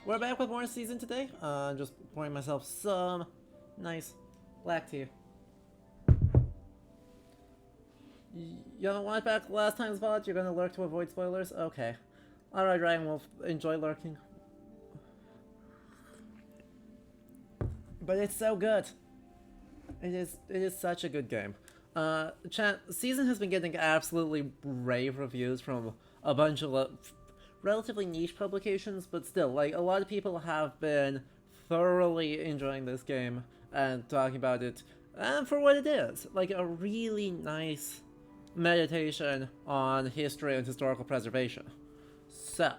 We're back with more season today. Just pouring myself some nice black tea. You haven't watched back last time's VOD? You're gonna lurk to avoid spoilers? Okay. Alright, Ryan, we'll enjoy lurking. But it's so good. It is such a good game. Season has been getting absolutely rave reviews from a bunch of relatively niche publications, but still, like, a lot of people have been thoroughly enjoying this game and talking about it for what it is. Like, a really nice meditation on history and historical preservation. So,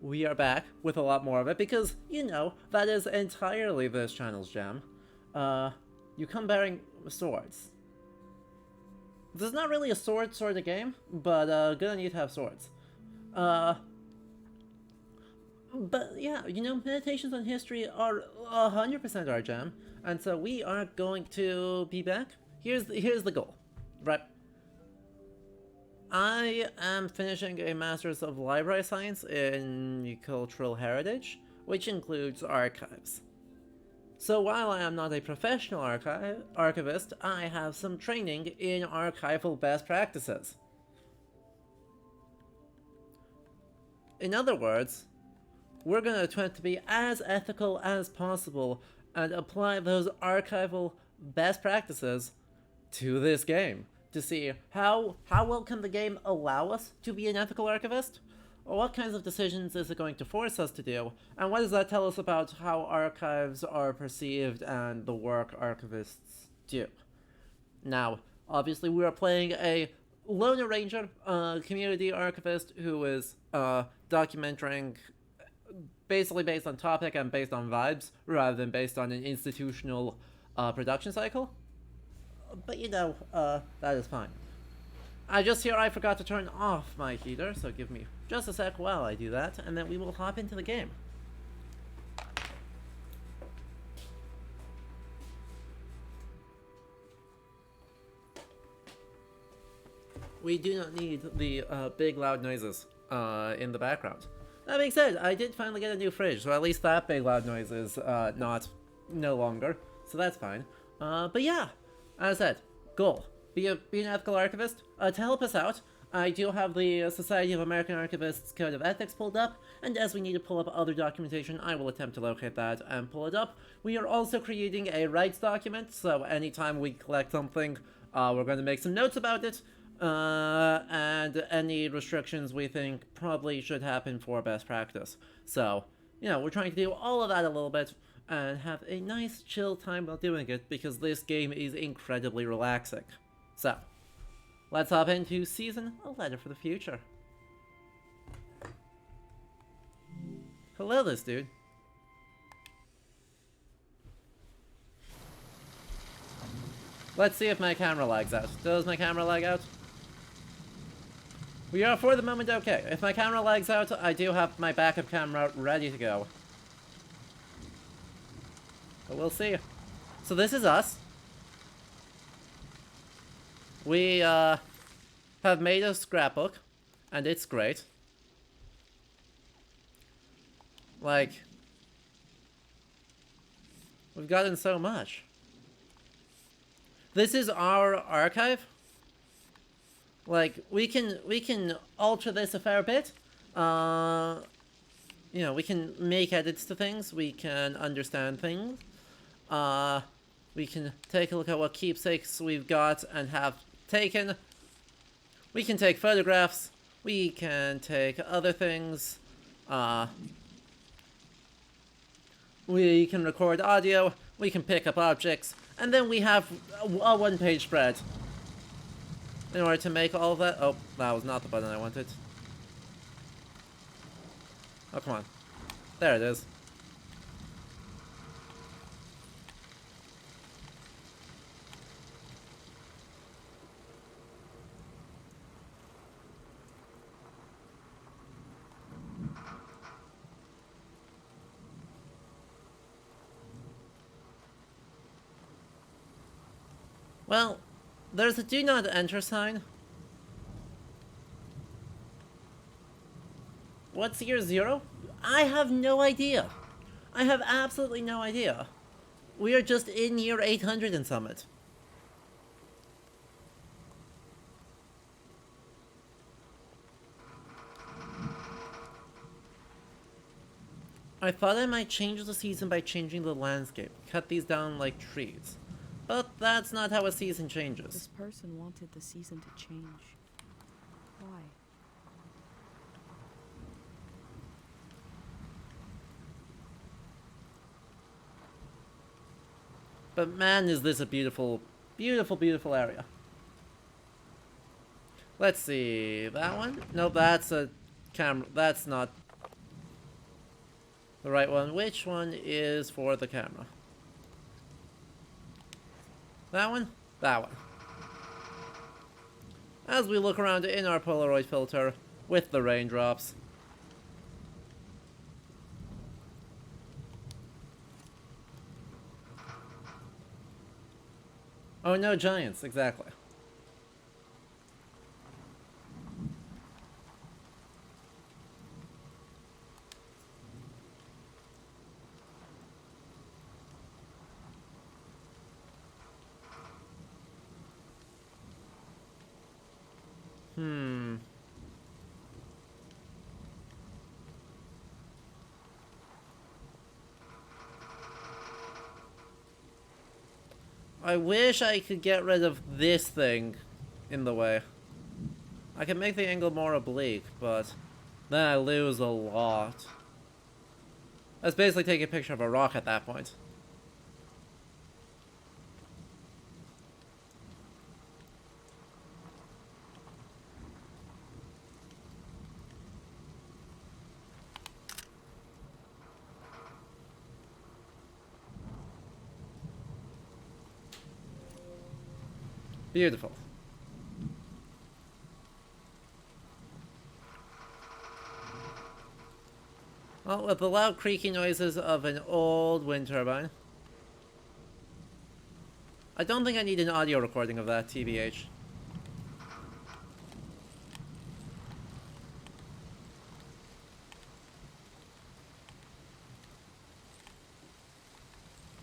we are back with a lot more of it because, you know, that is entirely this channel's jam. You come bearing swords. This is not really a sword sort of game, but good on you to have swords. But yeah, you know, meditations on history are 100% our jam, and so we are going to be back. Here's the goal, right? I am finishing a Master's of Library Science in Cultural Heritage, which includes archives. So while I am not a professional archivist, I have some training in archival best practices. In other words, we're going to attempt to be as ethical as possible and apply those archival best practices to this game to see how well can the game allow us to be an ethical archivist, or what kinds of decisions is it going to force us to do, and what does that tell us about how archives are perceived and the work archivists do. Now, obviously we are playing a Lone Ranger, community archivist who is documenting basically based on topic and based on vibes, rather than based on an institutional production cycle. But you know, that is fine. I forgot to turn off my heater, so give me just a sec while I do that, and then we will hop into the game. We do not need the big loud noises in the background. That being said, I did finally get a new fridge, so at least that big loud noise is no longer, so that's fine. But yeah, as I said, goal. Be an ethical archivist. To help us out, I do have the Society of American Archivists Code of Ethics pulled up, and as we need to pull up other documentation, I will attempt to locate that and pull it up. We are also creating a rights document, so anytime we collect something, we're going to make some notes about it, and any restrictions we think probably should happen for best practice. So, you know, we're trying to do all of that a little bit, and have a nice chill time while doing it, because this game is incredibly relaxing. So, let's hop into Season, A Letter for the Future. Hello, this dude. Let's see if my camera lags out. Does my camera lag out? We are for the moment okay. If my camera lags out, I do have my backup camera ready to go. But we'll see. So this is us. We have made a scrapbook, and it's great. Like, we've gotten so much. This is our archive. Like, we can alter this a fair bit. You know, we can make edits to things. We can understand things. We can take a look at what keepsakes we've got and have taken. We can take photographs. We can take other things. We can record audio. We can pick up objects. And then we have a one-page spread. In order to make all of that... Oh, that was not the button I wanted. Oh, come on. There it is. Well, there's a do not enter sign. What's year 0? I have no idea. I have absolutely no idea. We are just in year 800 in Summit. I thought I might change the season by changing the landscape, cut these down like trees. But that's not how a season changes. This person wanted the season to change. Why? But man, is this a beautiful, beautiful, beautiful area. Let's see, that one? No, that's a camera. That's not the right one. Which one is for the camera? That one? That one. As we look around in our Polaroid filter with the raindrops. Oh, no giants, exactly. I wish I could get rid of this thing in the way. I can make the angle more oblique, but then I lose a lot. That's basically taking a picture of a rock at that point. Beautiful. Well, with the loud creaky noises of an old wind turbine. I don't think I need an audio recording of that, TBH.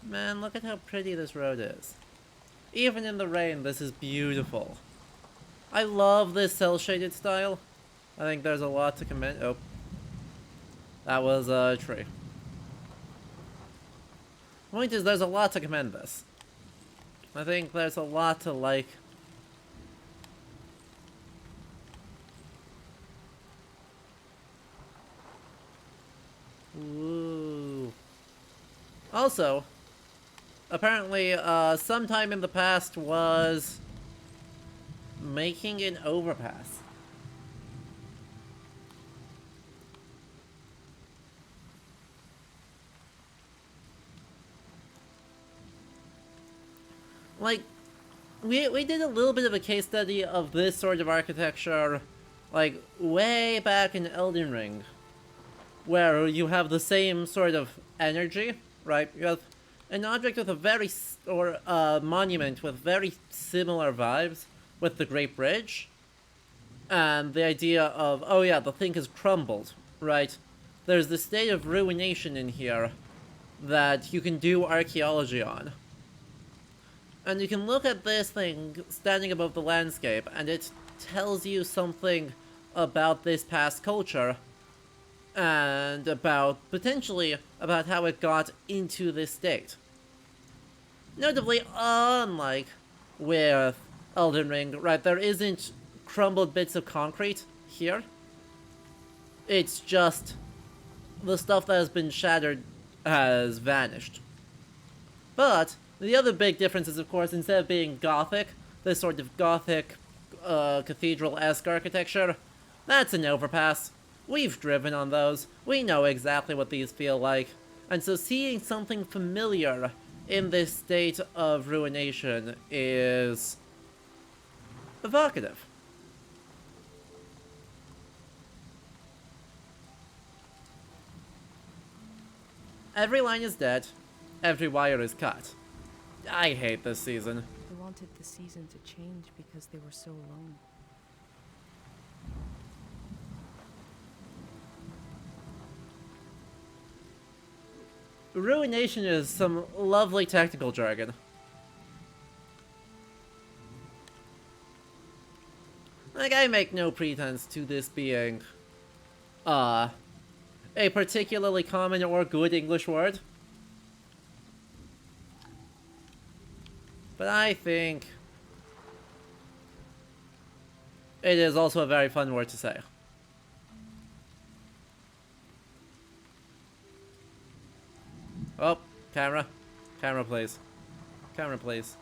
Man, look at how pretty this road is. Even in the rain, this is beautiful. I love this cel-shaded style. I think there's a lot to commend. Oh. That was a tree. Point is, there's a lot to commend this. I think there's a lot to like. Ooh. Also, apparently, sometime in the past was making an overpass. Like, we did a little bit of a case study of this sort of architecture, like, way back in Elden Ring, where you have the same sort of energy, right? You have an object with a very, or a monument with very similar vibes with the Great Bridge, and the idea of, oh yeah, the thing has crumbled, right? There's the state of ruination in here that you can do archaeology on. And you can look at this thing standing above the landscape, and it tells you something about this past culture, and about, potentially, about how it got into this state. Notably, unlike with Elden Ring, right, there isn't crumbled bits of concrete here. It's just the stuff that has been shattered has vanished. But the other big difference is, of course, instead of being Gothic, this sort of Gothic cathedral-esque architecture, that's an overpass. We've driven on those. We know exactly what these feel like. And so seeing something familiar in this state of ruination is evocative. Every line is dead. Every wire is cut. I hate this season. They wanted the season to change because they were so alone. ruination is some lovely technical jargon. Like, I make no pretense to this being, a particularly common or good English word. But I think it is also a very fun word to say. Oh, camera. Camera, please. Camera, please.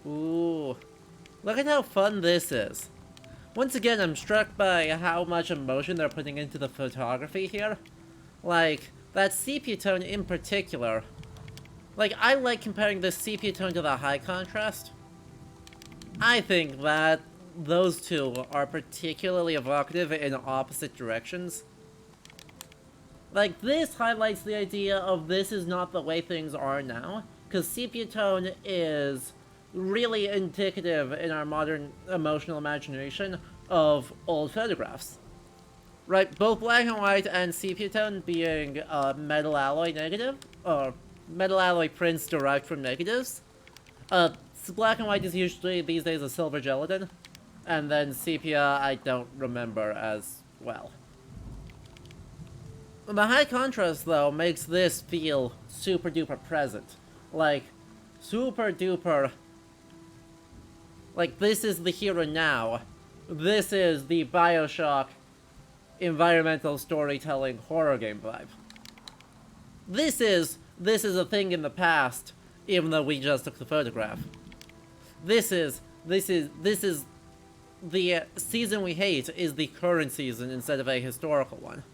Ooh. Look at how fun this is. Once again, I'm struck by how much emotion they're putting into the photography here. Like, that sepia tone in particular. Like, I like comparing this sepia tone to the high contrast. I think that those two are particularly evocative in opposite directions. Like, this highlights the idea of this is not the way things are now, because sepia tone is really indicative in our modern emotional imagination of old photographs. Right, both black and white and sepia tone being metal alloy negative, or metal alloy prints derived from negatives. Black and white is usually these days a silver gelatin, and then sepia I don't remember as well. The high contrast, though, makes this feel super duper present. Like, super duper. Like, this is the here and now. This is the Bioshock environmental storytelling horror game vibe. This is a thing in the past, even though we just took the photograph. This is the season we hate is the current season instead of a historical one.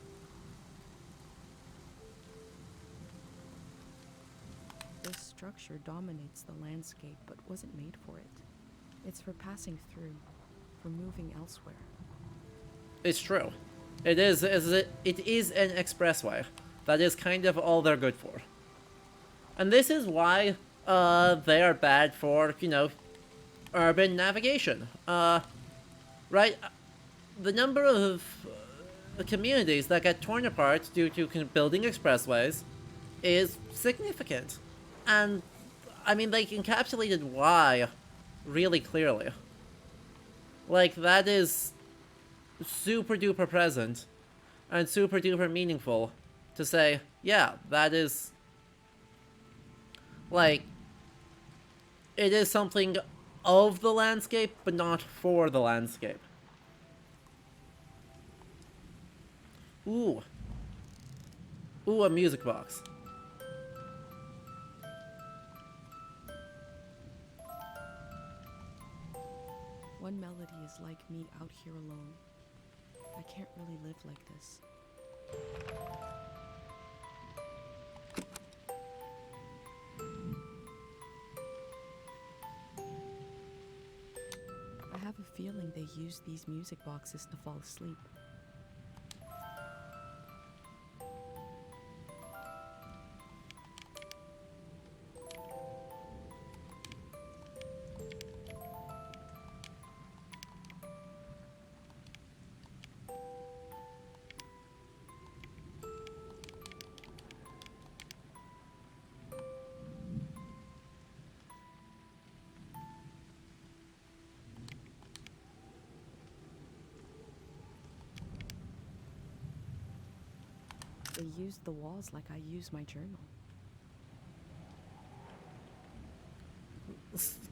This structure dominates the landscape but wasn't made for it. It's for passing through, for moving elsewhere. It's true. It is an expressway. That is kind of all they're good for. And this is why they are bad for, you know, urban navigation. Right? The number of communities that get torn apart due to building expressways is significant. And, I mean, they encapsulated why really clearly. Like, that is super duper present and super duper meaningful to say, yeah, that is, like, it is something of the landscape, but not for the landscape. Ooh. Ooh, a music box. One melody is like me out here alone. I can't really live like this. I have a feeling they use these music boxes to fall asleep. They use the walls like I use my journal.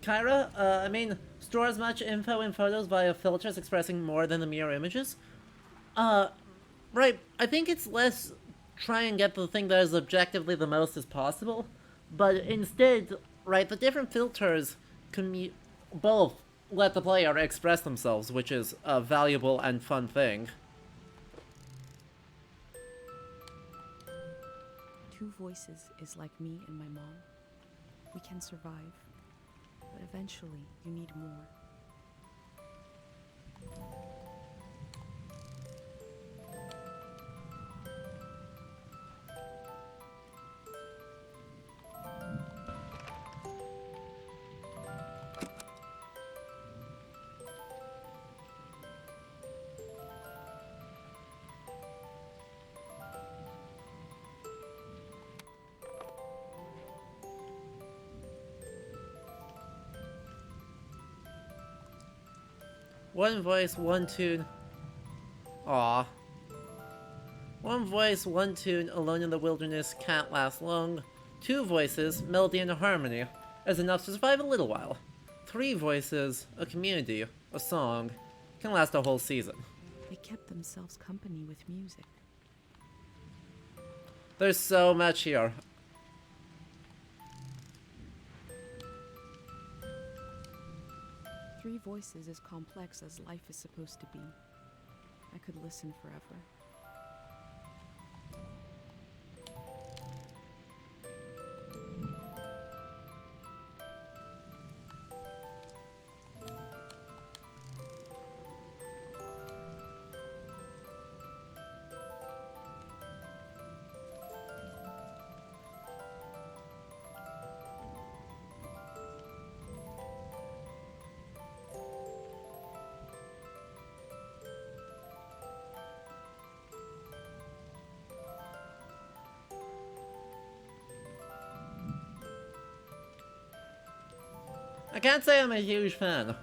Kyra, I mean, store as much info in photos via filters expressing more than the mere images. Right, I think it's less try and get the thing that is objectively the most as possible, but instead, right, the different filters both let the player express themselves, which is a valuable and fun thing. Two voices is like me and my mom. We can survive, but eventually you need more. One voice, one tune. Aw. One voice, one tune, alone in the wilderness, can't last long. Two voices, melody and harmony, is enough to survive a little while. Three voices, a community, a song, can last a whole season. They kept themselves company with music. There's so much here. Three voices is complex as life is supposed to be. I could listen forever. I can't say I'm a huge fan.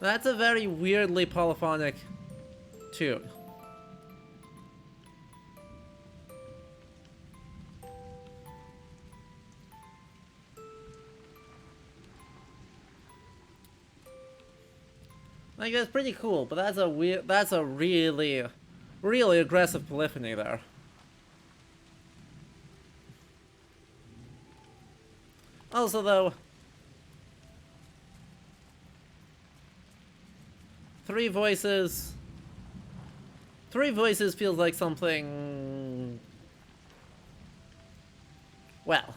That's a very weirdly polyphonic tune. Like, that's pretty cool, but that's a really, really aggressive polyphony there. Also, though, three voices feels like something, well,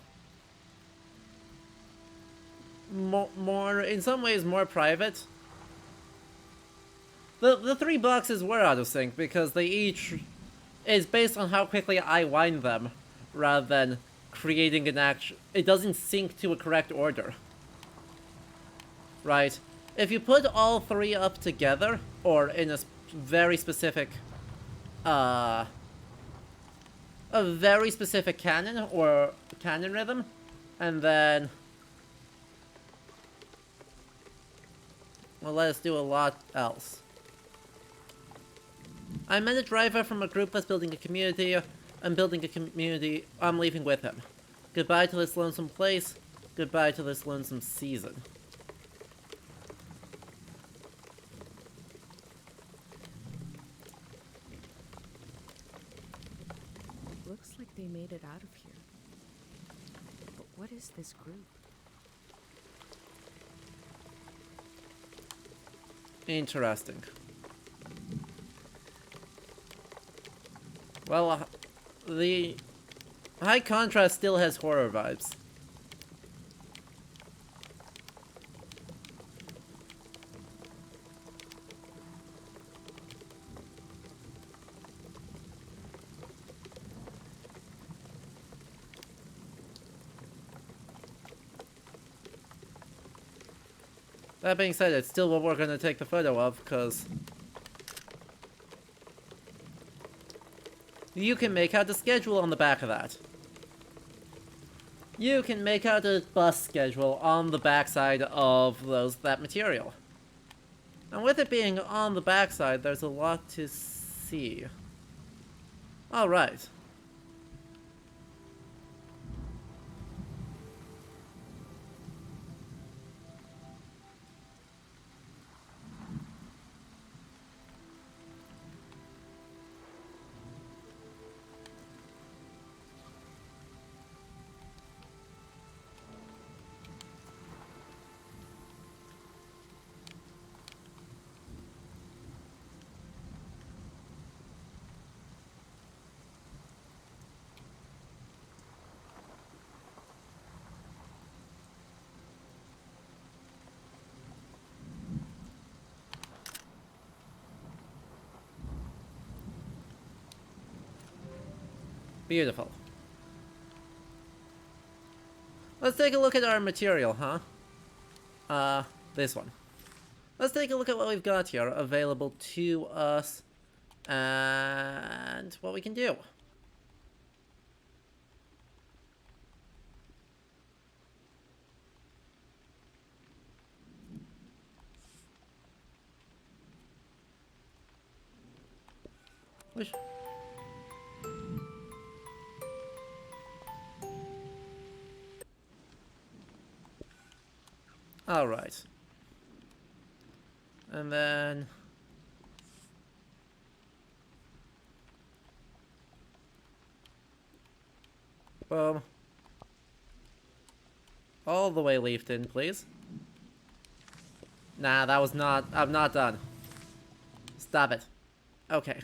more in some ways more private. The three boxes were out of sync because they each is based on how quickly I wind them, rather than creating an action. It doesn't sync to a correct order. Right? If you put all three up together, or in a very specific, a very specific canon, or canon rhythm, and then, well, let us do a lot else. I met a driver from a group that's building a community. I'm building a community. I'm leaving with him. Goodbye to this lonesome place. Goodbye to this lonesome season. Looks like they made it out of here. But what is this group? Interesting. Well, the high contrast still has horror vibes. That being said, it's still what we're gonna take the photo of, because you can make out the schedule on the back of that. You can make out a bus schedule on the backside of that material. And with it being on the backside, there's a lot to see. Alright. Beautiful. Let's take a look at our material, huh? This one. Let's take a look at what we've got here available to us and what we can do. Which... Alright. And then... boom. All the way leafed in, please. Nah, that was not... I'm not done. Stop it. Okay.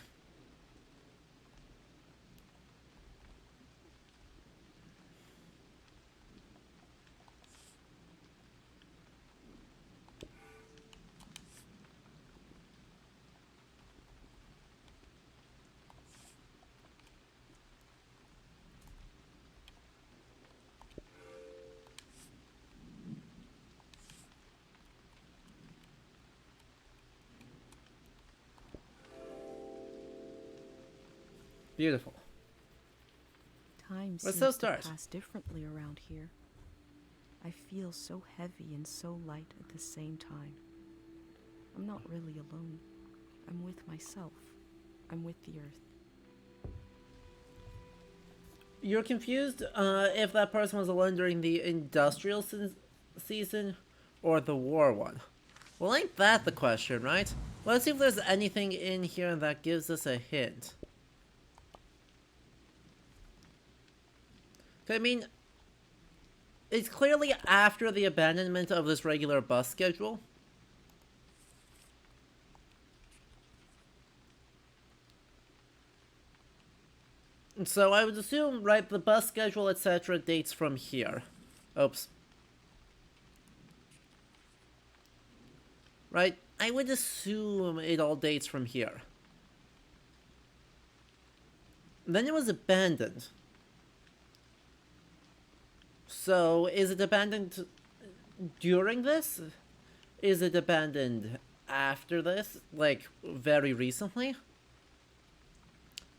Beautiful. Time Let's seems still to start. pass differently around here. I feel so heavy and so light at the same time. I'm not really alone. I'm with myself. I'm with the earth. You're confused if that person was alone during the industrial season or the war one. Well, ain't that the question, right? Let's see if there's anything in here that gives us a hint. I mean, it's clearly after the abandonment of this regular bus schedule. So I would assume, right, the bus schedule, etc. dates from here. Oops. Right? I would assume it all dates from here. Then it was abandoned. So, is it abandoned during this? Is it abandoned after this? Like, very recently?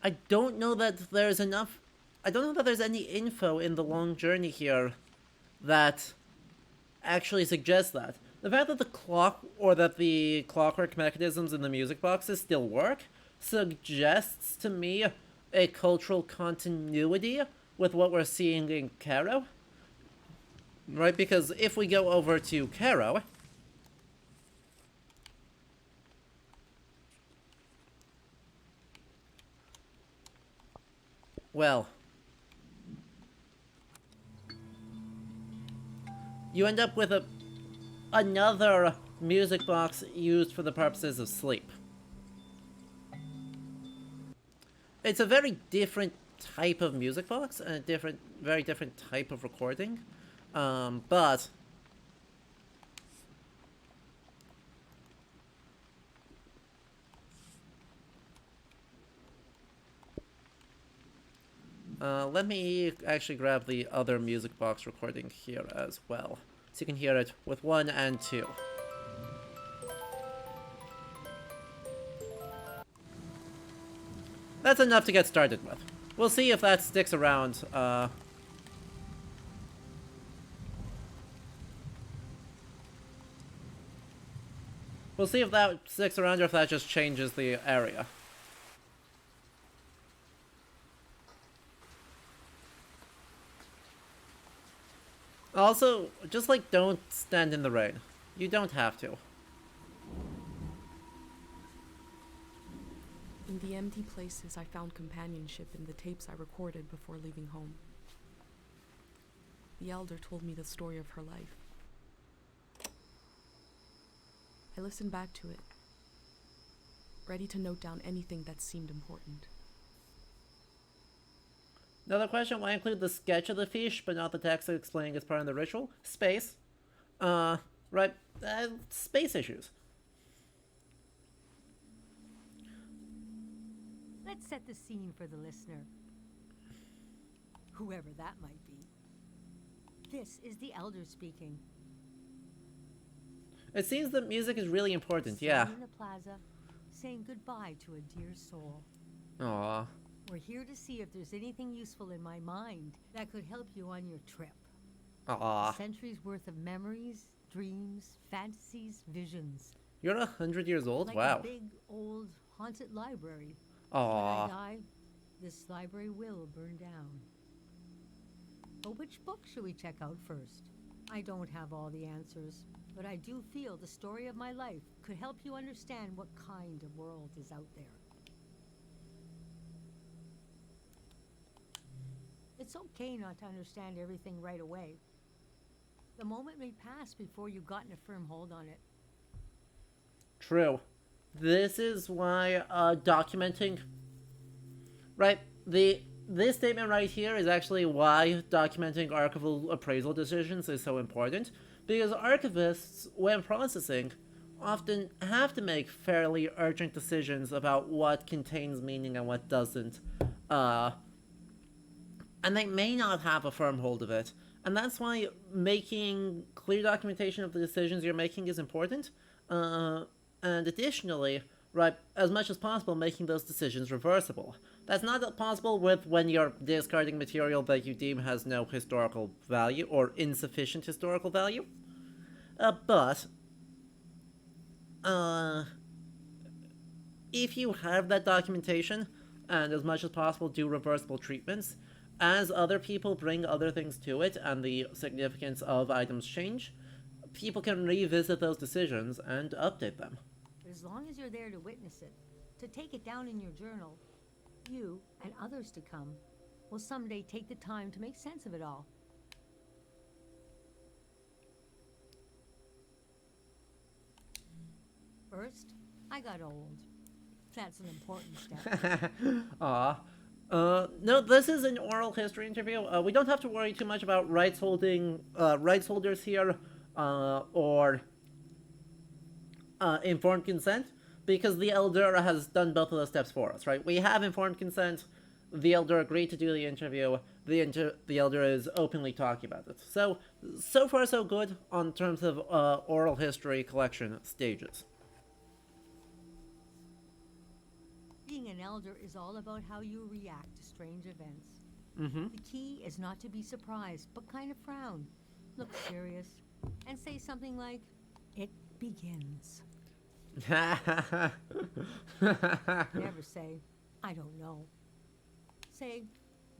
I don't know that there's enough... I don't know that there's any info in the long journey here that actually suggests that. The fact that the clock, or that the clockwork mechanisms in the music boxes still work, suggests to me a cultural continuity with what we're seeing in Cairo. Right, because if we go over to Cairo... well... you end up with another music box used for the purposes of sleep. It's a very different type of music box, and a very different type of recording. But... let me actually grab the other music box recording here as well, so you can hear it with 1 and 2. That's enough to get started with. We'll see if that sticks around, we'll see if that sticks around or if that just changes the area. Also, just like, don't stand in the rain. You don't have to. In the empty places, I found companionship in the tapes I recorded before leaving home. The elder told me the story of her life. I listened back to it, ready to note down anything that seemed important. Another question, why include the sketch of the fish, but not the text explaining its part in the ritual? Space. Right, space issues. Let's set the scene for the listener. whoever that might be. This is the Elder speaking. It seems that music is really important, Sitting yeah. in the plaza, saying goodbye to a dear soul. Aw. We're here to see if there's anything useful in my mind that could help you on your trip. Aw. A century's worth of memories, dreams, fantasies, visions. You're 100 years old? Like Wow. a big, old, haunted library. Aw. When I die, this library will burn down. But which book should we check out first? I don't have all the answers, but I do feel the story of my life could help you understand what kind of world is out there. It's okay not to understand everything right away. The moment may pass before you've gotten a firm hold on it. True. This is why documenting, right? This statement right here is actually why documenting archival appraisal decisions is so important, because archivists, when processing, often have to make fairly urgent decisions about what contains meaning and what doesn't. And they may not have a firm hold of it. And that's why making clear documentation of the decisions you're making is important. And additionally, right, as much as possible, making those decisions reversible. That's not possible with when you're discarding material that you deem has no historical value or insufficient historical value. But if you have that documentation, and as much as possible do reversible treatments, as other people bring other things to it and the significance of items change, people can revisit those decisions and update them. But as long as you're there to witness it, to take it down in your journal, you and others to come will someday take the time to make sense of it all. First, I got old. That's an important step. Aw. No, this is an oral history interview. We don't have to worry too much about rights holders here, or informed consent, because the elder has done both of those steps for us, right? We have informed consent. The elder agreed to do the interview. The elder is openly talking about it. So far so good on terms of oral history collection stages. Being an elder is all about how you react to strange events. Mm-hmm. The key is not to be surprised, but kind of frown, look serious, and say something like, "It begins." Never say, "I don't know." Say,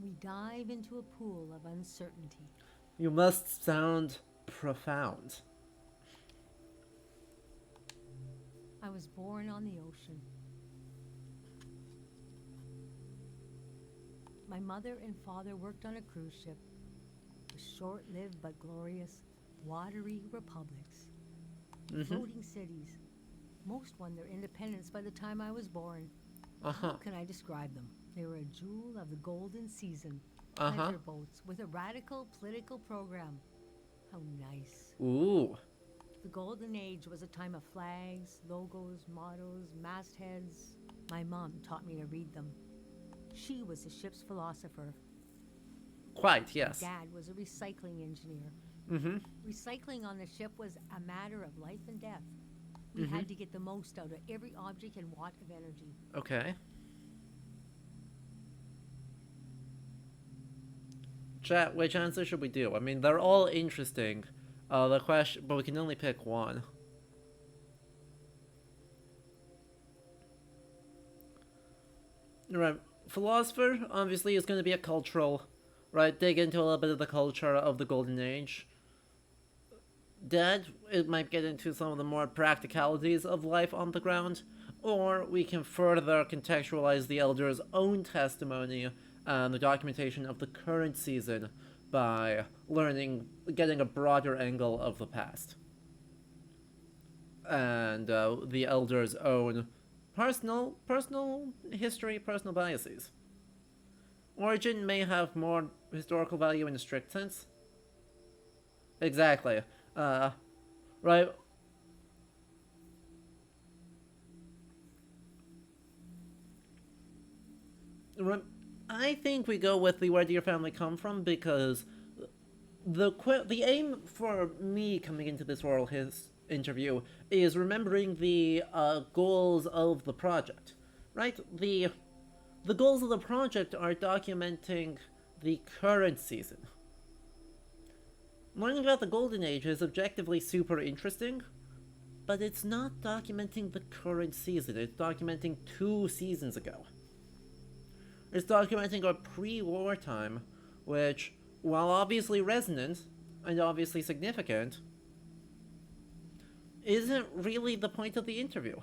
"We dive into a pool of uncertainty." You must sound profound. I was born on the ocean. My mother and father worked on a cruise ship. The short-lived but glorious watery republics. Floating cities. Most won their independence by the time I was born. How can I describe them? They were a jewel of the golden season. Pleasure boats with a radical political program. How nice. Ooh. The golden age was a time of flags, logos, mottos, mastheads. My mom taught me to read them. She was the ship's philosopher. Quite, yes. Dad was a recycling engineer. Mm-hmm. Recycling on the ship was a matter of life and death. We had to get the most out of every object and watt of energy. Okay. Chat, which answer should we do? I mean, they're all interesting. The question, but we can only pick one. Right. Philosopher, obviously, is going to be a cultural, right? Dig into a little bit of the culture of the Golden Age. Dad, it might get into some of the more practicalities of life on the ground. Or we can further contextualize the Elder's own testimony and the documentation of the current season by getting a broader angle of the past. And the Elder's own personal history, personal biases. Origin may have more historical value in a strict sense. Exactly. Right. I think we go with the where do your family come from because the aim for me coming into this oral his interview is remembering the goals of the project, right? The goals of the project are documenting the current season. Learning about the Golden Age is objectively super interesting, but it's not documenting the current season. It's documenting 2 seasons ago. It's documenting a pre-war time, which, while obviously resonant and obviously significant, isn't really the point of the interview.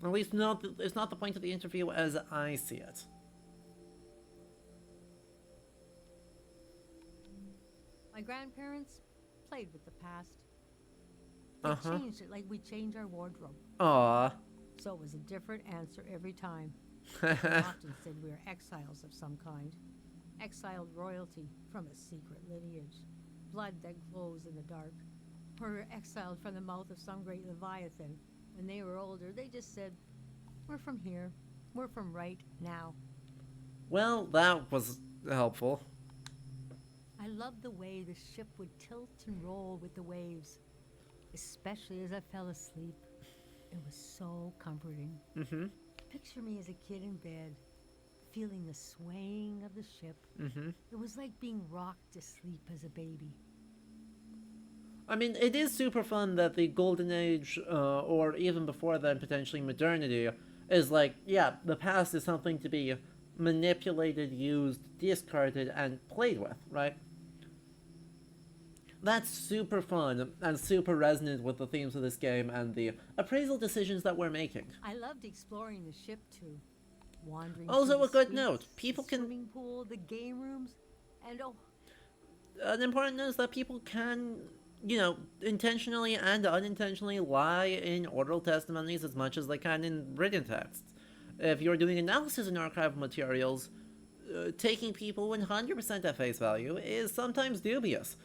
At least it's not the point of the interview as I see it. My grandparents played with the past. They changed it like we change our wardrobe. Aww. So it was a different answer every time. They often said we were exiles of some kind. Exiled royalty from a secret lineage. Blood that glows in the dark. Or we're exiled from the mouth of some great leviathan. When they were older, they just said, we're from here. We're from right now. Well, that was helpful. I loved the way the ship would tilt and roll with the waves. Especially as I fell asleep. It was so comforting. Mm-hmm. Picture me as a kid in bed, feeling the swaying of the ship. Mm-hmm. It was like being rocked to sleep as a baby. I mean, it is super fun that the Golden Age, or even before then, potentially modernity, is like, yeah, the past is something to be manipulated, used, discarded, and played with, right? That's super fun and super resonant with the themes of this game and the appraisal decisions that we're making. I loved exploring the ship too. Wandering Also, through a good the note, suites, people the can... swimming pool, the game rooms, and An important note is that people can, intentionally and unintentionally lie in oral testimonies as much as they can in written texts. If you're doing analysis in archival materials, taking people 100% at face value is sometimes dubious.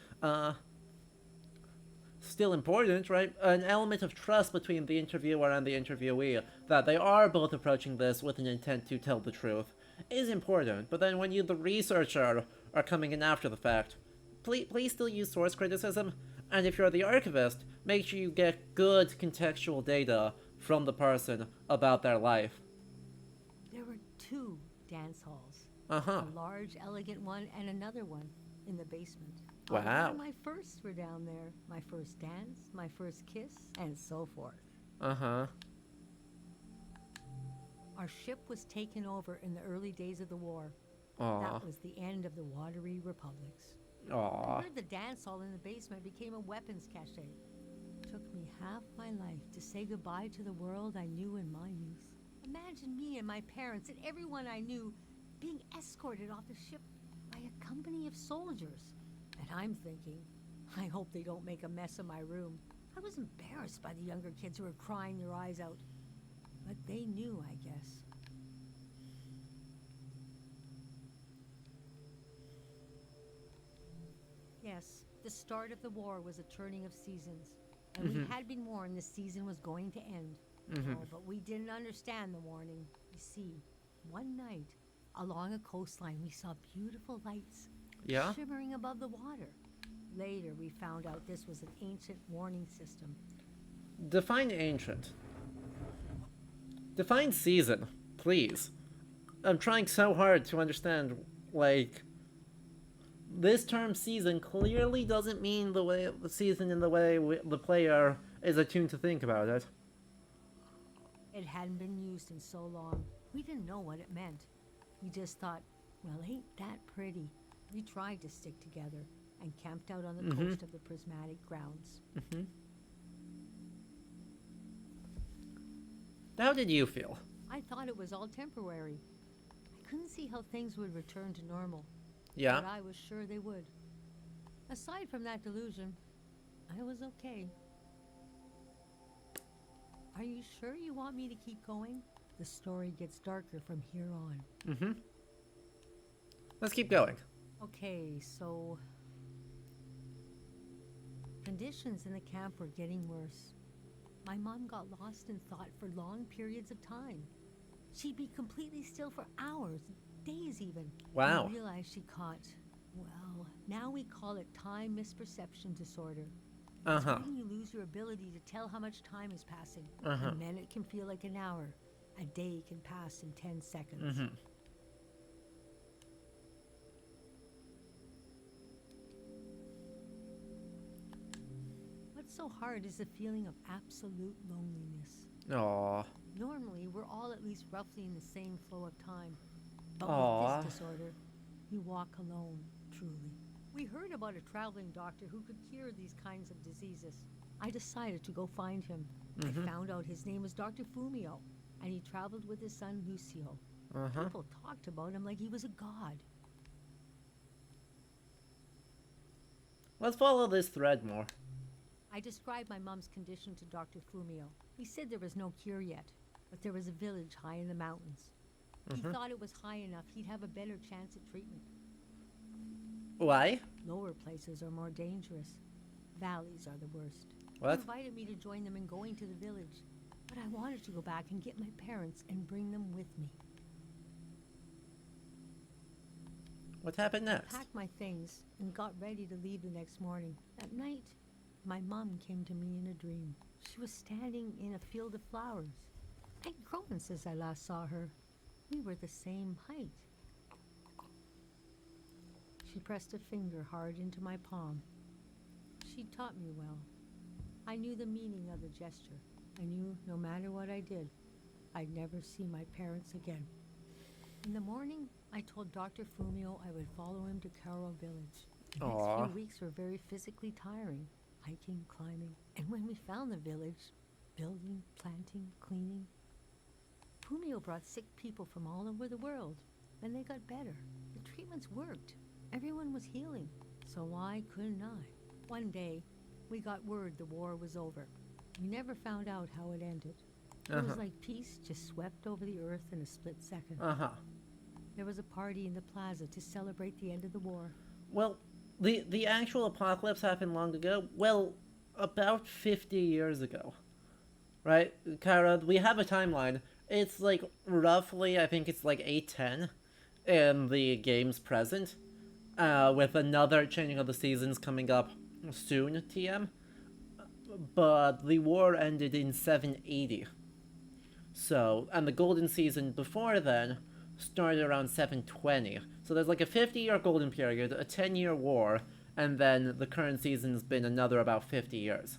Still important, right? An element of trust between the interviewer and the interviewee, that they are both approaching this with an intent to tell the truth, is important. But then when you, the researcher, are coming in after the fact, please still use source criticism, and if you're the archivist, make sure you get good contextual data from the person about their life. there were 2 dance halls. Uh-huh. A large, elegant one and another one in the basement. A Wow. lot of my firsts were down there. My first dance, my first kiss, and so forth. Uh-huh. Our ship was taken over in the early days of the war. Aw. That was the end of the watery republics. I Aw. heard the dance hall in the basement became a weapons cache. Took me half my life to say goodbye to the world I knew in my youth. Imagine me and my parents and everyone I knew being escorted off the ship by a company of soldiers. And I'm thinking, I hope they don't make a mess of my room. I was embarrassed by the younger kids who were crying their eyes out. But they knew, I guess. Yes, the start of the war was a turning of seasons. And we had been warned the season was going to end. Oh, but we didn't understand the warning. You see, one night, along a coastline, we saw beautiful lights Yeah? shimmering above the water. Later, we found out this was an ancient warning system. Define ancient. Define season, please. I'm trying so hard to understand, this term season clearly doesn't mean the season in the way the player is attuned to think about it. It hadn't been used in so long. We didn't know what it meant. We just thought, well, ain't that pretty? We tried to stick together and camped out on the coast of the prismatic grounds. How did you feel? I thought it was all temporary. I couldn't see how things would return to normal, Yeah? but I was sure they would. Aside from that delusion, I was okay. Are you sure you want me to keep going? The story gets darker from here on. Let's keep going. Okay, so conditions in the camp were getting worse. My mom got lost in thought for long periods of time. She'd be completely still for hours, days even. Wow. I realized she caught, well, now we call it time misperception disorder. It's Uh-huh. when you lose your ability to tell how much time is passing. Uh-huh. A minute can feel like an hour. A day can pass in 10 seconds. Mm-hmm. What's so hard is the feeling of absolute loneliness. Aw. Normally, we're all at least roughly in the same flow of time. But Aw. with this disorder, you walk alone, truly. We heard about a traveling doctor who could cure these kinds of diseases. I decided to go find him. I found out his name was Dr. Fumio, and he traveled with his son Lucio. Uh-huh. People talked about him like he was a god. Let's follow this thread more. I described my mom's condition to Dr. Fumio. He said there was no cure yet, but there was a village high in the mountains. He thought it was high enough he'd have a better chance at treatment. Why? Lower places are more dangerous. Valleys are the worst. He What? invited me to join them in going to the village, but I wanted to go back and get my parents and bring them with me. What happened next? Packed my things and got ready to leave the next morning. At night, my mom came to me in a dream. She was standing in a field of flowers. I'd grown since I last saw her. We were the same height. She pressed a finger hard into my palm. She taught me well. I knew the meaning of the gesture. I knew no matter what I did, I'd never see my parents again. In the morning, I told Dr. Fumio I would follow him to Karo village. The next Aw. few weeks were very physically tiring, hiking, climbing. And when we found the village, building, planting, cleaning, Fumio brought sick people from all over the world, and they got better. The treatments worked. Everyone was healing, so why couldn't I? One day, we got word the war was over. We never found out how it ended. It was like peace just swept over the earth in a split second. Uh-huh. There was a party in the plaza to celebrate the end of the war. Well, the actual apocalypse happened long ago. Well, about 50 years ago. Right? Kyra, we have a timeline. It's like roughly, I think it's like 810 in the game's present. With another changing of the seasons coming up soon, TM. But the war ended in 780. So, and the golden season before then started around 720. So there's like a 50-year golden period, a 10-year war, and then the current season's been another about 50 years.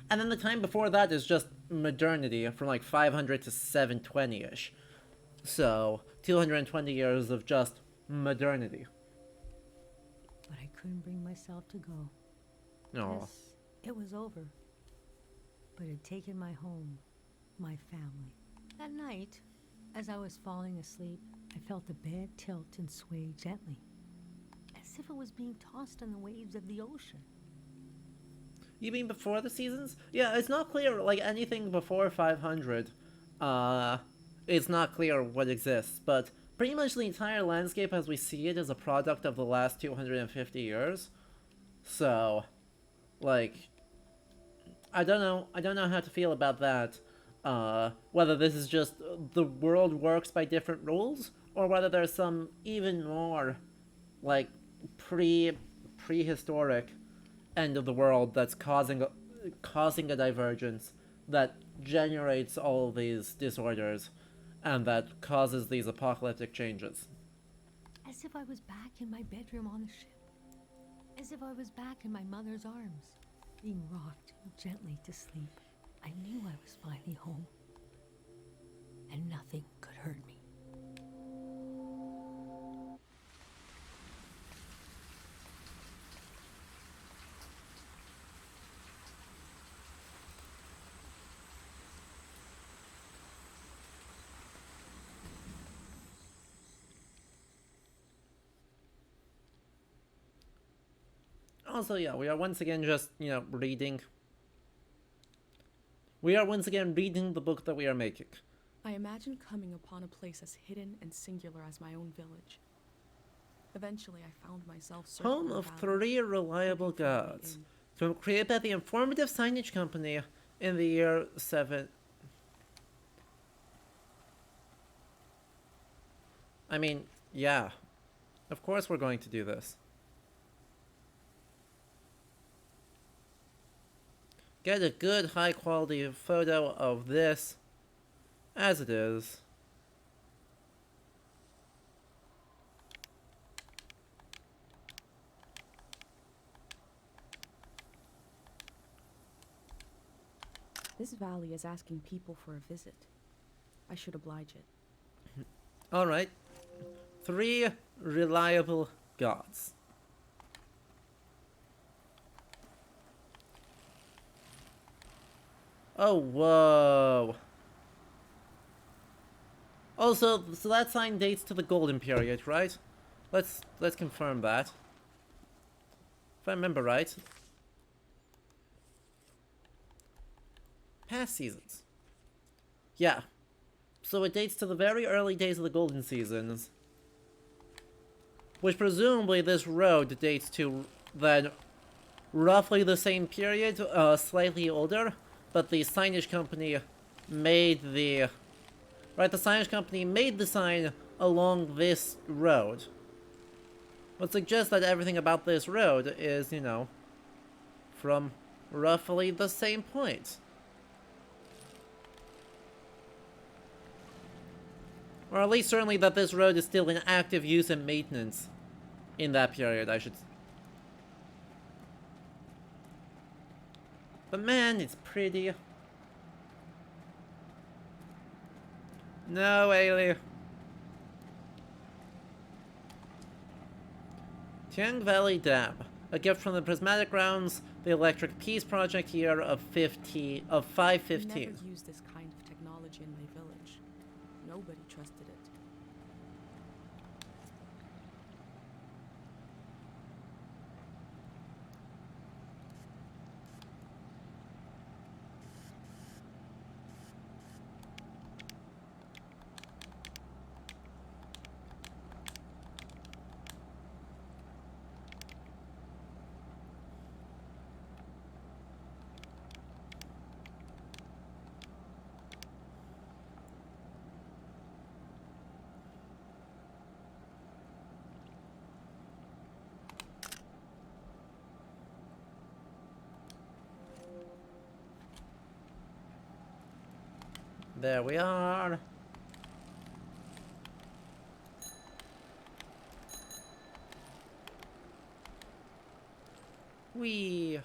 And then the time before that is just modernity, from like 500 to 720-ish. So, 220 years of just modernity. But I couldn't bring myself to go. No. Yes, it was over. But it had taken my home, my family. That night, as I was falling asleep, I felt the bed tilt and sway gently, as if it was being tossed on the waves of the ocean. You mean before the seasons? Yeah, it's not clear, like, anything before 500, it's not clear what exists, but pretty much the entire landscape as we see it is a product of the last 250 years. So, like, I don't know how to feel about that. Whether this is just the world works by different rules, or whether there's some even more, like, prehistoric end of the world that's causing a divergence that generates all these disorders and that causes these apocalyptic changes. As if I was back in my bedroom on the ship. As if I was back in my mother's arms, being rocked gently to sleep. I knew I was finally home, and nothing could hurt me. Also, yeah, we are once again just, reading. We are once again reading the book that we are making. I imagine coming upon a place as hidden and singular as my own village. Eventually, I found myself Home circling of around, 3 reliable looking for my way gods. in. Created by the Informative Signage Company in the year I mean, yeah. Of course we're going to do this. Get a good high quality photo of this as it is. This valley is asking people for a visit. I should oblige it. Alright. 3 reliable gods. Oh, whoa. Also, so that sign dates to the Golden Period, right? Let's confirm that. If I remember right. Past seasons. Yeah. So it dates to the very early days of the Golden Seasons. Which presumably this road dates to then roughly the same period, slightly older, but the signage company made the... Right, the signage company made the sign along this road. Would suggest that everything about this road is, you know, from roughly the same point. Or at least certainly that this road is still in active use and maintenance in that period, I should... But man, it's pretty. No, Ailey. Tiang Valley Dam. A gift from the Prismatic Grounds, the Electric Peace Project here of 515. I never used this kind of technology in my village. Nobody trusted it. There we are. Whee.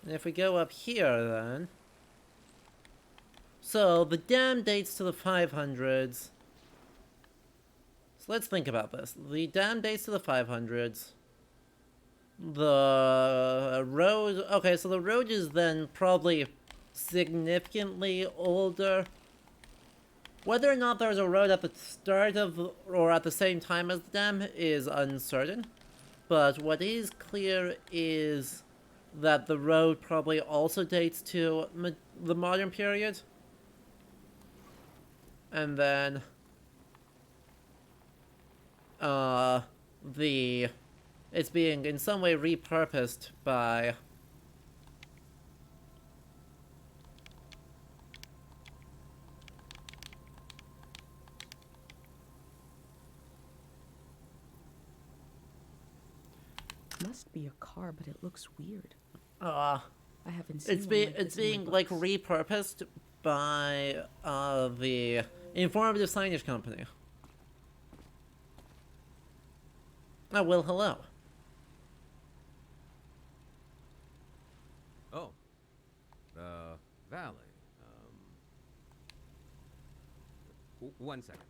And if we go up here then. So the dam dates to the 500s. So let's think about this. The dam dates to the 500s. The road... Okay, so the road is then probably significantly older. Whether or not there's a road at the start of or at the same time as the dam is uncertain. But what is clear is that the road probably also dates to the modern period. And then it's being in some way repurposed by Must be a car, but it looks weird. I haven't seen it's one like it's this in being my like books. repurposed by the informative signage company. Oh well, hello. Oh. Valley. One second.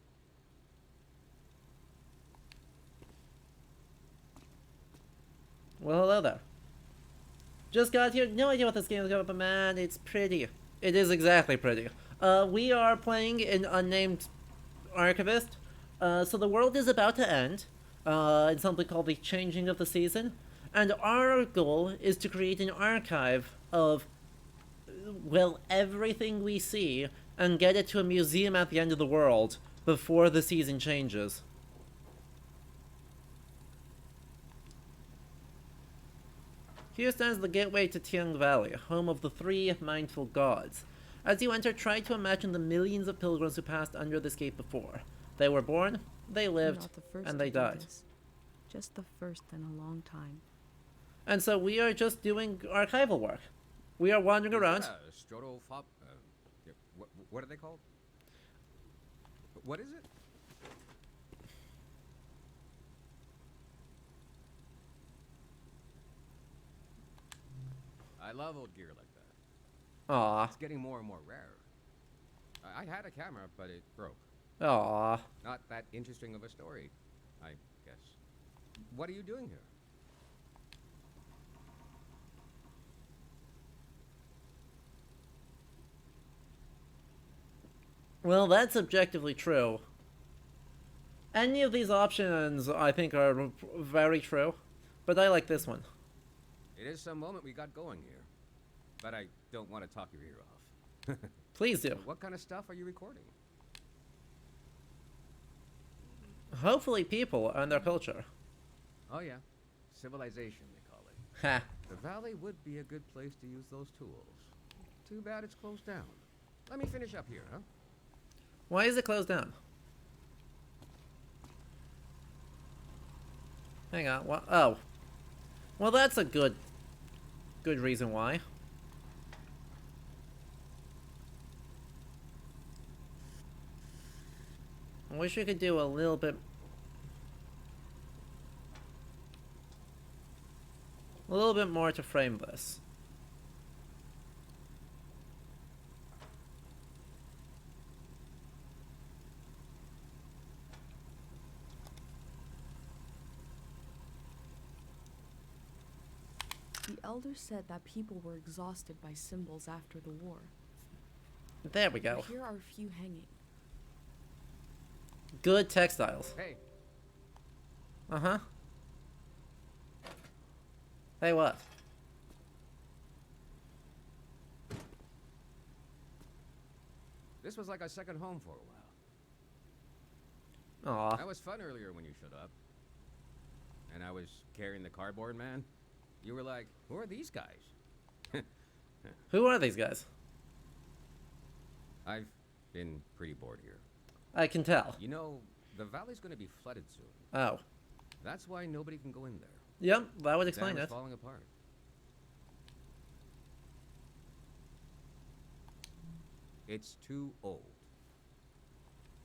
Well, hello there. Just got here. No idea what this game is about, but man, it's pretty. It is exactly pretty. We are playing an unnamed archivist. So the world is about to end. In something called the Changing of the Season. And our goal is to create an archive of, well, everything we see and get it to a museum at the end of the world before the season changes. Here stands the gateway to Tiang Valley, home of the 3 mindful gods. As you enter, try to imagine the millions of pilgrims who passed under this gate before. They were born, they I'm lived, not the first and to they do died. this. Just the first in a long time. And so we are just doing archival work. We are wandering around. Strotophob. Yeah, what are they called? What is it? I love old gear like that. Aw. It's getting more and more rare. I had a camera, but it broke. Aw. Not that interesting of a story, I guess. What are you doing here? Well, that's objectively true. Any of these options, I think, are very true. But I like this one. It is some moment we got going here. But I don't want to talk your ear off. Please do. What kind of stuff are you recording? Hopefully people and their culture. Oh yeah, civilization they call it. Ha. The valley would be a good place to use those tools. Too bad it's closed down. Let me finish up here, huh? Why is it closed down? Hang on, what? Oh. Well, that's a good reason why. I wish we could do a little bit more to frame this. The elders said that people were exhausted by symbols after the war. There we go. But here are a few hanging. Good textiles. Hey, Uh-huh. Hey, what? this was like a second home for a while. Aw. That was fun earlier when you showed up. And I was carrying the cardboard man. You were like, who are these guys? Who are these guys? I've been pretty bored here. I can tell. You know, the valley's gonna be flooded soon. Oh. That's why nobody can go in there. Yep, that would explain Dam is it. falling apart. It's too old.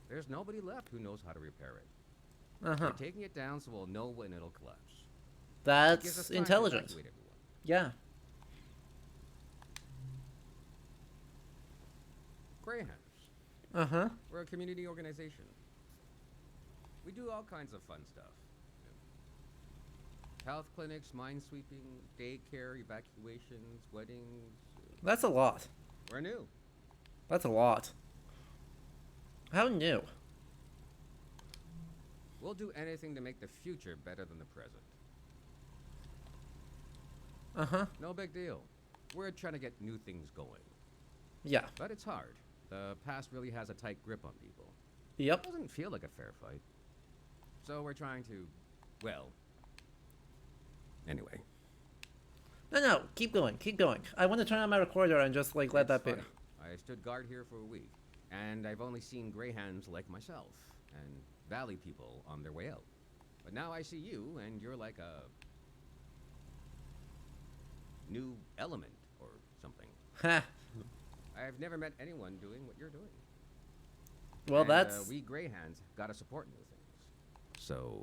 There's nobody left who knows how to repair it. Uh-huh. They're taking it down so we'll know when it'll collapse. It gives us That's time to intelligent. evacuate everyone. Yeah. Greyhounds. Uh-huh. We're a community organization. We do all kinds of fun stuff. Health clinics, mine sweeping, daycare, evacuations, weddings. That's a lot. We're new. That's a lot. How new? We'll do anything to make the future better than the present. Uh-huh. No big deal. We're trying to get new things going. Yeah. But it's hard. The past really has a tight grip on people. Yep. It doesn't feel like a fair fight. So we're trying to, well, anyway. No, keep going, keep going. I want to turn on my recorder and just, like, let It's that be. funny. I stood guard here for a week, and I've only seen greyhounds like myself, and valley people on their way out. But now I see you, and you're like a new element or something. Ha. I've never met anyone doing what you're doing. Well, And, that's... we greyhounds gotta support new things. So,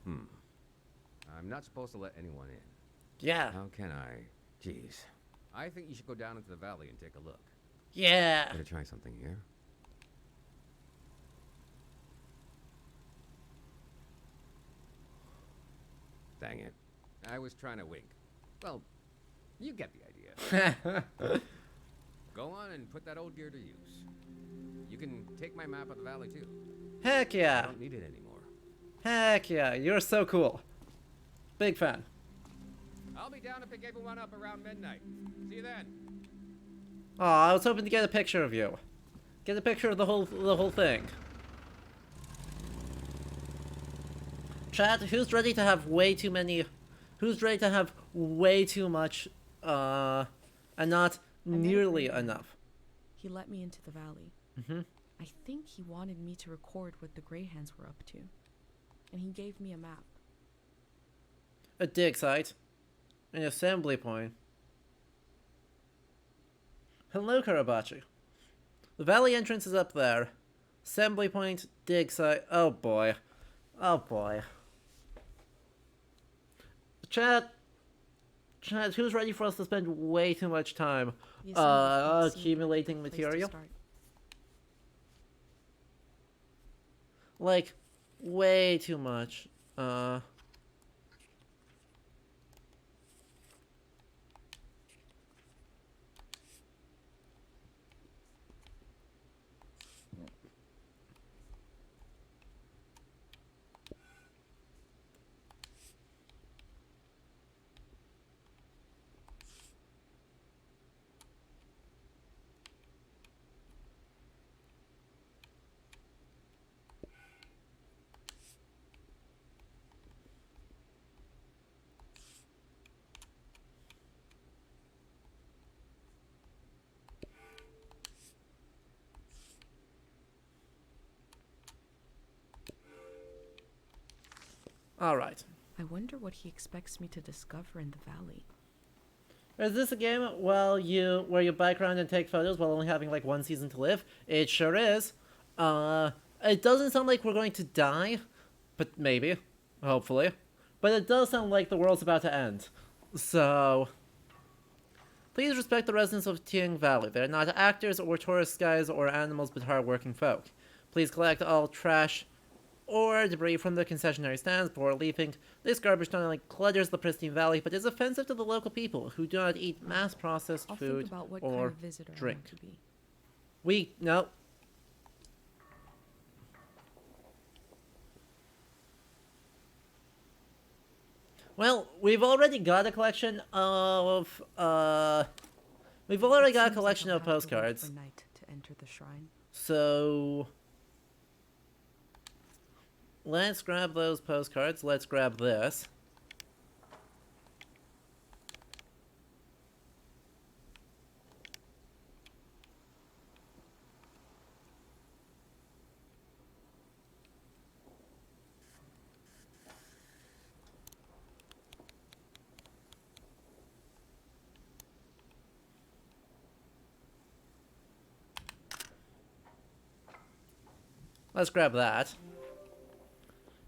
I'm not supposed to let anyone in. Yeah. How can I? Jeez. I think you should go down into the valley and take a look. Yeah. Better try something here. Dang it. I was trying to wink. Well, you get the idea. Go on and put that old gear to use. You can take my map of the valley too. Heck I yeah. don't need it anymore. Heck yeah. You're so cool. Big fan. I'll be down to pick everyone up around midnight. See you then. Aw, I was hoping to get a picture of you. Get a picture of the whole thing. Chat, who's ready to have way too many... Who's ready to have way too much, and not nearly enough? He let me into the valley. Mm-hmm. I think he wanted me to record what the Greyhands were up to, and he gave me a map. A dig site. An assembly point. Hello, Karabachi. The valley entrance is up there. Assembly point, dig site. Oh boy. Oh boy. Chat, who's ready for us to spend way too much time The assembly point seemed accumulating like a good place to material? start. Like, way too much. Alright. I wonder what he expects me to discover in the valley. Is this a game where you bike around and take photos while only having like one season to live? It sure is. It doesn't sound like we're going to die, but maybe, hopefully. But it does sound like the world's about to end. So, please respect the residents of Tiang Valley. They're not actors or tourist guides or animals, but hard-working folk. Please collect all trash or debris from the concessionary stands before leaving. This garbage not only clutters the pristine valley, but is offensive to the local people who do not eat mass-processed I'll food think about what kind or of visitor I drink. want to be. No. Well, we've already got a collection of, we've already It got a seems like collection I'll of have to wait postcards. for night to enter the shrine. So, let's grab those postcards. Let's grab this. Let's grab that.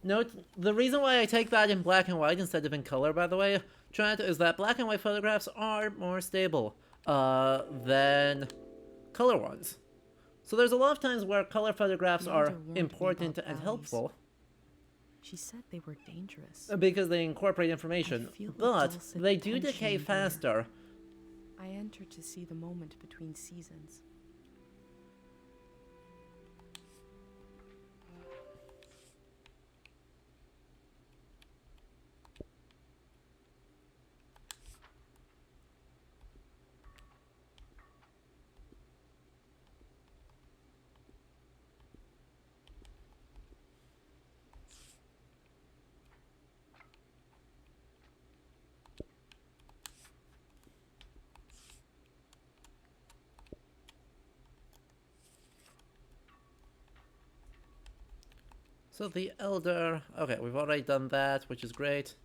Note, the reason why I take that in black and white instead of in color, by the way, Trent, is that black and white photographs are more stable than color ones. So there's a lot of times where color photographs The are elder warned me important about and valleys. helpful She said they were dangerous. because they incorporate information, I feel the but dulcet they do tension decay in the air. faster. I entered to see the moment between seasons. So the Elder... Okay, we've already done that, which is great.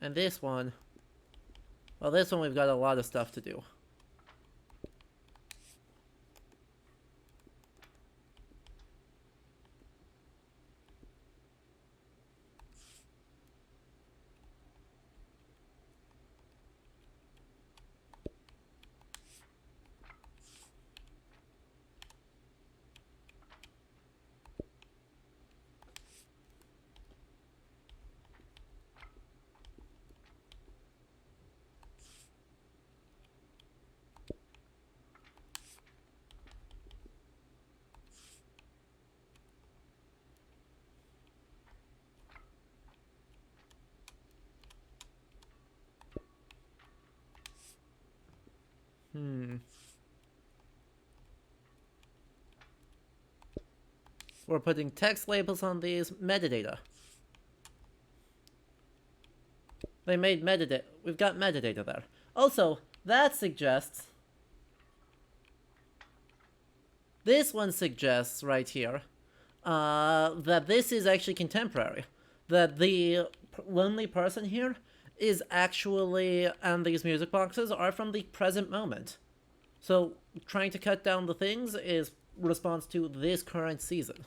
And this one... Well, this one we've got a lot of stuff to do. We're putting text labels on these. Metadata. They made metadata. We've got metadata there. Also, that suggests This one suggests right here that this is actually contemporary. That the lonely person here is actually, and these music boxes are from the present moment. So trying to cut down the things is response to this current season.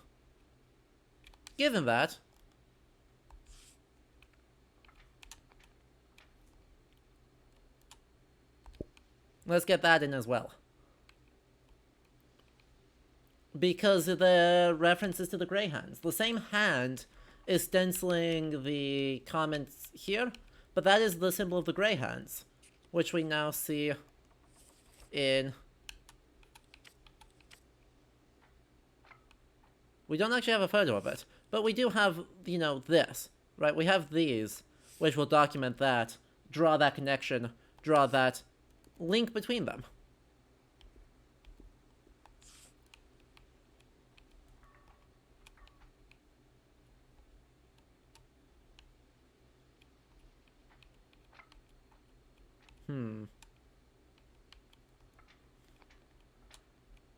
Given that, let's get that in as well. Because the references to the Grey Hands. The same hand is stenciling the comments here, but that is the symbol of the Grey Hands, which we now see in... We don't actually have a photo of it, but we do have, you know, this, right? We have these, which will document that, draw that connection, draw that link between them.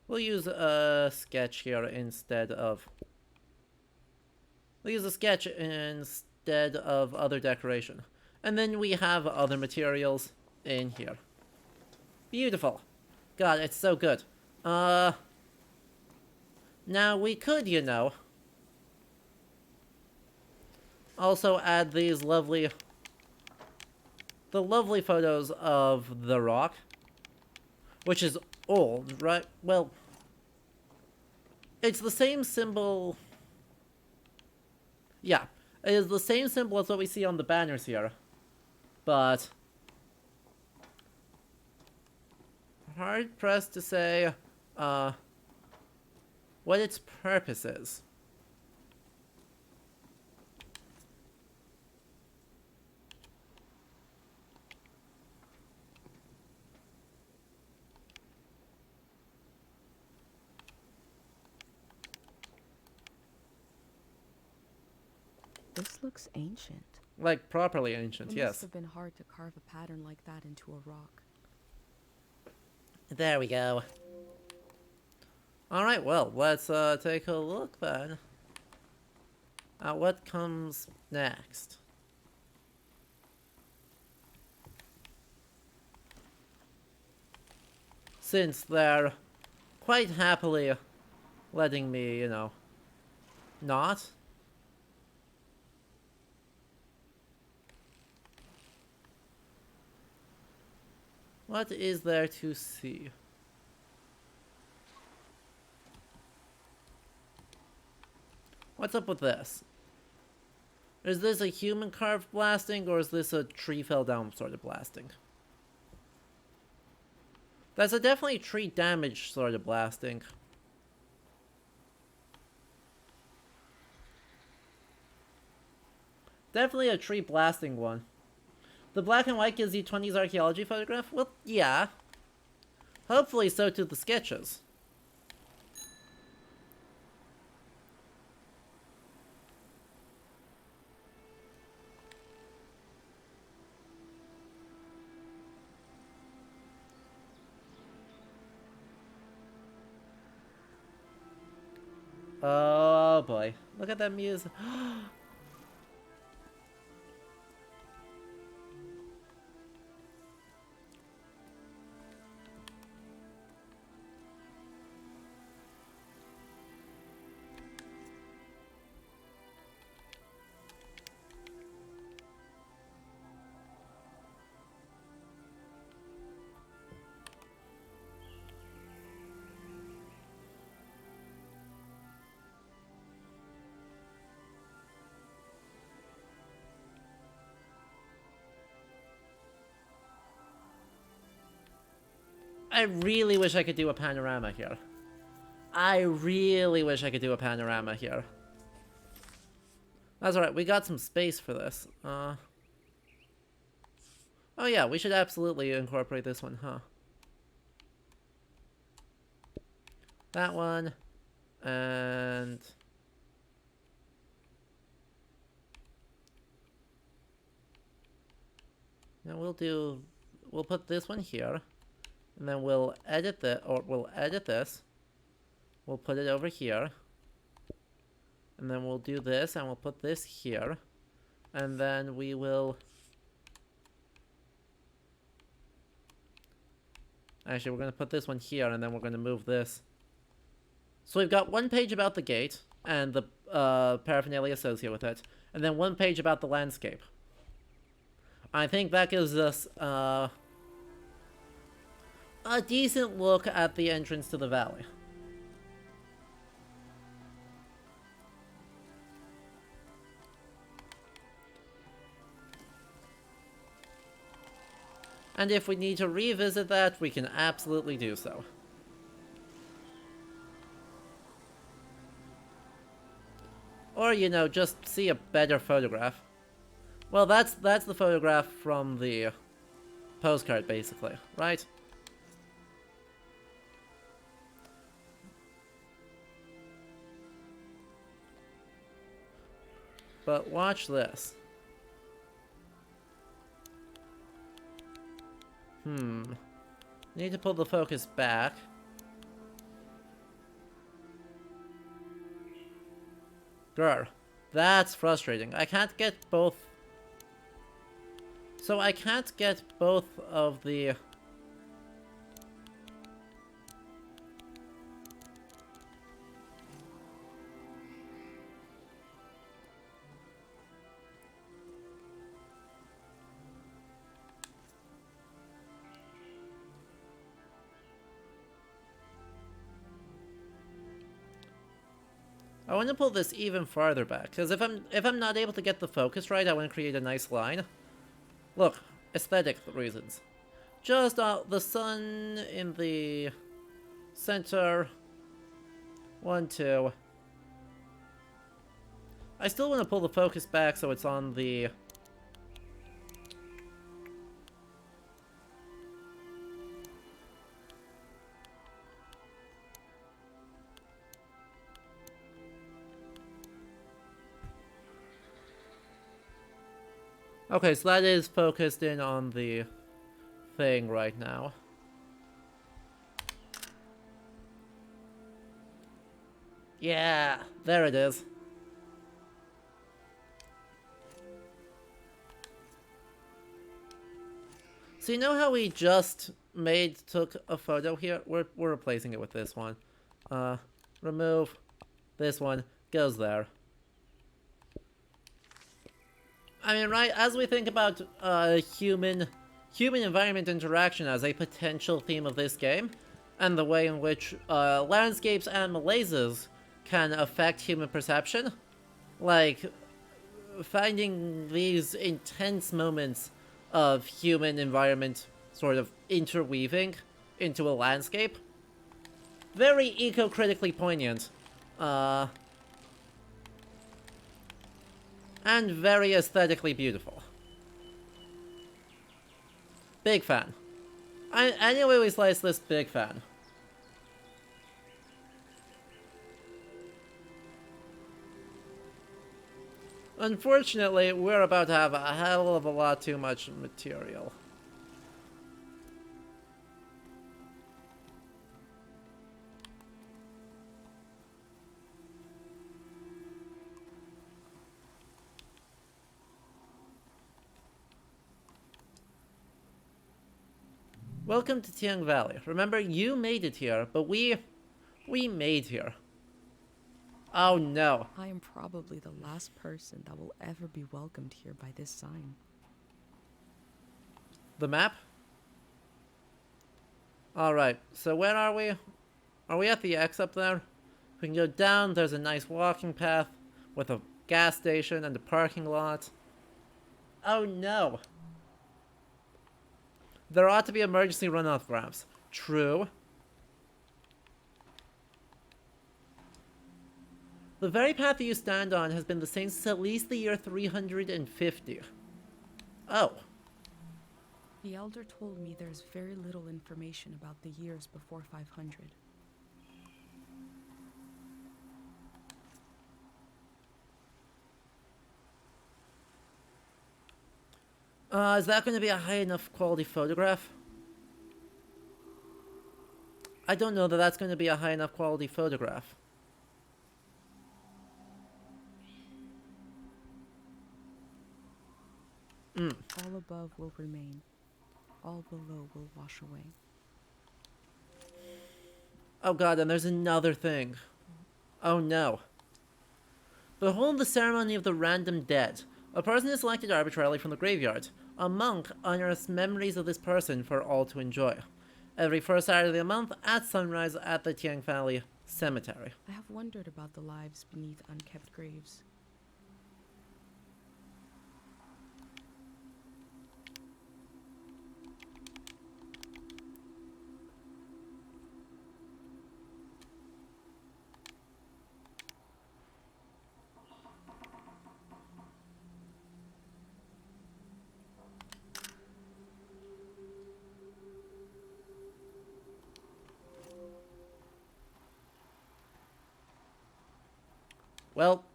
We'll use a sketch here instead of... We'll use a sketch instead of other decoration. And then we have other materials in here. Beautiful. God, it's so good. Now we could, you know, also add these lovely... The lovely photos of The Rock. Which is old, right? Well, it's the same symbol. Yeah, it is the same symbol as what we see on the banners here. But hard pressed to say what its purpose is. This looks ancient. Like, properly ancient, It yes. must have been hard to carve a pattern like that into a rock. There we go. Alright, well, let's take a look then at what comes next. Since they're quite happily letting me, you know, not. What is there to see? What's up with this? Is this a human carved blasting, or is this a tree fell down sort of blasting? That's a definitely tree damage sort of blasting. Definitely a tree blasting one. The black and white gives you 20s archaeology photograph? Well, yeah. Hopefully so do the sketches. Oh boy. Look at that music. I really wish I could do a panorama here. I really wish I could do a panorama here. That's alright, we got some space for this. Oh yeah, we should absolutely incorporate this one, huh? That one. And... now we'll put this one here. And then we'll edit this, We'll put it over here. And then we'll do this, and we'll put this here. And then we will... Actually, we're going to put this one here, and then we're going to move this. So we've got one page about the gate, and the paraphernalia associated with it. And then one page about the landscape. I think that gives us a decent look at the entrance to the valley. And if we need to revisit that, we can absolutely do so. Or, you know, just see a better photograph. Well, that's the photograph from the postcard, basically, right? But watch this. Need to pull the focus back. Grr. That's frustrating. I can't get both. So I can't get both of the... I want to pull this even farther back, because if I'm not able to get the focus right, I want to create a nice line. Look, aesthetic reasons. Just the sun in the center. 1, 2. I still want to pull the focus back so it's on the... Okay, so that is focused in on the thing right now. Yeah, there it is. So you know how we just took a photo here? We're replacing it with this one. Remove this one, goes there. I mean, right, as we think about human-environment interaction as a potential theme of this game, and the way in which landscapes and malaises can affect human perception, like, finding these intense moments of human environment sort of interweaving into a landscape, very eco-critically poignant. And very aesthetically beautiful. Big fan. Anyway we slice this, big fan. Unfortunately, we're about to have a hell of a lot too much material. Welcome to Tiang Valley. Remember, you made it here, but we made here. Oh no. I am probably the last person that will ever be welcomed here by this sign. The map? Alright, so where are we? Are we at the X up there? We can go down, there's a nice walking path with a gas station and a parking lot. Oh no. There ought to be emergency runoff ramps. True. The very path that you stand on has been the same since at least the year 350. Oh. The elder told me there's very little information about the years before 500. Is that going to be a high enough quality photograph? I don't know that that's going to be a high enough quality photograph. All above will remain. All below will wash away. Oh god, and there's another thing. Oh no. Behold the ceremony of the random dead. A person is selected arbitrarily from the graveyard. A monk unearths memories of this person for all to enjoy. Every first Saturday of the month at sunrise at the Tiang Valley Cemetery. I have wondered about the lives beneath unkept graves. Well,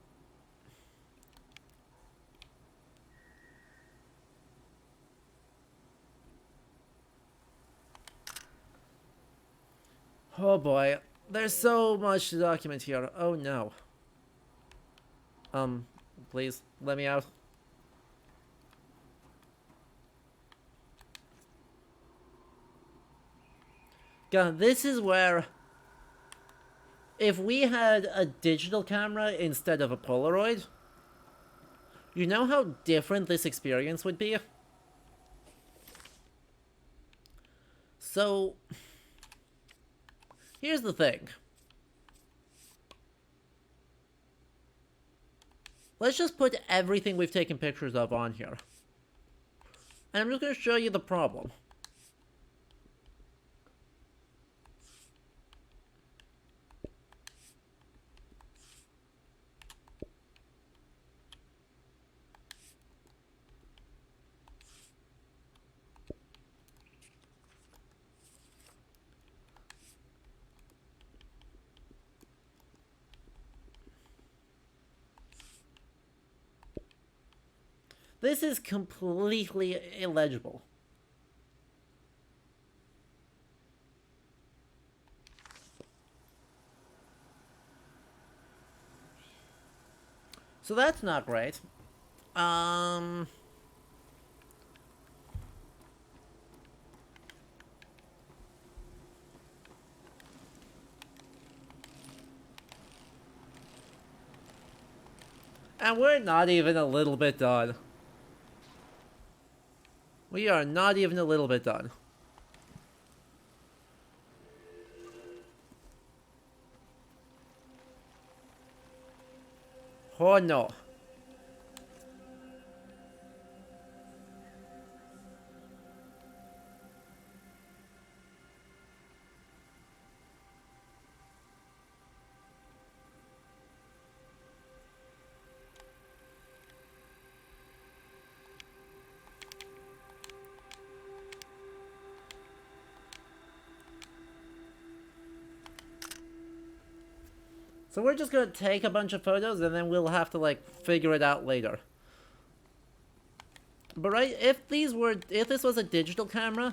oh boy, there's so much to document here. Oh no. Please, let me out. God, this is where... If we had a digital camera instead of a Polaroid, you know how different this experience would be? So, here's the thing. Let's just put everything we've taken pictures of on here. And I'm just going to show you the problem. This is completely illegible. So that's not great. And we're not even a little bit done. We are not even a little bit done. Oh no. So we're just gonna take a bunch of photos and then we'll have to like figure it out later. But right, if this was a digital camera,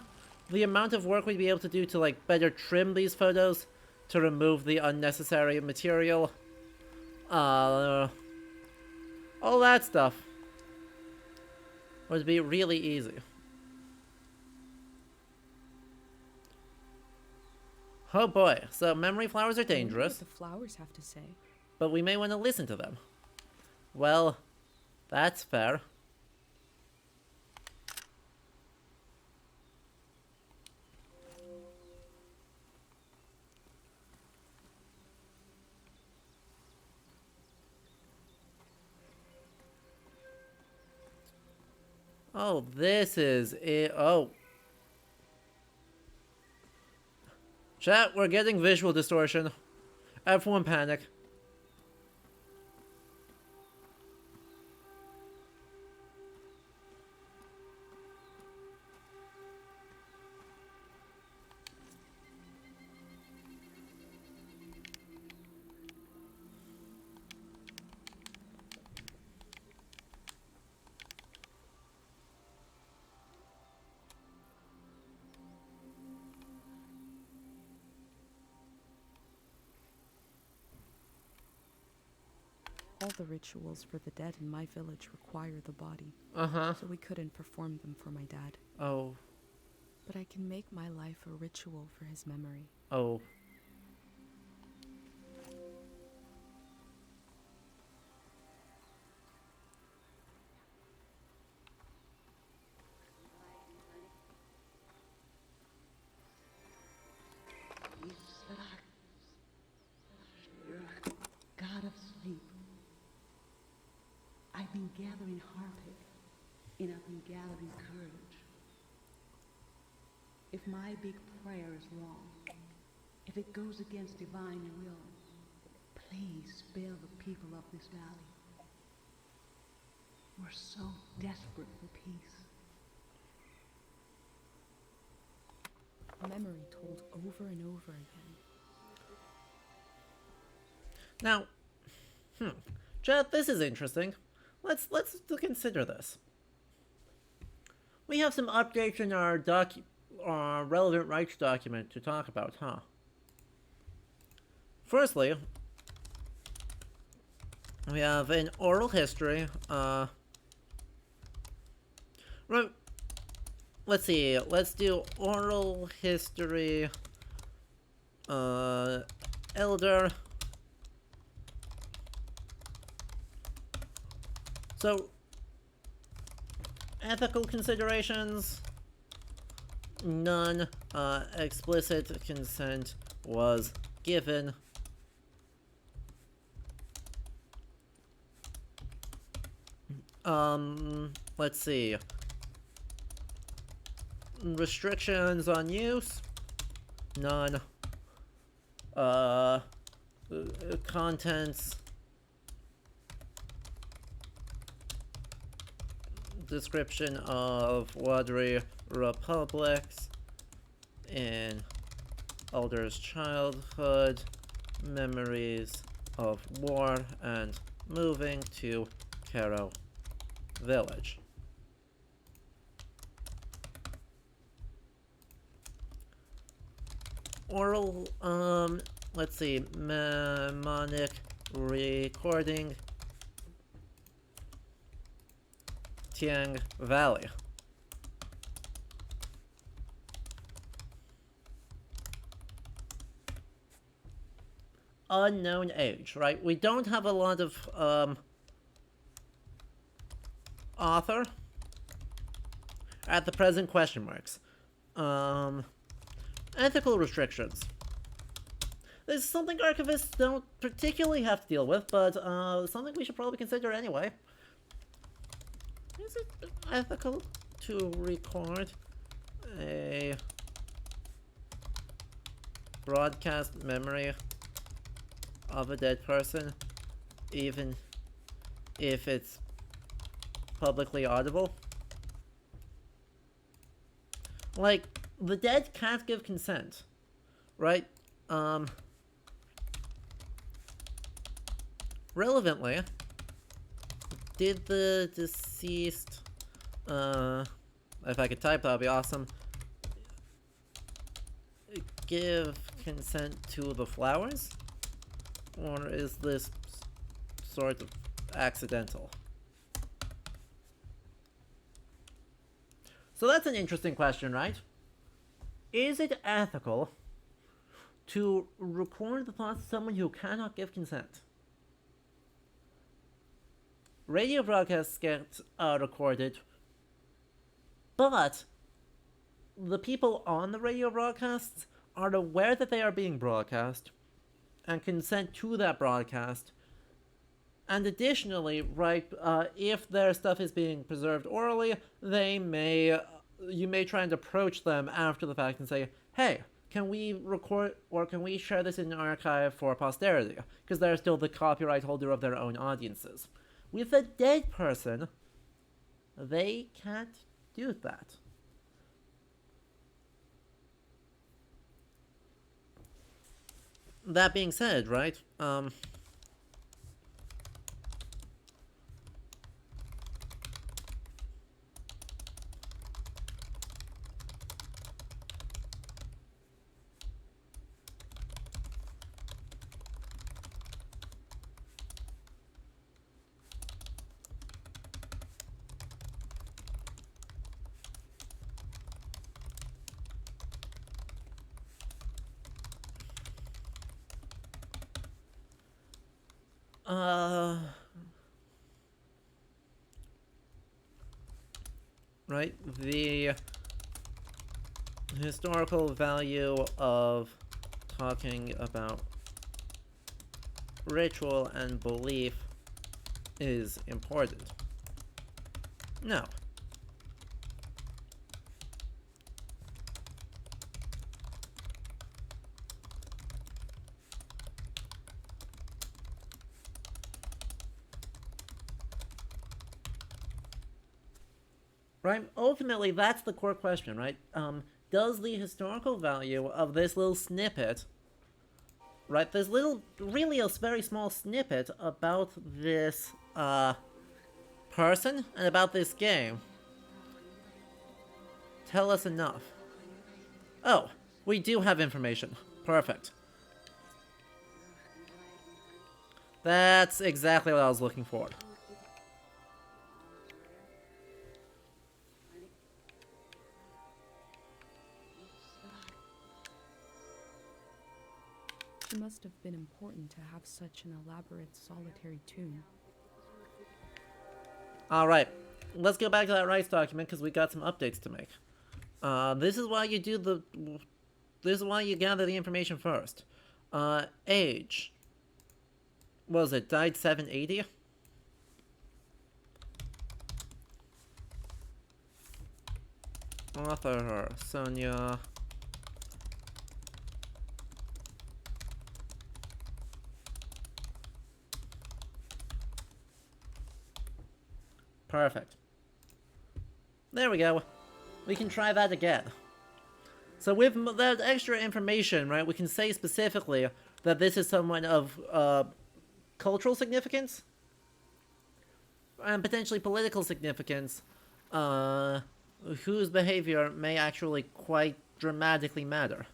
the amount of work we'd be able to do to like better trim these photos, to remove the unnecessary material, all that stuff would be really easy. Oh boy, so memory flowers are I wonder dangerous, what the flowers have to say. but we may want to listen to them. Well, that's fair. Oh, this is it. Oh. Chat, we're getting visual distortion. Everyone panic. All the rituals for the dead in my village require the body, Uh-huh. so we couldn't perform them for my dad. Oh. But I can make my life a ritual for his memory. Oh. God of sleep. I've been gathering Harpic, and I've been gathering courage. If my big prayer is wrong, if it goes against divine will, please spare the people of this valley. We're so desperate for peace. Memory told over and over again. Now, Chad, this is interesting. Let's consider this. We have some updates in our relevant rights document to talk about, huh? Firstly, we have an oral history. Right. Let's see. Let's do oral history. Elder. So, ethical considerations, none. Explicit consent was given. Let's see. Restrictions on use, none. Contents. Description of watery republics in Elder's childhood, memories of war, and moving to Caro Village. Oral, let's see, mnemonic recording, Tiang Valley. Unknown age, right? We don't have a lot of, author. At the present, question marks. Ethical restrictions. This is something archivists don't particularly have to deal with, but, something we should probably consider anyway. Is it ethical to record a broadcast memory of a dead person, even if it's publicly audible? Like, the dead can't give consent, right? Relevantly, did the deceased, if I could type, that would be awesome, give consent to the flowers? Or is this sort of accidental? So that's an interesting question, right? Is it ethical to record the thoughts of someone who cannot give consent? Radio broadcasts get recorded, but the people on the radio broadcasts are aware that they are being broadcast and consent to that broadcast. And additionally, right, if their stuff is being preserved orally, you may try and approach them after the fact and say, hey, can we record or can we share this in an archive for posterity? Because they're still the copyright holder of their own audiences. With a dead person, they can't do that. That being said, right, Right, the historical value of talking about ritual and belief is important. No. Right? Ultimately, that's the core question, right? Does the historical value of this little snippet, right, this little, really a very small snippet about this, person and about this game, tell us enough? Oh, we do have information. Perfect. That's exactly what I was looking for. It must have been important to have such an elaborate solitary tomb. Alright, let's go back to that rights document because we got some updates to make. This is why you do the... This is why you gather the information first. Age. What was it? Died 780? Author, Sonia... Perfect. There we go. We can try that again. So with that extra information, right, we can say specifically that this is someone of cultural significance and potentially political significance, whose behavior may actually quite dramatically matter.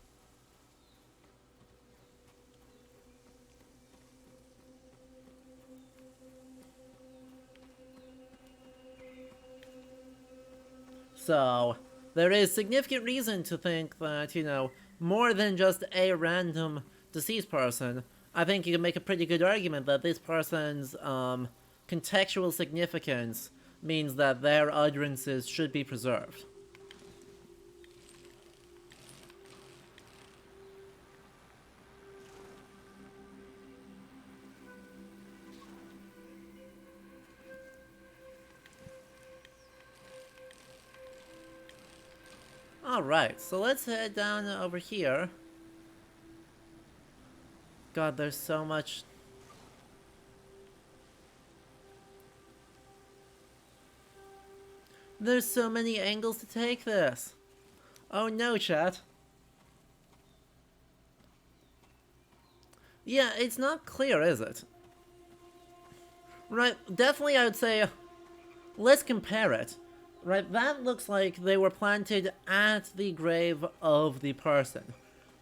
So, there is significant reason to think that, you know, more than just a random deceased person, I think you can make a pretty good argument that this person's contextual significance means that their utterances should be preserved. Alright, so let's head down over here. God, there's so much... There's so many angles to take this. Oh no, chat. Yeah, it's not clear, is it? Right, definitely I would say, let's compare it. Right, that looks like they were planted at the grave of the person.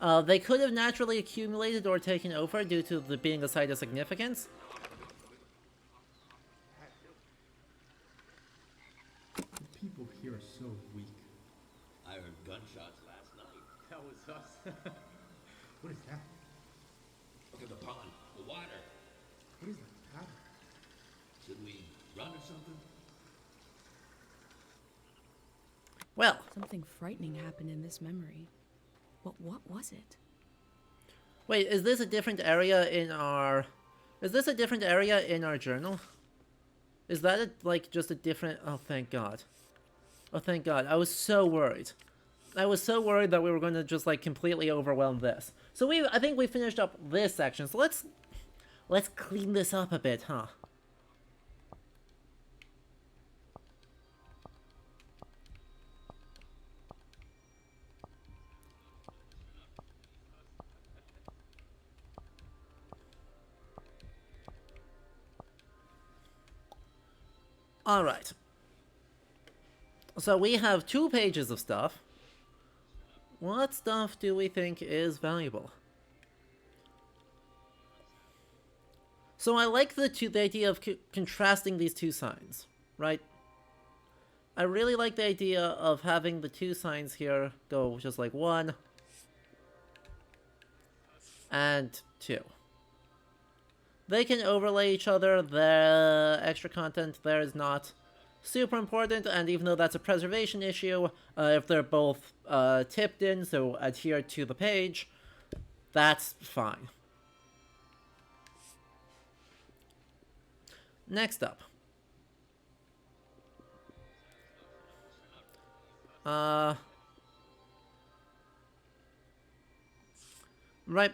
They could have naturally accumulated or taken over due to the being a site of significance. The people here are so weak. I heard gunshots last night. That was us. What is that? Look at the pond, the water. What is that? Should we run or something? Well, Something frightening happened in this memory. But what was it? wait, is this a different area in our... Is this a different area in our journal? Is that, like, just a different... Oh, thank God. Oh, thank God. I was so worried. I was so worried that we were going to just, like, completely overwhelm this. So I think we finished up this section, so let's clean this up a bit, huh? Alright. So we have 2 pages of stuff. What stuff do we think is valuable? So I like the idea of contrasting these 2 signs, right? I really like the idea of having the 2 signs here go just like 1 and 2. They can overlay each other. The extra content there is not super important, and even though that's a preservation issue, if they're both tipped in, so adhere to the page, that's fine. Next up. Right.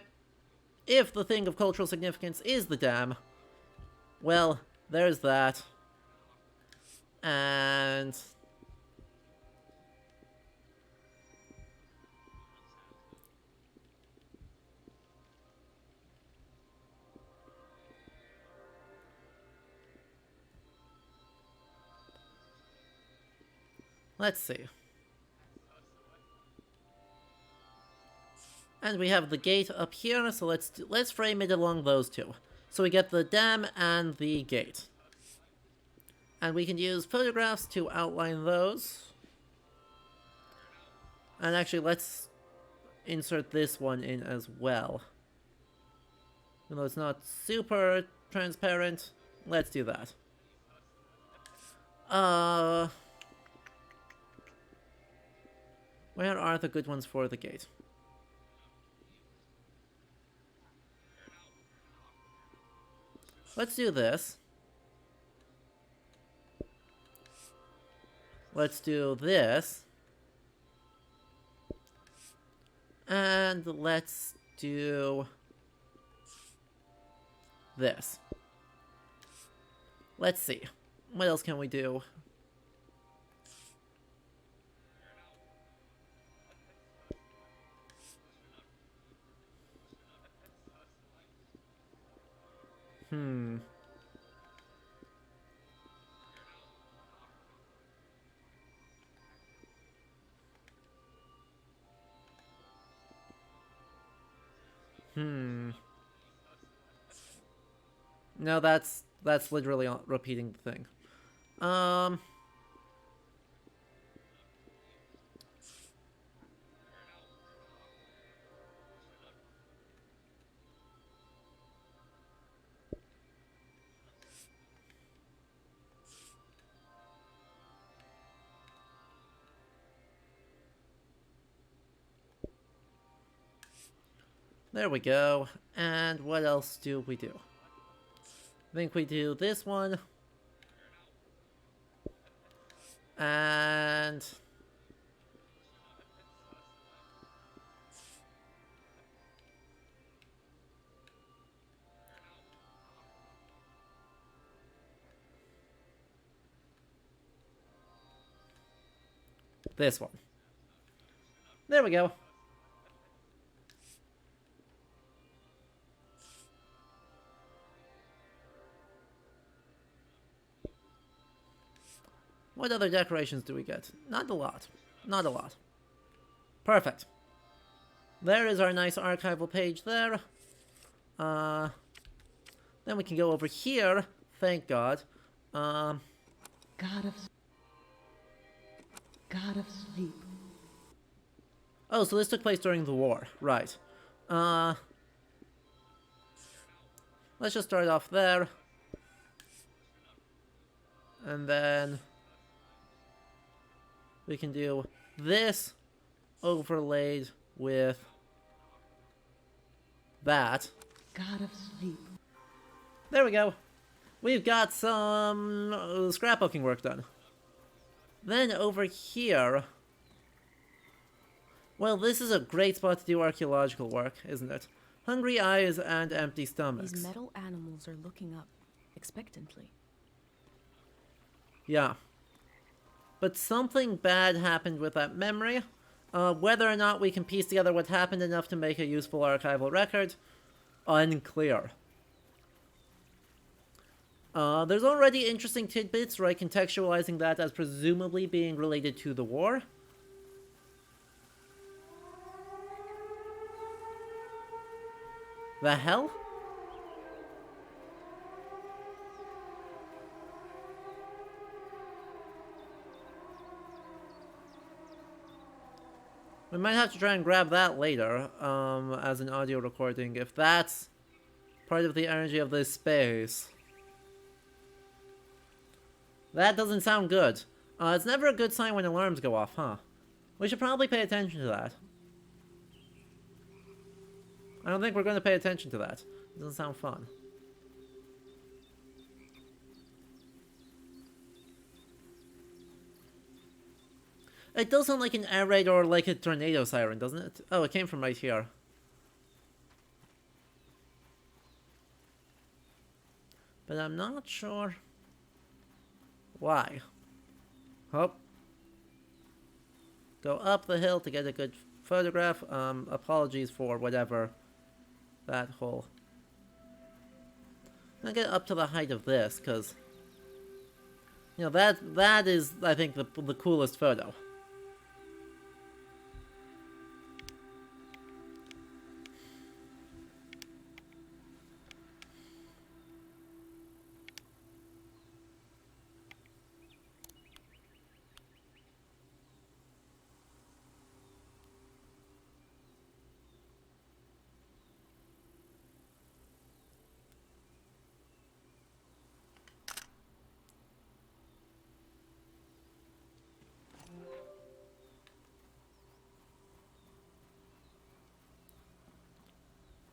If the thing of cultural significance is the dam, well, there's that. And let's see. And we have the gate up here, so let's frame it along those two. So we get the dam and the gate. And we can use photographs to outline those. And actually, let's insert this one in as well. Even though it's not super transparent, let's do that. Where are the good ones for the gate? Let's do this. Let's do this. And let's do this. Let's see. What else can we do? No, that's literally repeating the thing. There we go. And what else do we do? I think we do this one. And this one. There we go. What other decorations do we get? Not a lot. Not a lot. Perfect. There is our nice archival page there. Then we can go over here. Thank God. God of sleep. Oh, so this took place during the war. Right. Let's just start off there. And then we can do this overlaid with that. God of sleep. There we go. We've got some scrapbooking work done. Then over here... Well, this is a great spot to do archaeological work, isn't it? Hungry eyes and empty stomachs. These metal animals are looking up, expectantly. Yeah. But something bad happened with that memory. Whether or not we can piece together what happened enough to make a useful archival record, unclear. There's already interesting tidbits, right, contextualizing that as presumably being related to the war. The hell? We might have to try and grab that later, as an audio recording, if that's part of the energy of this space. That doesn't sound good. It's never a good sign when alarms go off, huh? We should probably pay attention to that. I don't think we're going to pay attention to that. It doesn't sound fun. It does sound like an air raid or like a tornado siren, doesn't it? Oh, it came from right here. But I'm not sure why. Oh. Go up the hill to get a good photograph. Apologies for whatever that whole... I'm gonna get up to the height of this, because... You know, that is, I think, the coolest photo.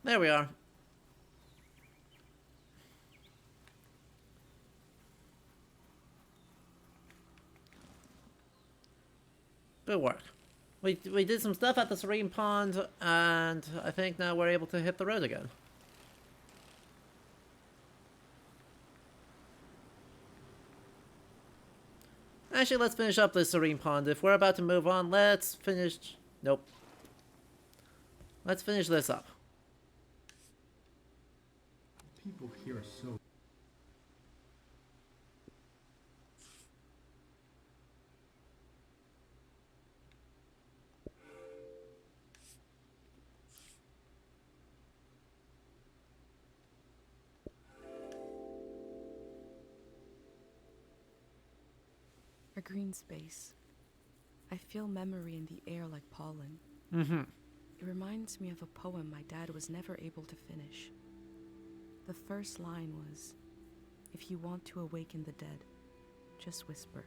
There we are. Good work. We did some stuff at the Serene Pond, and I think now we're able to hit the road again. Actually, let's finish up this Serene Pond. If we're about to move on, let's finish... Nope. Let's finish this up. People here are so... A green space. I feel memory in the air like pollen. Mm-hmm. It reminds me of a poem my dad was never able to finish. The first line was, "If you want to awaken the dead, just whisper."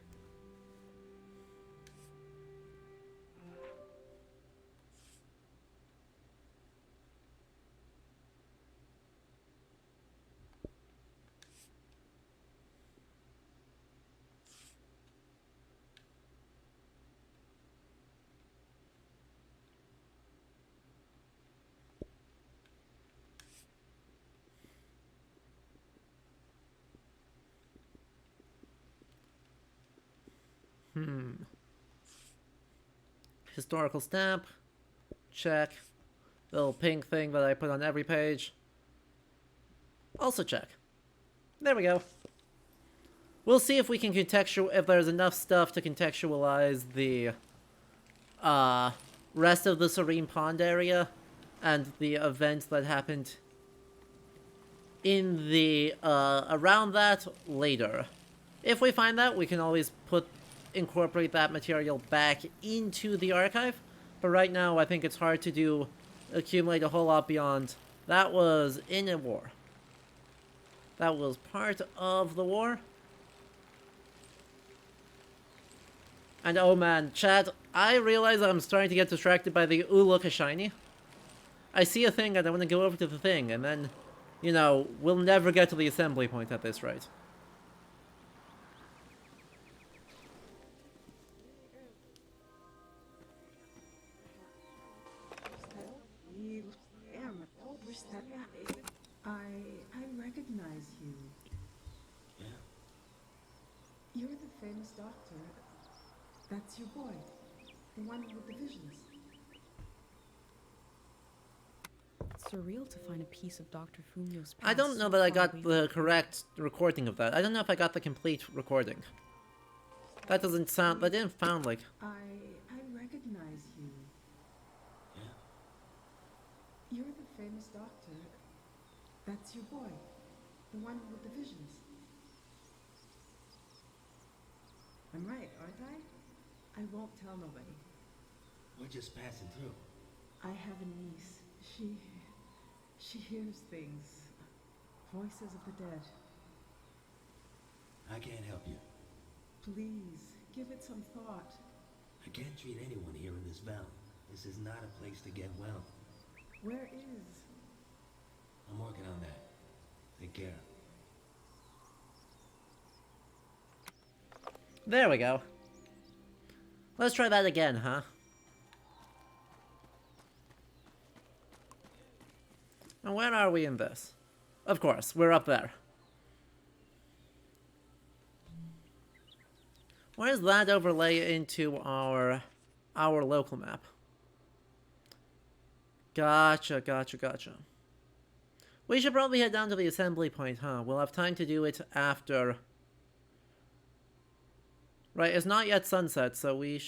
Historical stamp. Check. Little pink thing that I put on every page. Also check. There we go. We'll see if we can if there's enough stuff to contextualize the rest of the Serene Pond area and the events that happened in the around that later. If we find that, we can always incorporate that material back into the archive. But right now, I think it's hard to accumulate a whole lot beyond. That was in a war. That was part of the war. And oh man, chat, I realize I'm starting to get distracted by the ooh, look, a shiny. I see a thing and I want to go over to the thing, and then, you know, we'll never get to the assembly point at this rate. I recognize you. Yeah. You're the famous doctor. That's your boy. The one with the visions. It's surreal to find a piece of Dr. Fumio's past I don't know so that I far got away the from correct recording of that. I don't know if I got the complete recording. That doesn't sound... That didn't sound like... I recognize you. Yeah. You're the famous doctor. That's your boy. The one with the visions. I'm right, aren't I? I won't tell nobody. We're just passing through. I have a niece. She hears things. Voices of the dead. I can't help you. Please, give it some thought. I can't treat anyone here in this valley. This is not a place to get well. Where is? I'm working on that. Take care. There we go. Let's try that again, huh? And where are we in this? Of course, we're up there. Where does that overlay into our local map? Gotcha, gotcha, gotcha. We should probably head down to the assembly point, huh? We'll have time to do it after. Right, it's not yet sunset, so we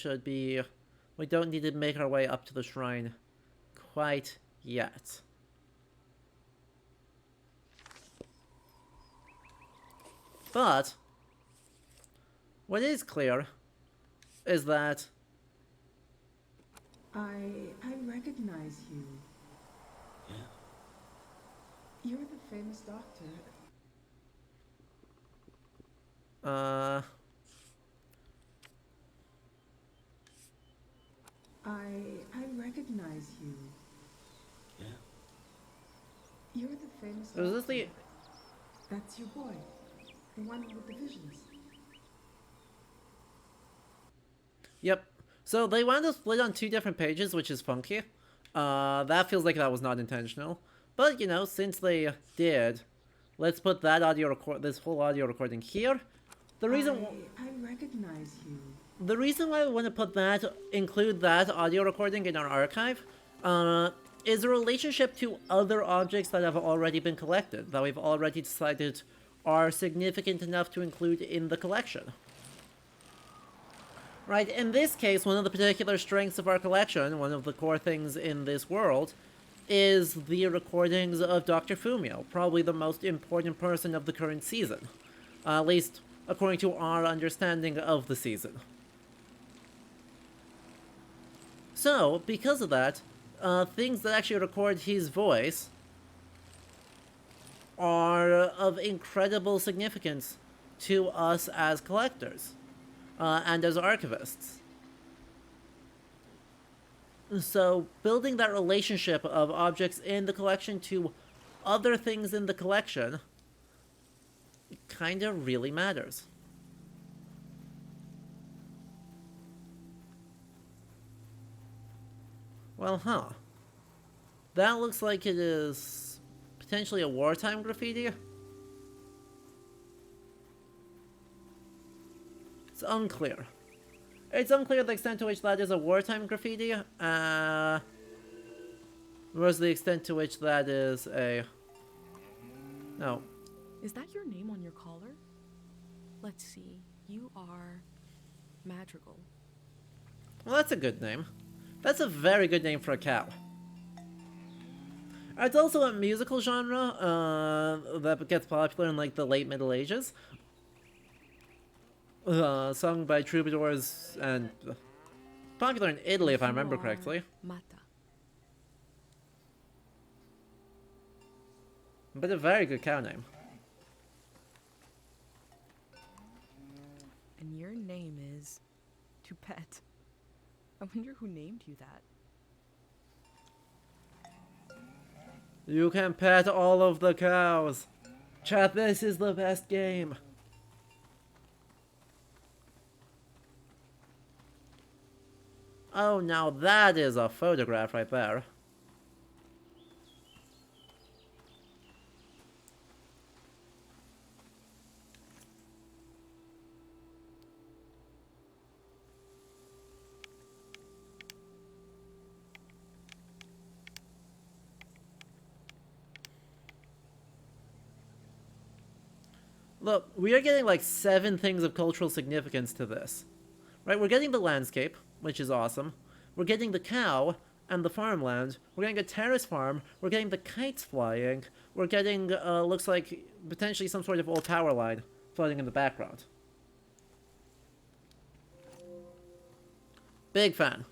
don't need to make our way up to the shrine quite yet. But what is clear is that I recognize you. Yeah? You're the famous doctor. I recognize you. Yeah? You're the famous is doctor. this the... That's your boy. The one with the visions. Yep. So they wound up split on 2 different pages, which is funky. That feels like that was not intentional. But, you know, since they did, let's put that this whole audio recording here. The reason I recognize you. The reason why we want to include that audio recording in our archive, is a relationship to other objects that have already been collected, that we've already decided are significant enough to include in the collection. Right, in this case, one of the particular strengths of our collection, one of the core things in this world, is the recordings of Dr. Fumio, probably the most important person of the current season. At least, according to our understanding of the season. So, because of that, things that actually record his voice are of incredible significance to us as collectors and as archivists. So, building that relationship of objects in the collection to other things in the collection kind of really matters. Well, huh. That looks like it is potentially a wartime graffiti. It's unclear. It's unclear the extent to which that is a wartime graffiti, versus the extent to which that is a... No. Is that your name on your collar? Let's see. You are Madrigal. Well, that's a good name. That's a very good name for a cow. It's also a musical genre that gets popular in like the late Middle Ages. Sung by troubadours and popular in Italy, if I remember correctly. Mata. But a very good cow name. And your name is Tupet. I wonder who named you that. You can pet all of the cows. Chat, this is the best game. Oh, now that is a photograph right there. Look, we are getting like 7 things of cultural significance to this. Right, we're getting the landscape, which is awesome. We're getting the cow and the farmland. We're getting a terrace farm. We're getting the kites flying. We're getting, looks like, potentially some sort of old power line floating in the background. Big fan.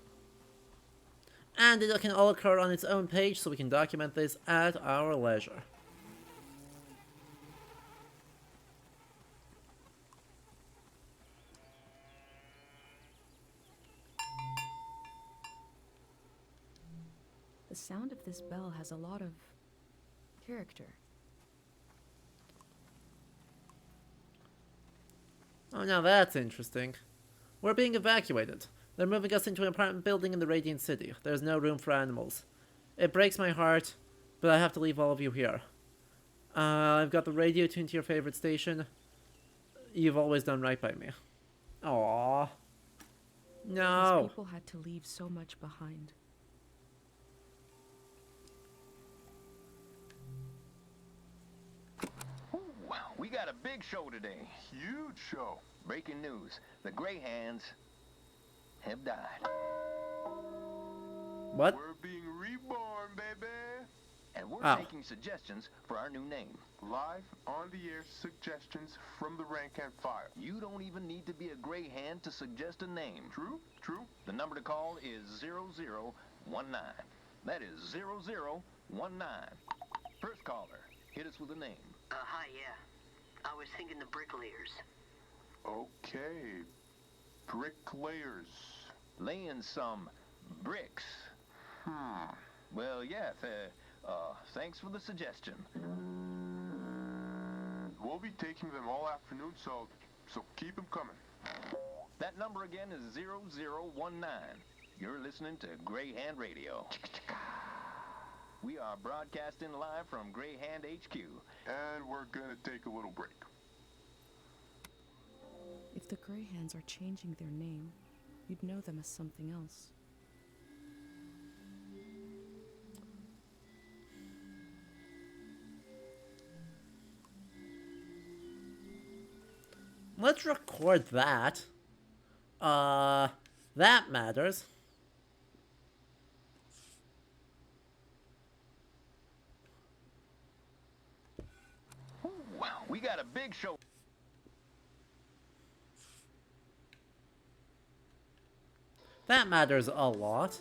And it can all occur on its own page, so we can document this at our leisure. The sound of this bell has a lot of character. Oh, now that's interesting. We're being evacuated. They're moving us into an apartment building in the Radiant City. There's no room for animals. It breaks my heart, but I have to leave all of you here. I've got the radio tuned to your favorite station. You've always done right by me. Aww. No. These people had to leave so much behind. We got a big show today. Huge show. Breaking news. The Greyhands have died. What? We're being reborn, baby. And we're Oh. taking suggestions for our new name. Live on the air suggestions from the rank and file. You don't even need to be a Greyhand to suggest a name. True? True? The number to call is 0019. That is 0019. First caller, hit us with a name. Hi, yeah. I was thinking the bricklayers. Okay. Bricklayers. Laying some bricks. Well, yeah, thanks for the suggestion. We'll be taking them all afternoon, so keep them coming. That number again is 0019. You're listening to Greyhand Radio. We are broadcasting live from Greyhand HQ. And we're gonna take a little break. If the Greyhands are changing their name, you'd know them as something else. Let's record that. That matters. We got a big show. That matters a lot.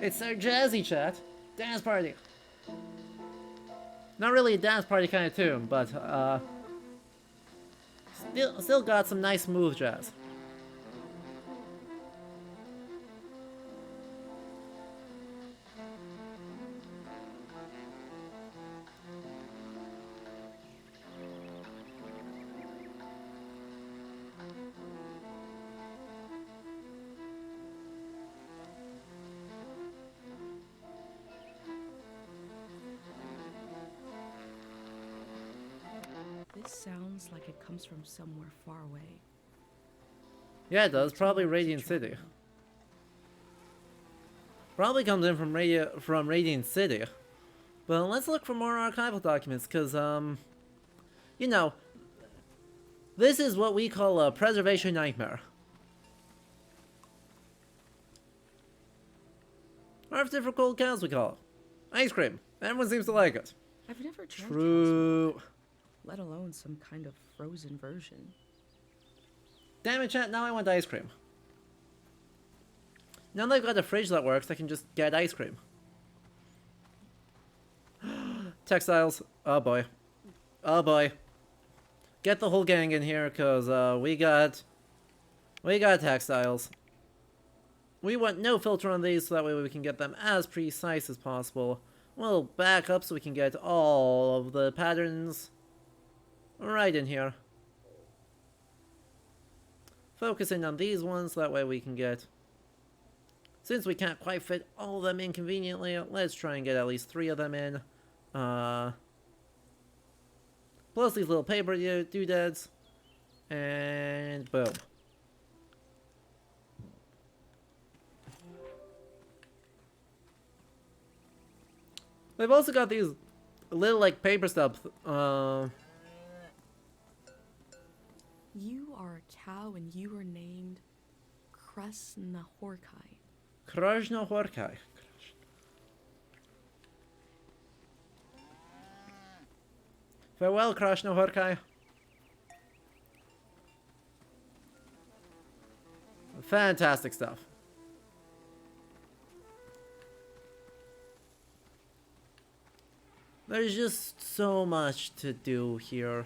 It's our jazzy chat. Dance party. Not really a dance party kind of tune, but still got some nice smooth jazz. This sounds like it comes from somewhere far away. Yeah, it does. Probably Radiant City. Probably comes in from Radiant City. But let's look for more archival documents, because, you know, this is what we call a preservation nightmare. Or if different cold cows we call it. Ice cream. Everyone seems to like it. I've never tried True. cow's milk, let alone some kind of frozen version. Damn it, chat, now I want ice cream. Now they've got a fridge that works, I can just get ice cream. Textiles. Oh boy. Oh boy. Get the whole gang in here, cause we got textiles. We want no filter on these, so that way we can get them as precise as possible. We'll back up so we can get all of the patterns right in here. Focusing on these ones, so that way we can get... Since we can't quite fit all of them in conveniently, let's try and get at least 3 of them in. Plus these little paper doodads. And boom. They've also got these little, like, paper stubs. You are a cow and you are named Krasnahorkai. Krasnahorkai. Farewell, Krasnohorkai. Fantastic stuff. There's just so much to do here.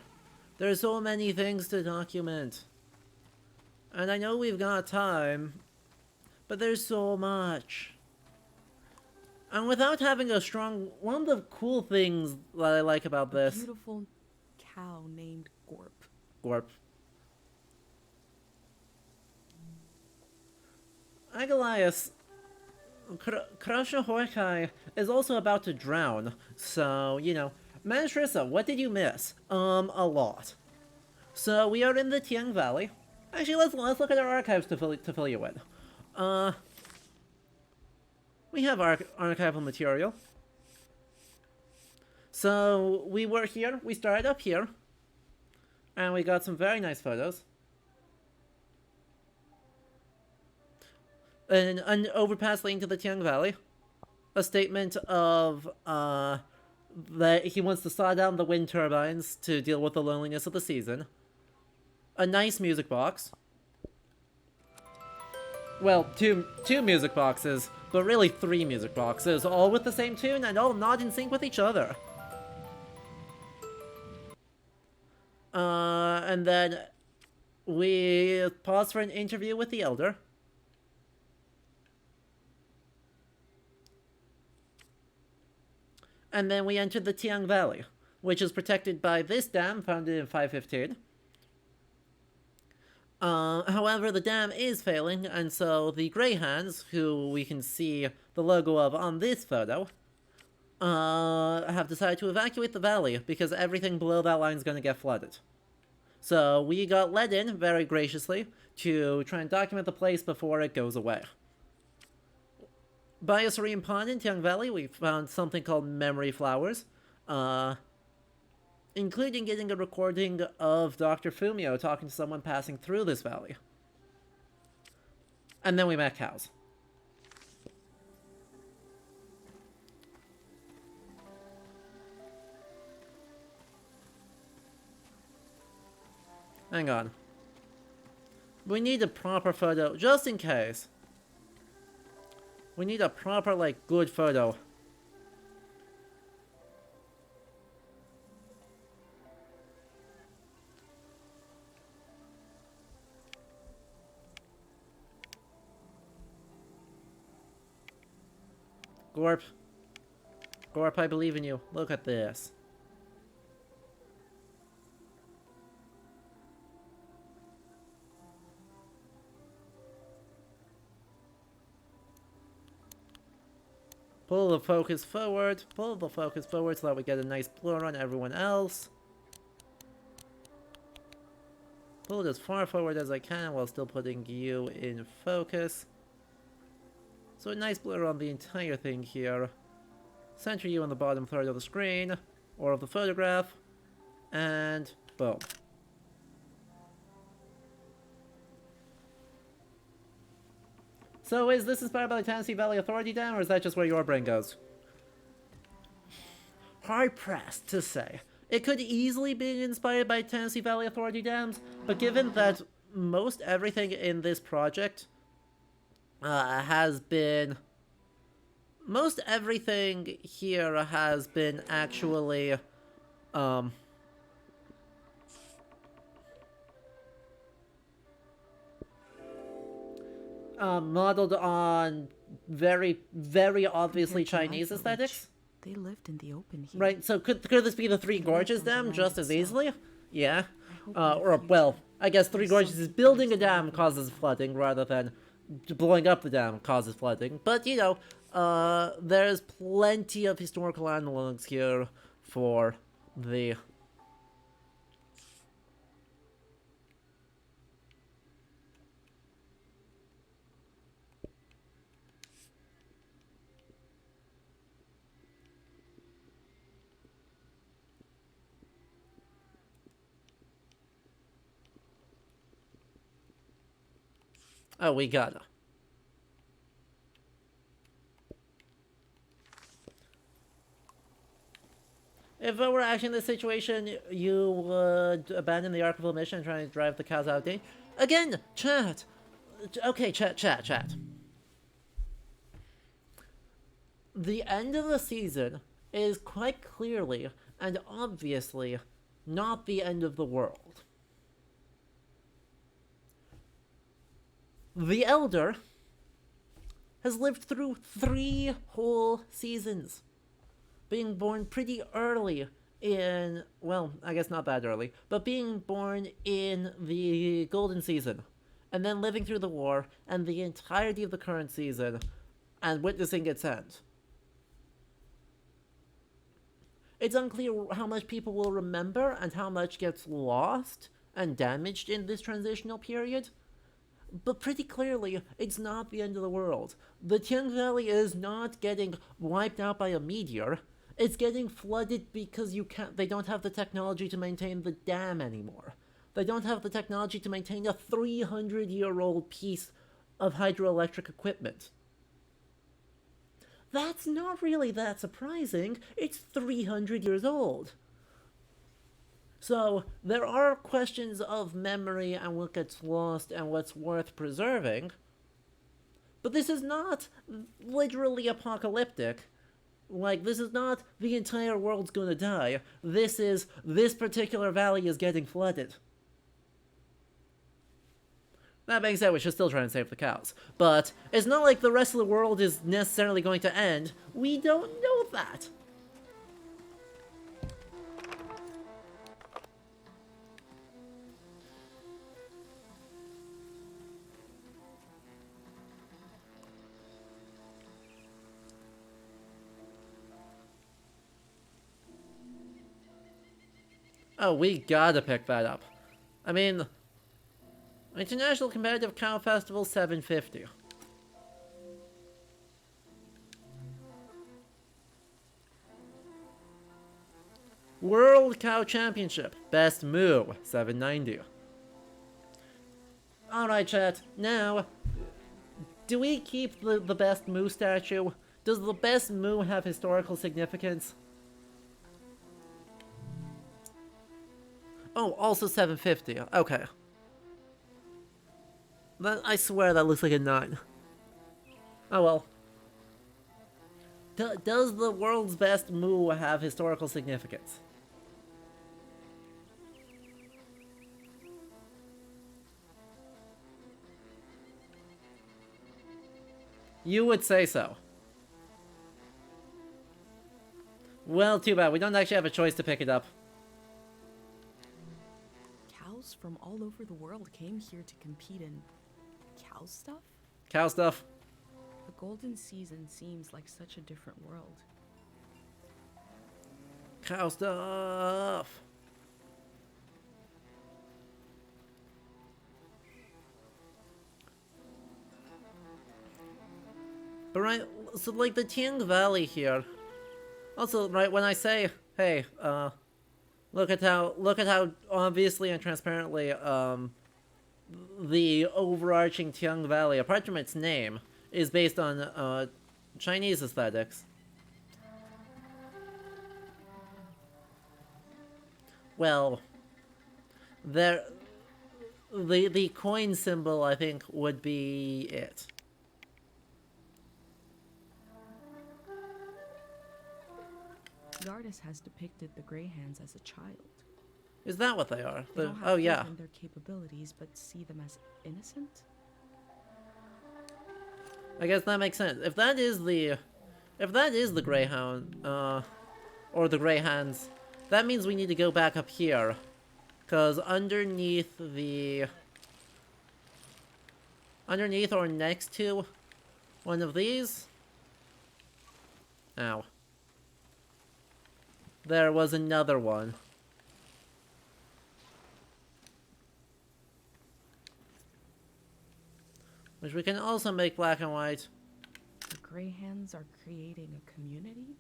There's so many things to document. And I know we've got time, but there's so much. And without having a strong... One of the cool things that I like about this... A beautiful cow named Gorp. Gorp. Agalias, Krasnohorkai is also about to drown, so, you know. Mantrissa, what did you miss? A lot. So, we are in the Tiang Valley. Actually, let's look at our archives to fill you in. We have archival material. So, we were here, we started up here, and we got some very nice photos. An overpass leading to the Tiang Valley. A statement of, that he wants to saw down the wind turbines to deal with the loneliness of the season. A nice music box. Well, two music boxes, but really 3 music boxes, all with the same tune and all not in sync with each other. And then we paused for an interview with the Elder. And then we entered the Tiang Valley, which is protected by this dam founded in 515. However, the dam is failing, and so the Greyhands, who we can see the logo of on this photo, have decided to evacuate the valley because everything below that line is going to get flooded. So we got let in, very graciously, to try and document the place before it goes away. By a serene pond in Tiang Valley, we found something called Memory Flowers, including getting a recording of Dr. Fumio talking to someone passing through this valley. And then we met cows. Hang on. We need a proper photo, just in case. We need a proper, like, good photo. Gorp. Gorp, I believe in you. Look at this. Pull the focus forward. Pull the focus forward so that we get a nice blur on everyone else. Pull it as far forward as I can while still putting you in focus. So a nice blur on the entire thing here. Center you on the bottom third of the screen, or of the photograph, and boom. So is this inspired by the Tennessee Valley Authority Dam, or is that just where your brain goes? Hard pressed to say. It could easily be inspired by Tennessee Valley Authority dams, but given that most everything in this project has been... Most everything here has been actually... modeled on very, very obviously Chinese aesthetics. They lived in the open here. Right, so could this be the Three Gorges Dam just as easily? Yeah. Or, well, I guess Three Gorges is building a dam causes flooding rather than blowing up the dam causes flooding. But, you know, there's plenty of historical analogs here for the... Oh, we gotta. If I were actually in this situation, you would abandon the Archival mission and try to drive the cows out of Again, chat! Okay, chat. The end of the season is quite clearly and obviously not the end of the world. The Elder has lived through 3 whole seasons, being born pretty early in, well, I guess not that early, but being born in the Golden Season, and then living through the war and the entirety of the current season, and witnessing its end. It's unclear how much people will remember and how much gets lost and damaged in this transitional period, but pretty clearly, it's not the end of the world. The Tiang Valley is not getting wiped out by a meteor. It's getting flooded because they don't have the technology to maintain the dam anymore. They don't have the technology to maintain a 300-year-old piece of hydroelectric equipment. That's not really that surprising. It's 300 years old. So, there are questions of memory and what gets lost and what's worth preserving. But this is not literally apocalyptic. Like, this is not the entire world's gonna die. This particular valley is getting flooded. That being said, we should still try and save the cows. But it's not like the rest of the world is necessarily going to end. We don't know that. Oh, we gotta pick that up. I mean, International Competitive Cow Festival 750. World Cow Championship, Best Moo, 790. Alright, chat, now, do we keep the Best Moo statue? Does the Best Moo have historical significance? Oh, also 750. Okay. I swear that looks like a 9. Oh well. Does the world's best moo have historical significance? You would say so. Well, too bad. We don't actually have a choice to pick it up. Cows from all over the world came here to compete in cow stuff? Cow stuff. The Golden Season seems like such a different world. Cow stuff. But right, so like the Tiang Valley here. Also, right, when I say, hey, look at how obviously and transparently, the overarching Tiang Valley, apart from its name, is based on, Chinese aesthetics. Well, the coin symbol, I think, would be it. The artist has depicted the Greyhands as a child. Is that what they are? They don't have Oh yeah. faith in their capabilities, but see them as innocent. I guess that makes sense. If that is the Greyhound, or the Greyhands, that means we need to go back up here, cause underneath or next to one of these. Ow. There was another one. Which we can also make black and white. The Greyhands are creating a community?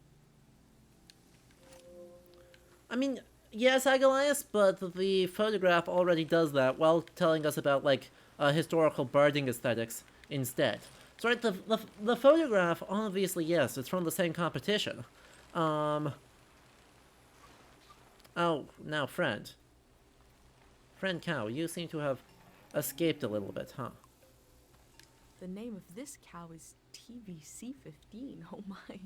I mean, yes, Agolias, but the photograph already does that while telling us about, like, historical barding aesthetics instead. So, right, the photograph, obviously, yes, it's from the same competition. Oh, now friend. Friend cow, you seem to have escaped a little bit, huh? The name of this cow is TVC-15. Oh my.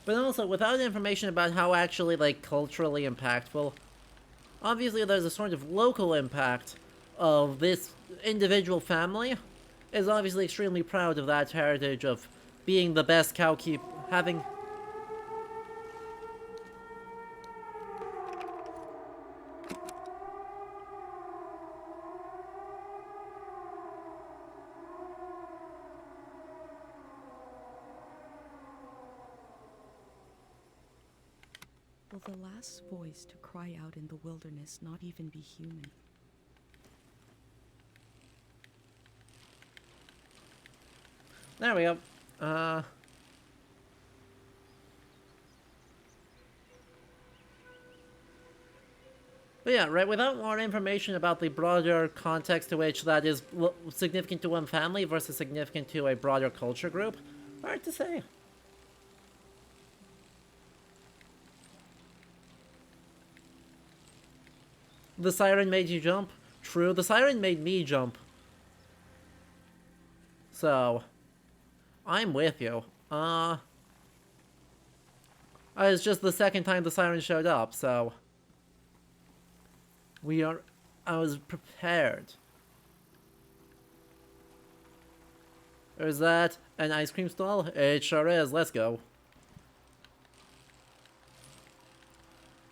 But also, without information about how actually, like, culturally impactful, obviously there's a sort of local impact of this individual family is obviously extremely proud of that heritage of being the best cow keep, having... Will the last voice to cry out in the wilderness not even be human? There we go. But yeah, right, without more information about the broader context to which that is significant to one family versus significant to a broader culture group, hard to say. The siren made you jump? True, the siren made me jump. So, I'm with you. It's just the second time the siren showed up, so... I was prepared. Is that an ice cream stall? It sure is, let's go.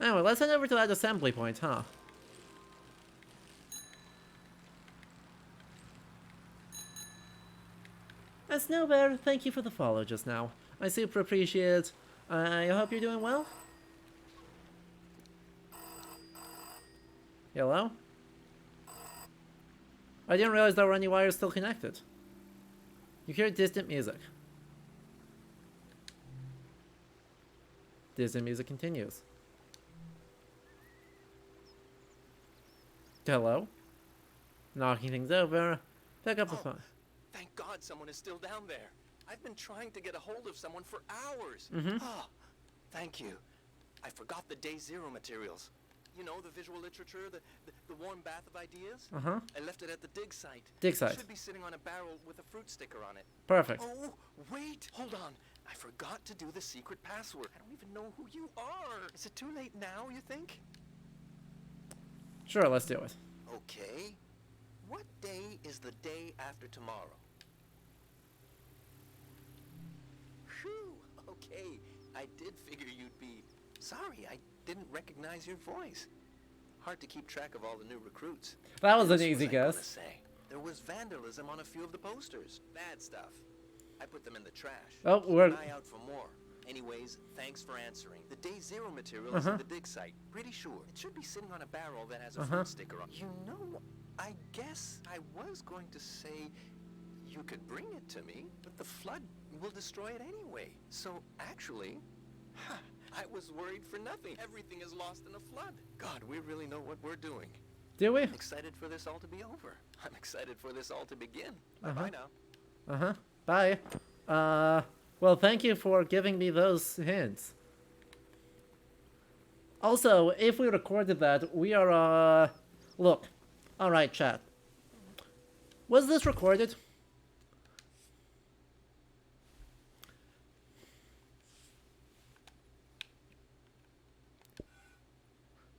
Anyway, let's head over to that assembly point, huh? Snow Bear, thank you for the follow just now. I super appreciate it. I hope you're doing well. Hello? I didn't realize there were any wires still connected. You hear distant music. Distant music continues. Hello? Knocking things over. Pick up the phone. Thank God someone is still down there. I've been trying to get a hold of someone for hours. Oh, thank you. I forgot the Day Zero materials. You know, the visual literature, the warm bath of ideas? I left it at the dig site. Dig site. It should be sitting on a barrel with a fruit sticker on it. Perfect. Oh, wait, hold on. I forgot to do the secret password. I don't even know who you are. Is it too late now, you think? Sure, let's do it. Okay. What day is the day after tomorrow? Phew, okay. I did figure you'd be... Sorry, I didn't recognize your voice. Hard to keep track of all the new recruits. That was an easy guess. There was vandalism on a few of the posters. Bad stuff. I put them in the trash. Oh, Keep we're... an eye out for more. Anyways, thanks for answering. The Day Zero material is in the dig site. Pretty sure. It should be sitting on a barrel that has a fruit sticker on it. You know, I guess I was going to say you could bring it to me, but the flood will destroy it anyway. So, actually, I was worried for nothing. Everything is lost in a flood. God, we really know what we're doing. Do we? I'm excited for this all to be over. I'm excited for this all to begin. Bye-bye now. Bye. Well, thank you for giving me those hints. Also, if we recorded that, we are, look. Alright, chat. Was this recorded?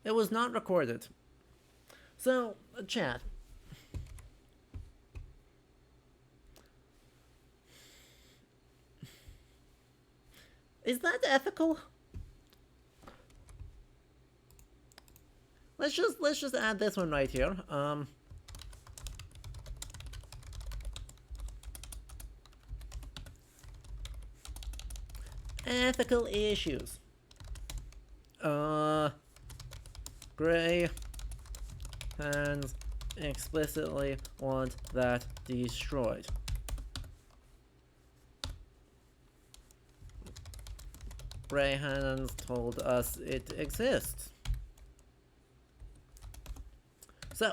It was not recorded. So, chat. Is that ethical? Let's just add this one right here. Ethical issues. Grey Hands explicitly want that destroyed. Grey Hands told us it exists. So,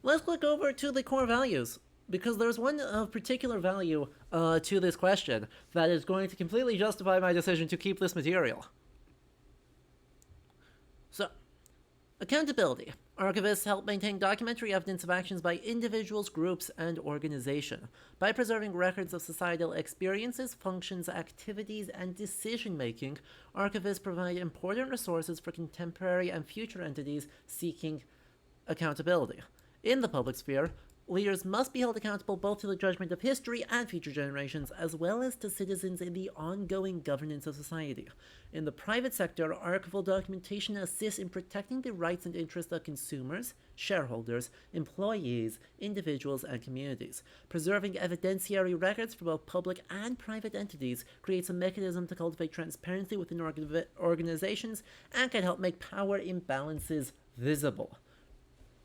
let's click over to the core values, because there's one of particular value to this question that is going to completely justify my decision to keep this material. So, accountability. Archivists help maintain documentary evidence of actions by individuals, groups, and organizations. By preserving records of societal experiences, functions, activities, and decision-making, archivists provide important resources for contemporary and future entities seeking accountability. In the public sphere, leaders must be held accountable both to the judgment of history and future generations, as well as to citizens in the ongoing governance of society. In the private sector, archival documentation assists in protecting the rights and interests of consumers, shareholders, employees, individuals, and communities. Preserving evidentiary records for both public and private entities creates a mechanism to cultivate transparency within organizations and can help make power imbalances visible.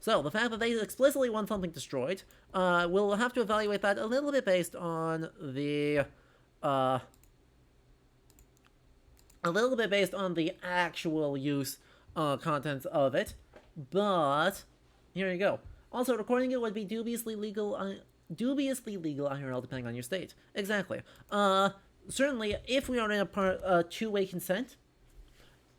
So, the fact that they explicitly want something destroyed, we'll have to evaluate that a little bit based on the, actual use, contents of it. But, here you go. Also, recording it would be dubiously legal IRL depending on your state. Exactly. Certainly, if we are in a two-way consent,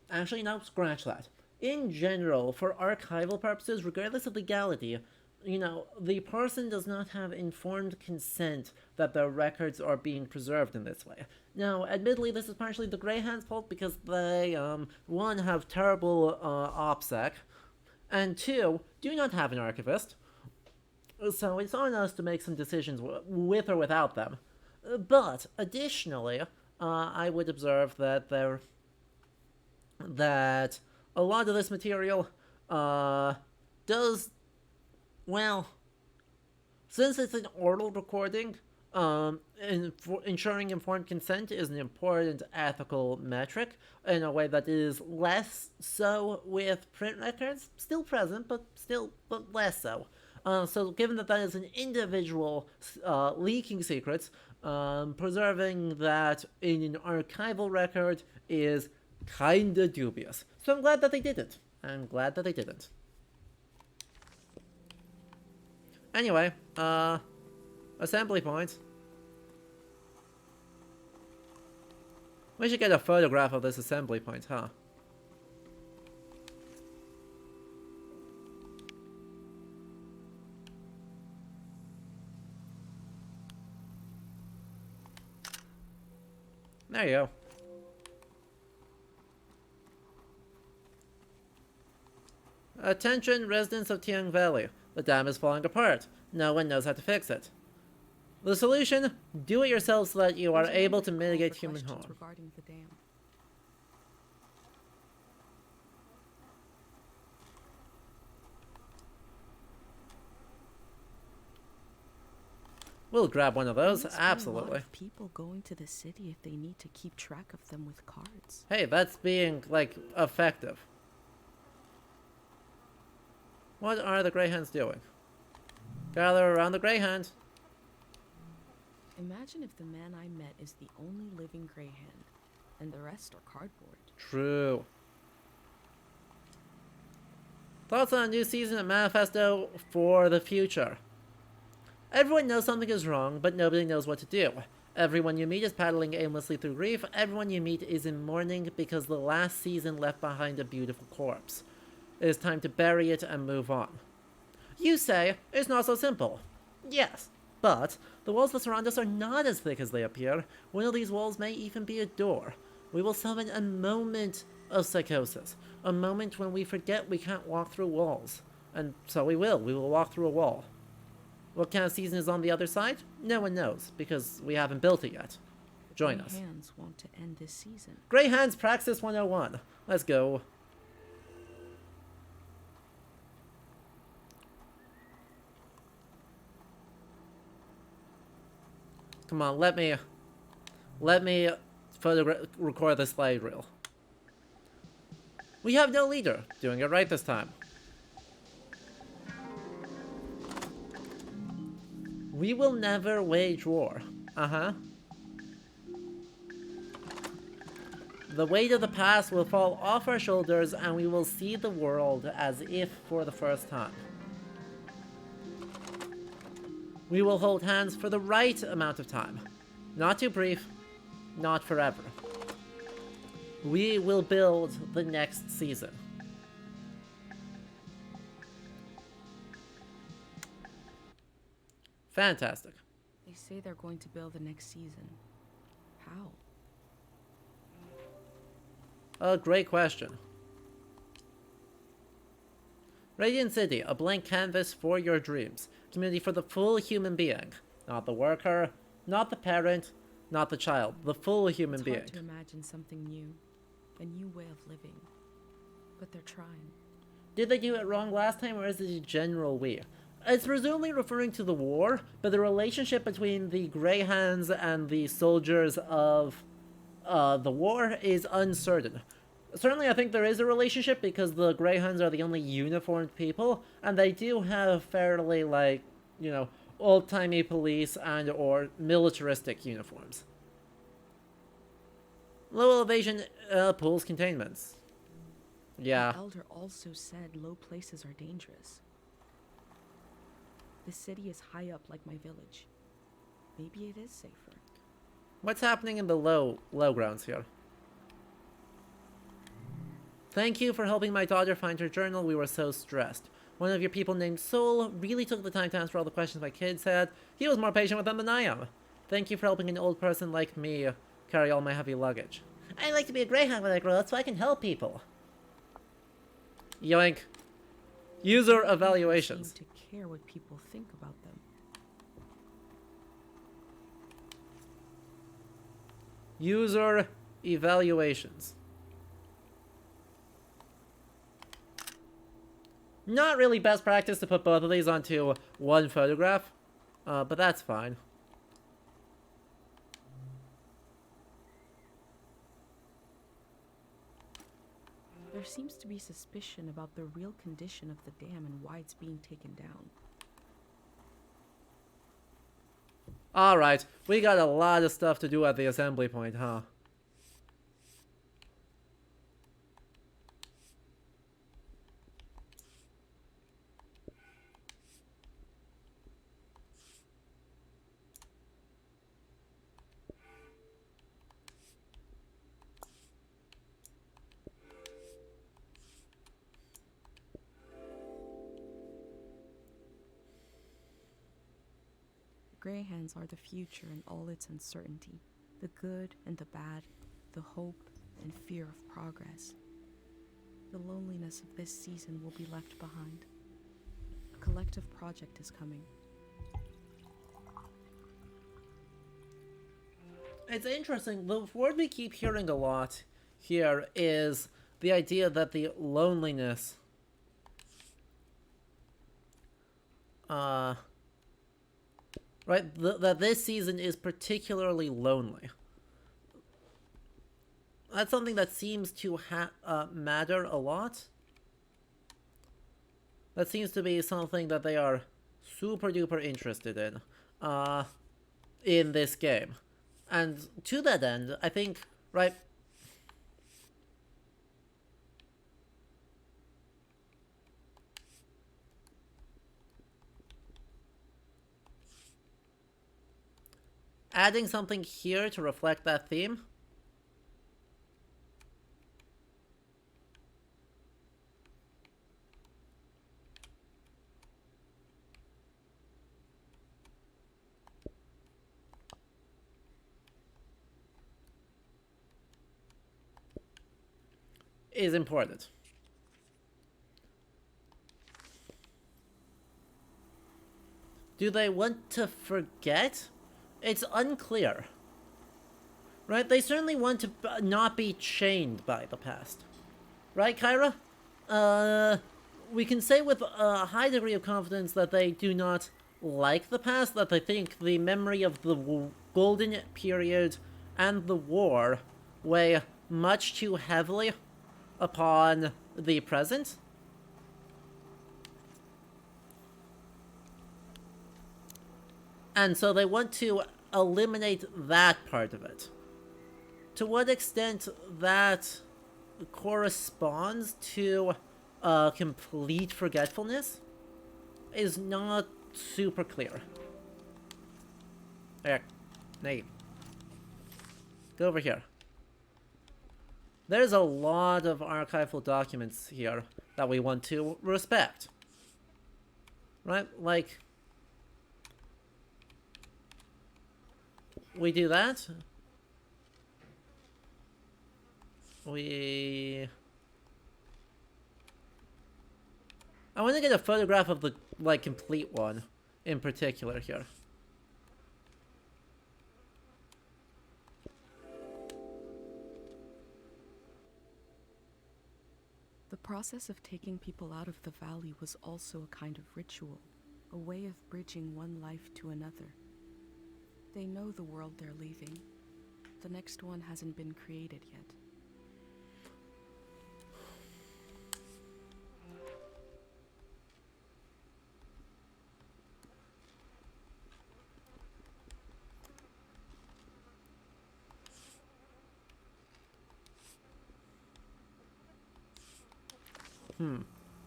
actually, no, scratch that. In general, for archival purposes, regardless of legality, the person does not have informed consent that their records are being preserved in this way. Now, admittedly, this is partially the Greyhound's fault because they, one, have terrible OPSEC, and two, do not have an archivist. So it's on us to make some decisions with or without them. But, additionally, I would observe that a lot of this material does, well, since it's an oral recording, ensuring informed consent is an important ethical metric in a way that is less so with print records. Still present, but less so. So given that is an individual leaking secrets, preserving that in an archival record is kinda dubious. So I'm glad that they didn't. Anyway, assembly point. We should get a photograph of this assembly point, huh? There you go. Attention, residents of Tiang Valley. The dam is falling apart. No one knows how to fix it. The solution? Do it yourself so that you are able to mitigate human harm. Regarding the dam. We'll grab one of those, There's absolutely. A lot of people going to the city if they need to keep track of them with cards. Hey, that's being, effective. What are the Greyhounds doing? Gather around the Greyhound. Imagine if the man I met is the only living Greyhound, and the rest are cardboard. True. Thoughts on a new season of Manifesto for the future? Everyone knows something is wrong, but nobody knows what to do. Everyone you meet is paddling aimlessly through grief. Everyone you meet is in mourning because the last season left behind a beautiful corpse. It is time to bury it and move on. You say, it's not so simple. Yes, but the walls that surround us are not as thick as they appear. One of these walls may even be a door. We will summon a moment of psychosis. A moment when we forget we can't walk through walls. And so we will. We will walk through a wall. What kind of season is on the other side? No one knows, because we haven't built it yet. Join us. Greyhounds want to end this season. Greyhounds Praxis 101. Let's go. Come on, let me record the slide reel. We have no leader. Doing it right this time. We will never wage war. The weight of the past will fall off our shoulders and we will see the world as if for the first time. We will hold hands for the right amount of time. Not too brief, not forever. We will build the next season. Fantastic. They say they're going to build the next season. How? A great question. Radiant City, a blank canvas for your dreams. Community for the full human being. Not the worker, not the parent, not the child. The full human being. It's hard to imagine something new. A new way of living. But they're trying. Did they do it wrong last time, or is it a general we? It's presumably referring to the war, but the relationship between the Greyhounds and the soldiers of the war is uncertain. Certainly, I think there is a relationship because the Greyhounds are the only uniformed people, and they do have fairly, like, you know, old-timey police and or militaristic uniforms. Low elevation pools containments. Yeah. The elder also said low places are dangerous. The city is high up like my village. Maybe it is safer. What's happening in the low grounds here? Thank you for helping my daughter find her journal. We were so stressed. One of your people named Soul really took the time to answer all the questions my kids had. He was more patient with them than I am. Thank you for helping an old person like me carry all my heavy luggage. I'd like to be a Greyhound when I grow up so I can help people. Yoink. User evaluations. Seem to care what people think about them. User evaluations. Not really best practice to put both of these onto one photograph, but that's fine. There seems to be suspicion about the real condition of the dam and why it's being taken down. Alright, we got a lot of stuff to do at the assembly point, huh? Greyhounds are the future in all its uncertainty, the good and the bad, the hope and fear of progress. The loneliness of this season will be left behind. A collective project is coming. It's interesting, the word we keep hearing a lot here is the idea that the loneliness that this season is particularly lonely. That's something that seems to matter a lot. That seems to be something that they are super duper interested in this game. And to that end, I think, right, adding something here to reflect that theme is important. Do they want to forget? It's unclear. Right? They certainly want to not be chained by the past. Right, Kyra? We can say with a high degree of confidence that they do not like the past, that they think the memory of the golden period and the war weigh much too heavily upon the present. And so they want to eliminate that part of it. To what extent that corresponds to complete forgetfulness is not super clear. Here, Nate. Go over here. There's a lot of archival documents here that we want to respect. Right? Like, we do that. I want to get a photograph of the, like, complete one in particular here. The process of taking people out of the valley was also a kind of ritual, a way of bridging one life to another. They know the world they're leaving. The next one hasn't been created yet.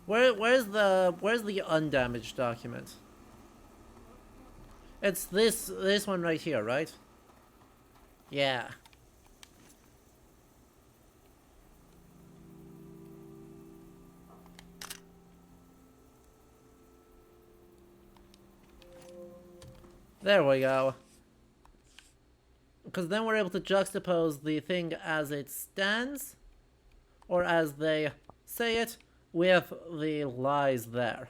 Where's the undamaged document? It's this one right here, right? Yeah. There we go. Because then we're able to juxtapose the thing as it stands, or as they say it, with the lies there.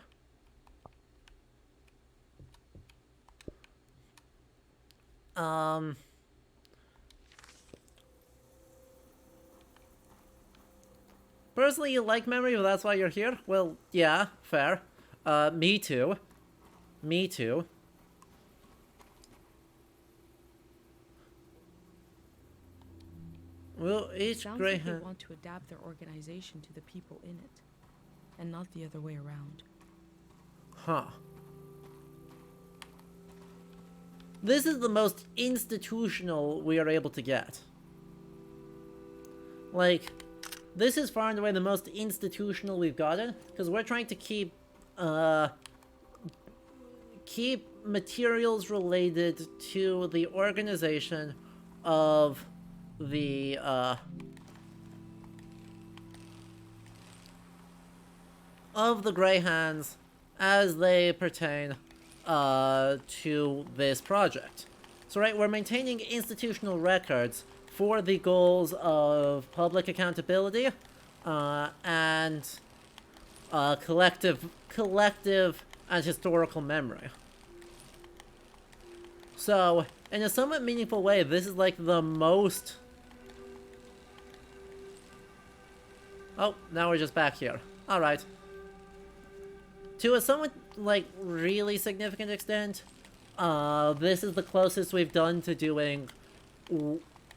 Personally, you like memory, but that's why you're here? Well, yeah, fair. Me too. Me too. Well, each Sounds like they want to adapt their organization to the people in it, and not the other way around. Huh. This is the most institutional we are able to get. Like, this is far and away the most institutional we've gotten, because we're trying to keep materials related to the organization of the Grey Hands as they pertain to this project. So right, we're maintaining institutional records for the goals of public accountability and collective and historical memory. So, in a somewhat meaningful way, this is like the most... Oh, now we're just back here. Alright. To a somewhat, like, really significant extent, this is the closest we've done to doing,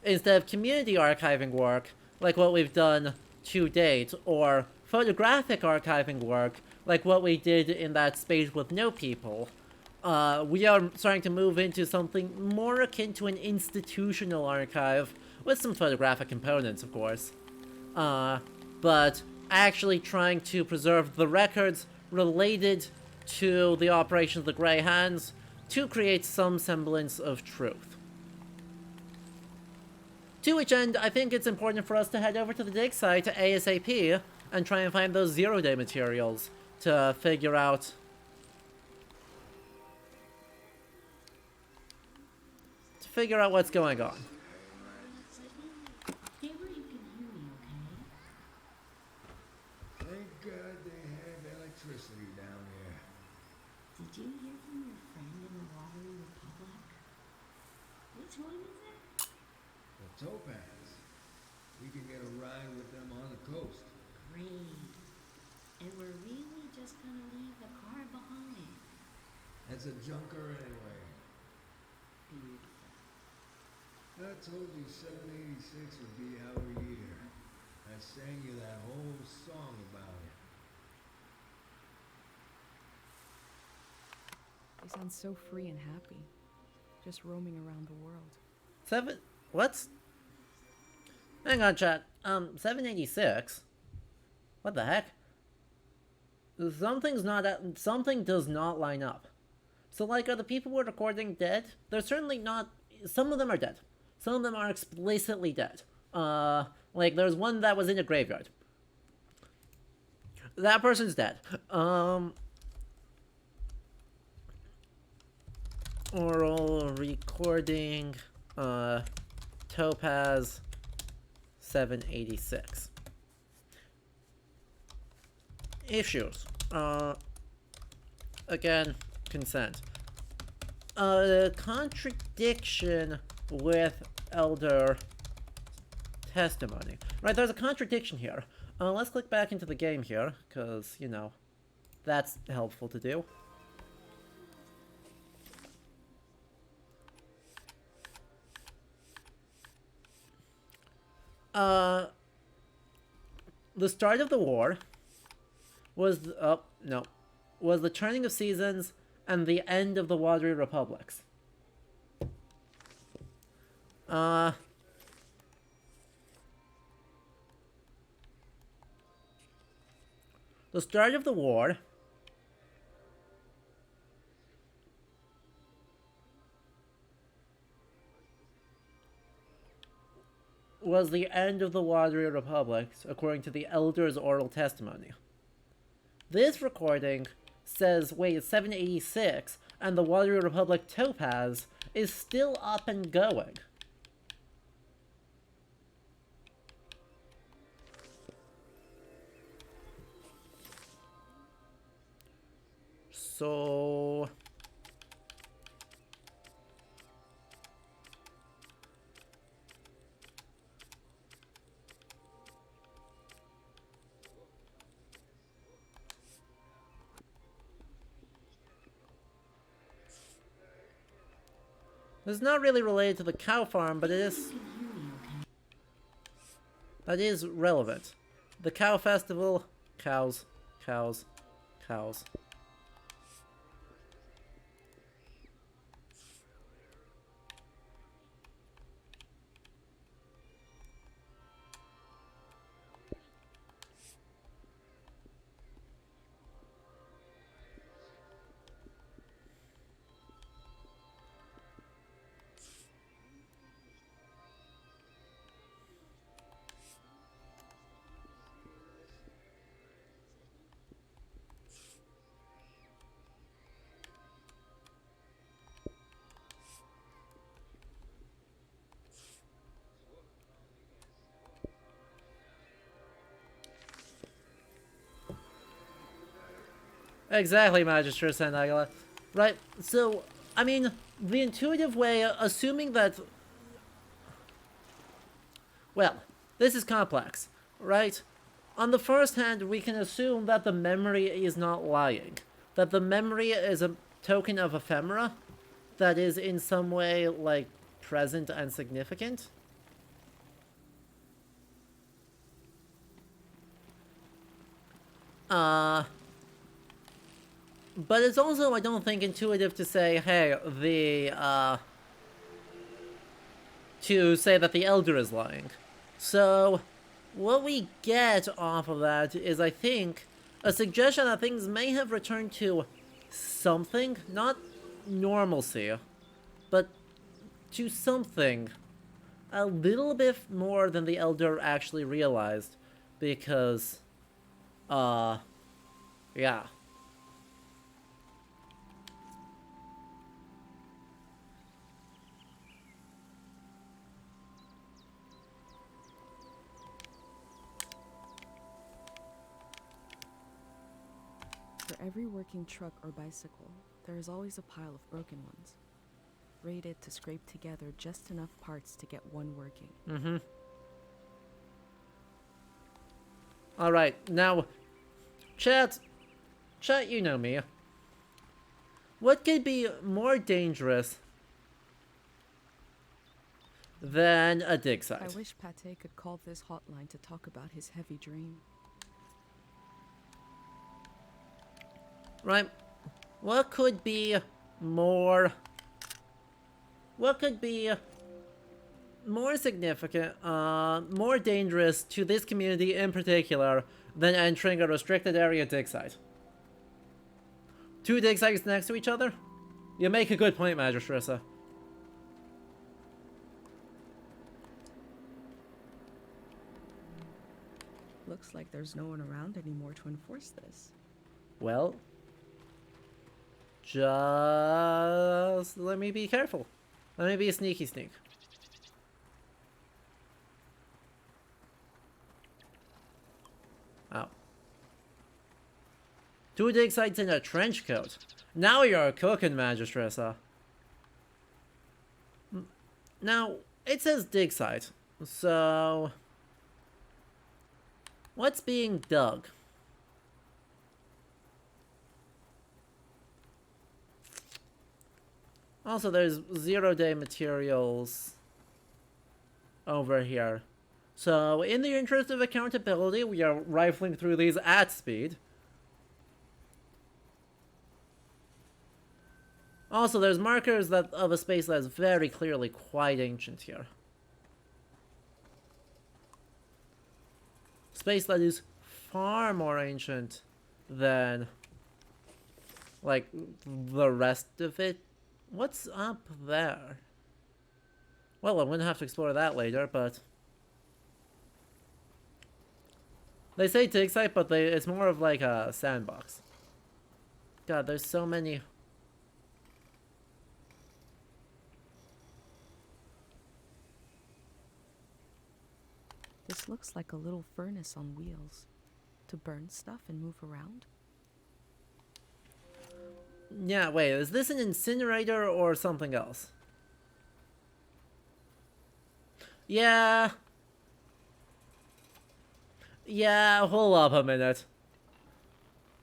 instead of community archiving work, like what we've done to date, or photographic archiving work, like what we did in that space with no people. We are starting to move into something more akin to an institutional archive, with some photographic components, of course. But actually trying to preserve the records related to the operation of the Grey Hands to create some semblance of truth. To which end, I think it's important for us to head over to the dig site ASAP and try and find those zero-day materials to figure out what's going on. Thank God they have electricity down here. Did you hear from your friend in the Watery Republic? Which one is it? The Topaz. We can get a ride with them on the coast. Great. And we're really just gonna leave the car behind. That's a junker anyway. Beautiful. I told you 786 would be our year. I sang you that whole song about it. They sound so free and happy, just roaming around the world. What's... Hang on, chat. 786? What the heck? Something does not line up. So, like, are the people we're recording dead? They're certainly not... Some of them are dead. Some of them are explicitly dead. Like, there's one that was in a graveyard. That person's dead. Oral recording, Topaz 786. Issues. Again, consent. Contradiction with elder testimony. Right, there's a contradiction here. Let's click back into the game here, because, you know, that's helpful to do. The start of the war was was the turning of seasons and the end of the watery republics. The start of the war was the end of the watery republics, according to the elders' oral testimony. This recording says, wait, it's 786, and the watery republic Topaz is still up and going. So... It's not really related to the cow farm, but it is... That is relevant. The cow festival, cows, cows, cows. Exactly, Magister San Aguila. Right, so, I mean, the intuitive way, assuming that... Well, this is complex, right? On the first hand, we can assume that the memory is not lying. That the memory is a token of ephemera that is in some way, like, present and significant. But it's also, I don't think, intuitive to say, hey, to say that the Elder is lying. So, what we get off of that is, I think, a suggestion that things may have returned to something, not normalcy, but to something a little bit more than the Elder actually realized, because, yeah. For every working truck or bicycle, there is always a pile of broken ones, rated to scrape together just enough parts to get one working. Mm-hmm. Alright, now, chat, you know me. What could be more dangerous than a dig site? I wish Pate could call this hotline to talk about his heavy dream. Right? What could be more significant, more dangerous to this community in particular than entering a restricted area dig site? Two dig sites next to each other? You make a good point, Magistressa. Looks like there's no one around anymore to enforce this. Well, just let me be careful. Let me be a sneaky sneak. Oh. 2 dig sites in a trench coat. Now you're cooking, Magistressa. Now, it says dig site, so what's being dug? Also, there's 0-day materials over here. So, in the interest of accountability, we are rifling through these at speed. Also, there's markers that of a space that is very clearly quite ancient here. Space that is far more ancient than, like, the rest of it. What's up there? Well, I'm gonna have to explore that later, but they say dig site, but it's more of like a sandbox. God, there's so many. This looks like a little furnace on wheels to burn stuff and move around. Yeah, wait, is this an incinerator or something else? Yeah. Yeah, hold up a minute.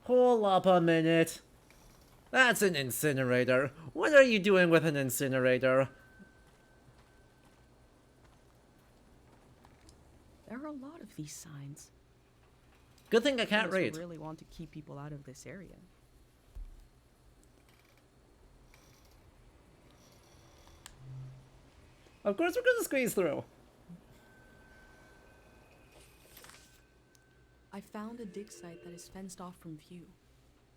Hold up a minute. That's an incinerator. What are you doing with an incinerator? There are a lot of these signs. Good thing I can't Unless we read. really want to keep people out of this area. Of course we're gonna squeeze through. I found a dig site that is fenced off from view.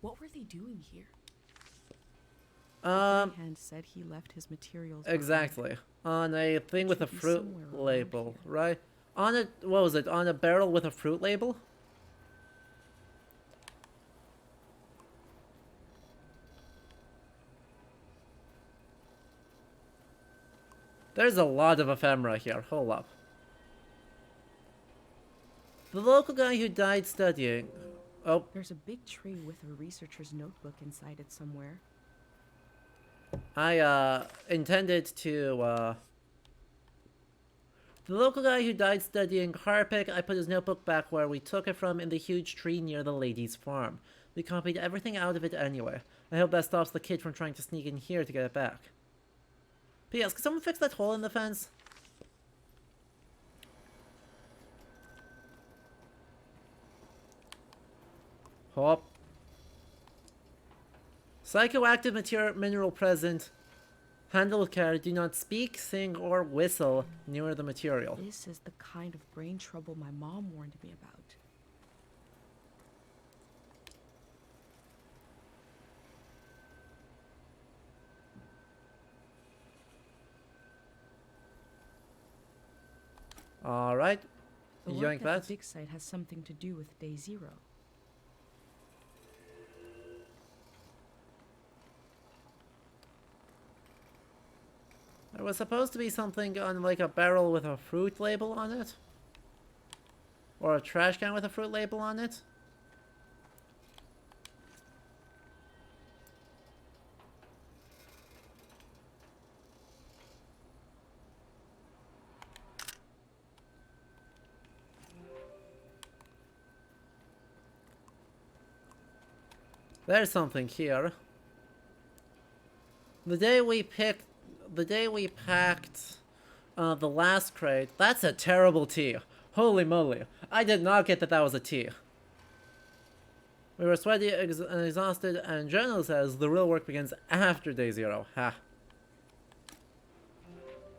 What were they doing here? Hand said he left his materials Exactly. On a thing with a be fruit somewhere around label, right? On a, what was it? On a barrel with a fruit label? There's a lot of ephemera here. Hold up. The local guy who died studying. Oh. There's a big tree with a researcher's notebook inside it somewhere. I intended to the local guy who died studying Harpic, I put his notebook back where we took it from in the huge tree near the lady's farm. We copied everything out of it anyway. I hope that stops the kid from trying to sneak in here to get it back. P.S. Could someone fix that hole in the fence? Hop. Psychoactive mineral present. Handle with care. Do not speak, sing, or whistle near the material. This is the kind of brain trouble my mom warned me about. Alright. The Yoink work at that. the dig site has something to do with Day Zero. There was supposed to be something on like a barrel with a fruit label on it. Or a trash can with a fruit label on it. There's something here. The day we packed the last crate, that's a terrible tea. Holy moly. I did not get that that was a tea. We were sweaty and exhausted, and Journal says the real work begins after Day Zero. Ha.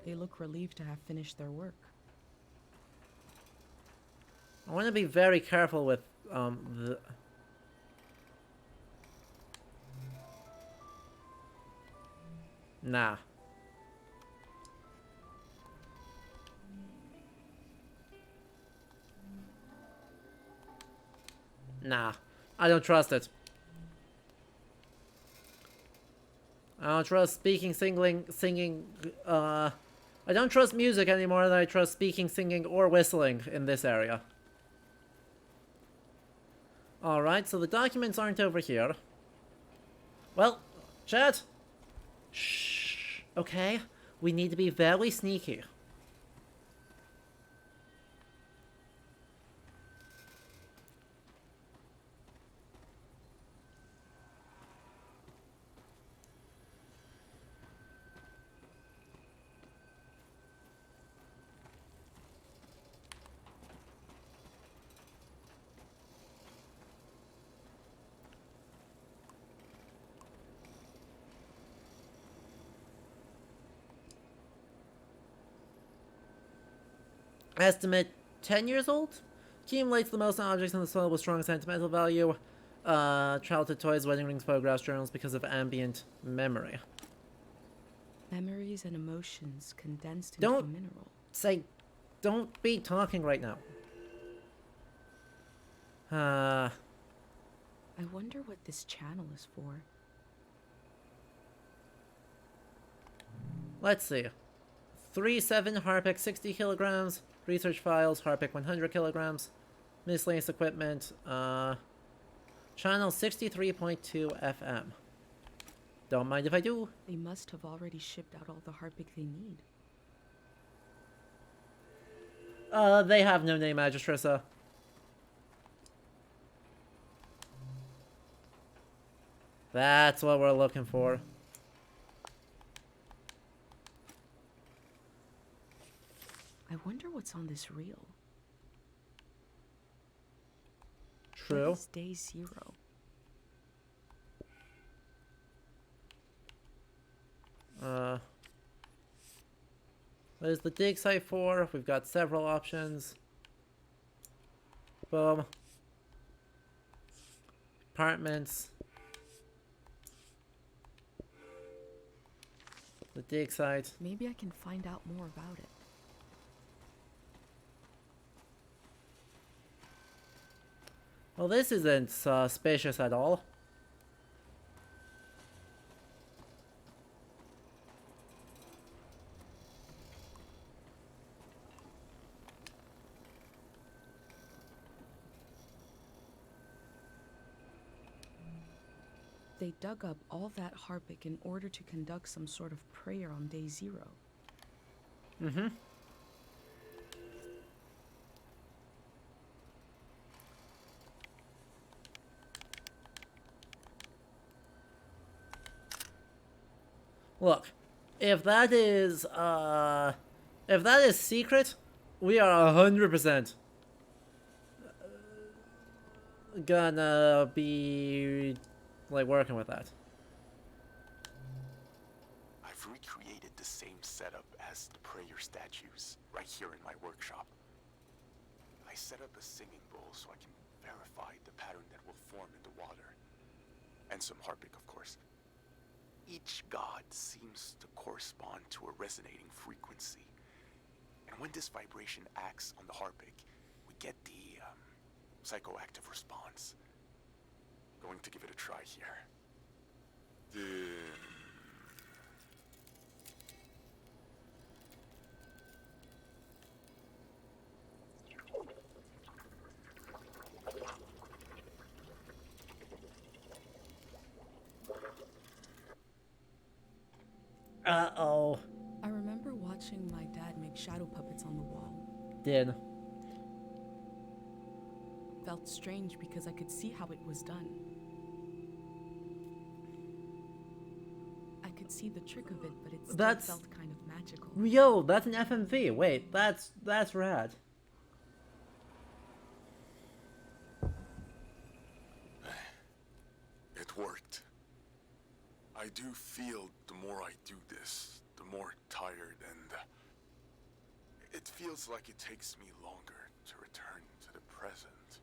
They look relieved to have finished their work. I want to be very careful with the... Nah. Nah. I don't trust it. I don't trust singing, I don't trust music any more than I trust speaking, singing, or whistling in this area. Alright, so the documents aren't over here. Well, chat. Shh. Okay, we need to be very sneaky. Estimate 10 years old? Accumulates the most objects in the soil with strong sentimental value. Childhood toys, wedding rings, photographs, journals because of ambient memory. Memories and emotions condensed into a mineral. Don't be talking right now. I wonder what this channel is for. Let's see. 3-7 Harpic 60 kilograms. Research files, Harpic 100 kilograms. Miscellaneous equipment, channel 63.2 FM. Don't mind if I do. They must have already shipped out all the Harpic they need. They have no name, Magistressa. That's what we're looking for. I wonder what's on this reel. True. What is day 0? What is the dig site for? We've got several options. Boom. Apartments. The dig site. Maybe I can find out more about it. Well, this isn't suspicious at all. They dug up all that Harpic in order to conduct some sort of prayer on day 0. Mm-hmm. Look, if that is secret, we are 100% gonna be like working with that. I've recreated the same setup as the prayer statues right here in my workshop. I set up a singing bowl so I can verify the pattern that will form in the water. And some Harpic, of course. Each god seems to correspond to a resonating frequency. And when this vibration acts on the Harpic, we get the psychoactive response. Going to give it a try here. Uh-oh. I remember watching my dad make shadow puppets on the wall. Did. Felt strange because I could see how it was done. I could see the trick of it, but it still felt kind of magical. Yo, that's an FMV. Wait, that's rad. It worked. I do feel the more I do this, the more tired, and it feels like it takes me longer to return to the present.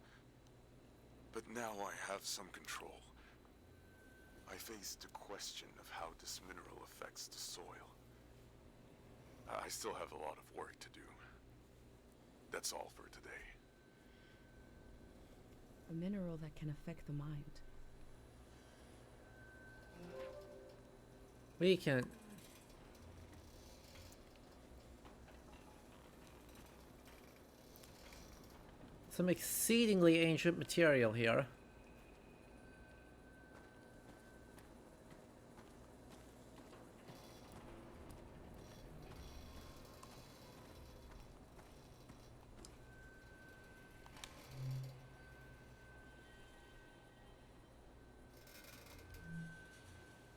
But now I have some control. I faced the question of how this mineral affects the soil. I still have a lot of work to do. That's all for today. A mineral that can affect the mind. We can... Some exceedingly ancient material here.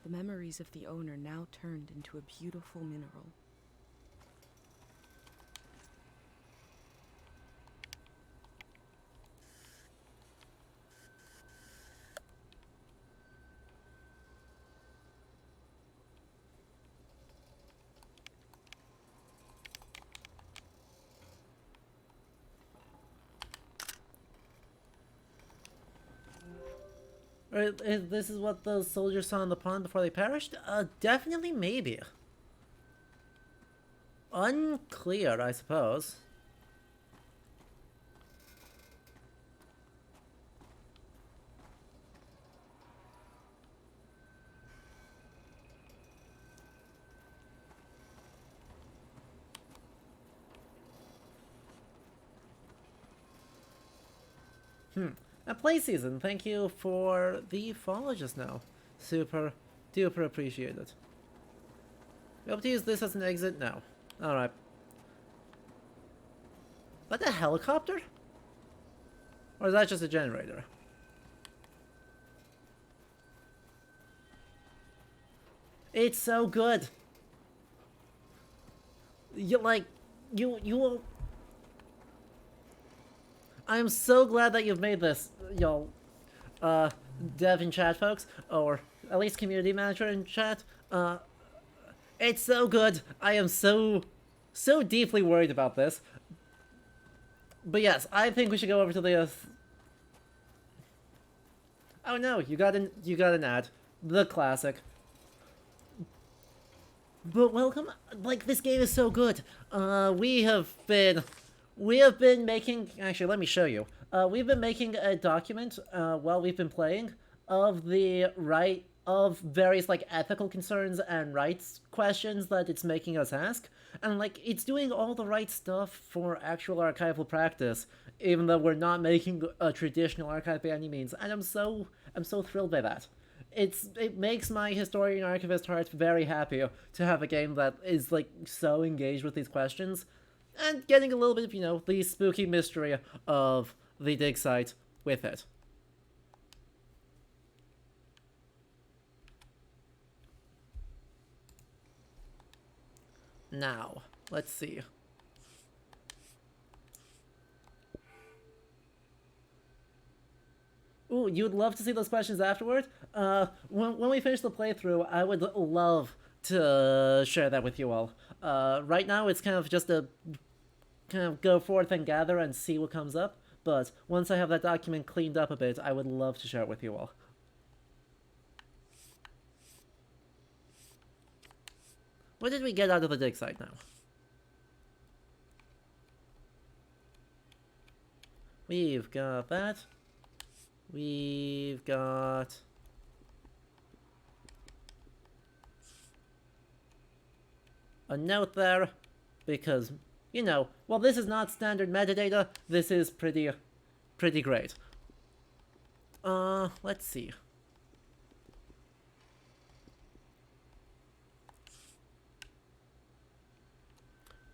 The memories of the owner now turned into a beautiful mineral. This is what those soldiers saw in the pond before they perished? Definitely maybe. Unclear, I suppose. A play season, thank you for the follow just now. Super duper appreciate it. We hope to use this as an exit now. Alright. That a helicopter? Or is that just a generator? It's so good! You will... I'm so glad that you've made this, y'all, dev in chat folks, or at least community manager in chat. It's so good. I am so deeply worried about this. But yes, I think we should go over to the, oh no, you got an ad. The classic. But welcome, like, this game is so good. We have been making, actually, let me show you. We've been making a document, while we've been playing, of various, like, ethical concerns and rights questions that it's making us ask. And, like, it's doing all the right stuff for actual archival practice, even though we're not making a traditional archive by any means. And I'm so thrilled by that. It makes my historian archivist heart very happy to have a game that is, like, so engaged with these questions. And getting a little bit of, you know, the spooky mystery of the dig site with it. Now, let's see. Ooh, you'd love to see those questions afterward? When we finish the playthrough, I would love to share that with you all. Right now, it's kind of just a go forth and gather and see what comes up, but once I have that document cleaned up a bit, I would love to share it with you all. What did we get out of the dig site now? We've got that. We've got... a note there, because, you know, while this is not standard metadata, this is pretty great. Let's see.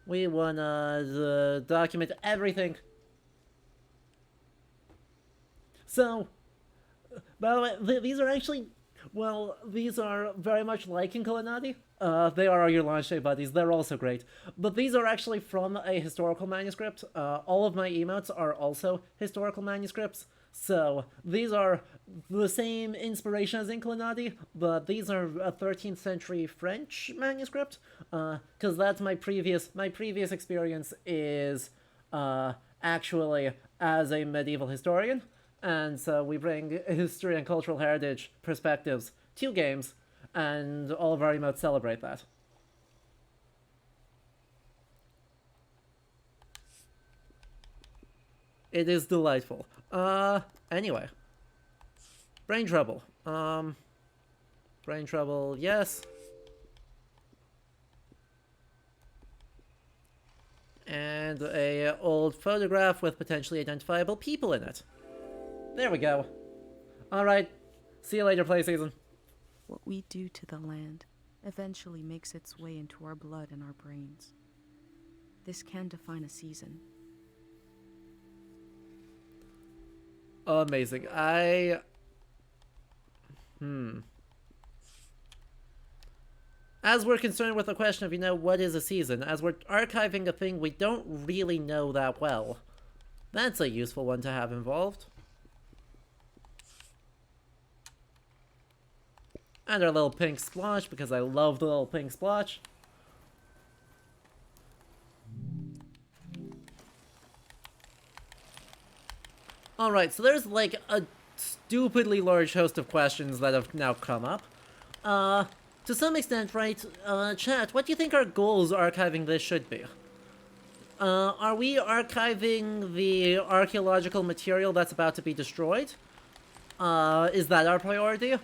We wanna document everything. So, by the way, these are actually, well, these are very much like in Culinati. They are your launch day buddies. They're also great. But these are actually from a historical manuscript. All of my emotes are also historical manuscripts. So these are the same inspiration as in Culinati, but these are a 13th century French manuscript. Because that's my previous experience is actually as a medieval historian. And so we bring history and cultural heritage perspectives 2 games, and all of our emotes celebrate that. It is delightful. Anyway. Brain trouble. Brain trouble, yes. And a old photograph with potentially identifiable people in it. There we go. Alright. See you later, PlaySeason. What we do to the land eventually makes its way into our blood and our brains. This can define a season. Amazing. As we're concerned with the question of, you know, what is a season, as we're archiving a thing we don't really know that well, that's a useful one to have involved. And our little pink splotch, because I love the little pink splotch. Alright, so there's like a stupidly large host of questions that have now come up. To some extent, right, chat, what do you think our goals archiving this should be? Are we archiving the archaeological material that's about to be destroyed? Is that our priority?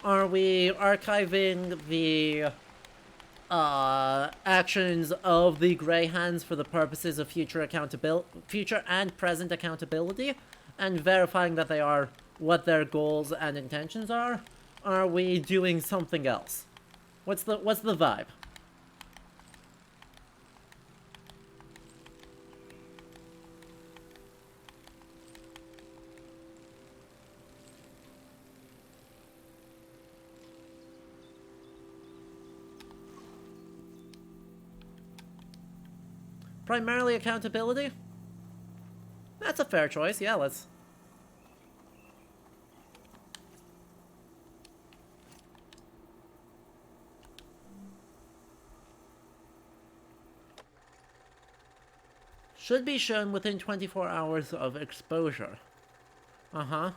Are we archiving the actions of the Grey Hands for the purposes of future and present accountability, and verifying that they are what their goals and intentions are? Are we doing something else? What's the vibe? Primarily accountability? That's a fair choice, yeah, let's... Should be shown within 24 hours of exposure. Uh-huh.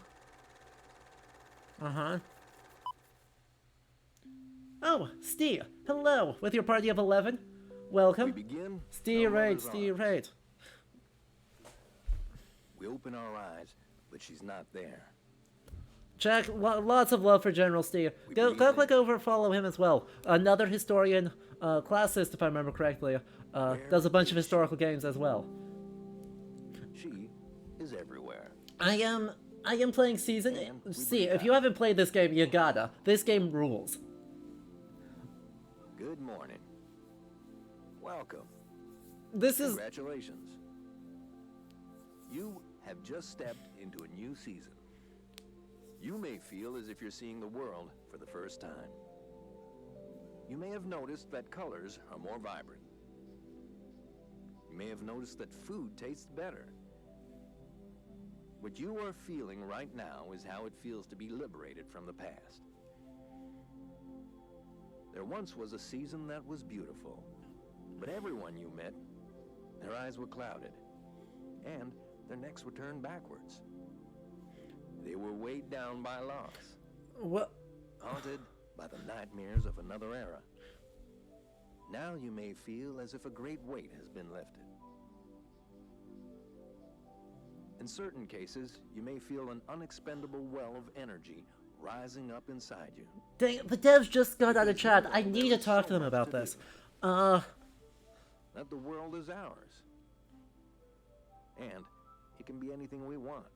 Uh-huh. Oh, Steve, hello, with your party of 11. Welcome. We begin. Steve Raid, Steve Raid. We open our eyes, but she's not there. Check, lots of love for General Steve. Go click over and follow him as well. Another historian, classist if I remember correctly, does a bunch of historical games as well. She is everywhere. I am playing Season. See, if you haven't played this game, you gotta. This game rules. Good morning. Welcome. Congratulations. You have just stepped into a new season. You may feel as if you're seeing the world for the first time. You may have noticed that colors are more vibrant. You may have noticed that food tastes better. What you are feeling right now is how it feels to be liberated from the past. There once was a season that was beautiful, but everyone you met, their eyes were clouded, and their necks were turned backwards. They were weighed down by loss. What? Haunted by the nightmares of another era. Now you may feel as if a great weight has been lifted. In certain cases, you may feel an unexpendable well of energy rising up inside you. Dang, the devs just got out of chat. I need to talk to them about this. That the world is ours. And it can be anything we want.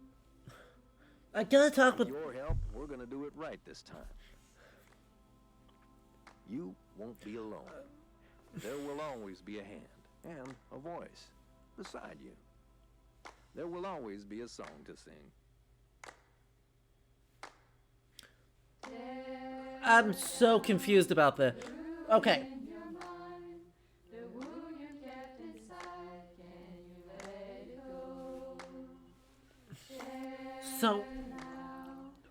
I gotta talk with... With your help, we're gonna do it right this time. You won't be alone. There will always be a hand and a voice beside you. There will always be a song to sing. I'm so confused about this. Okay. So,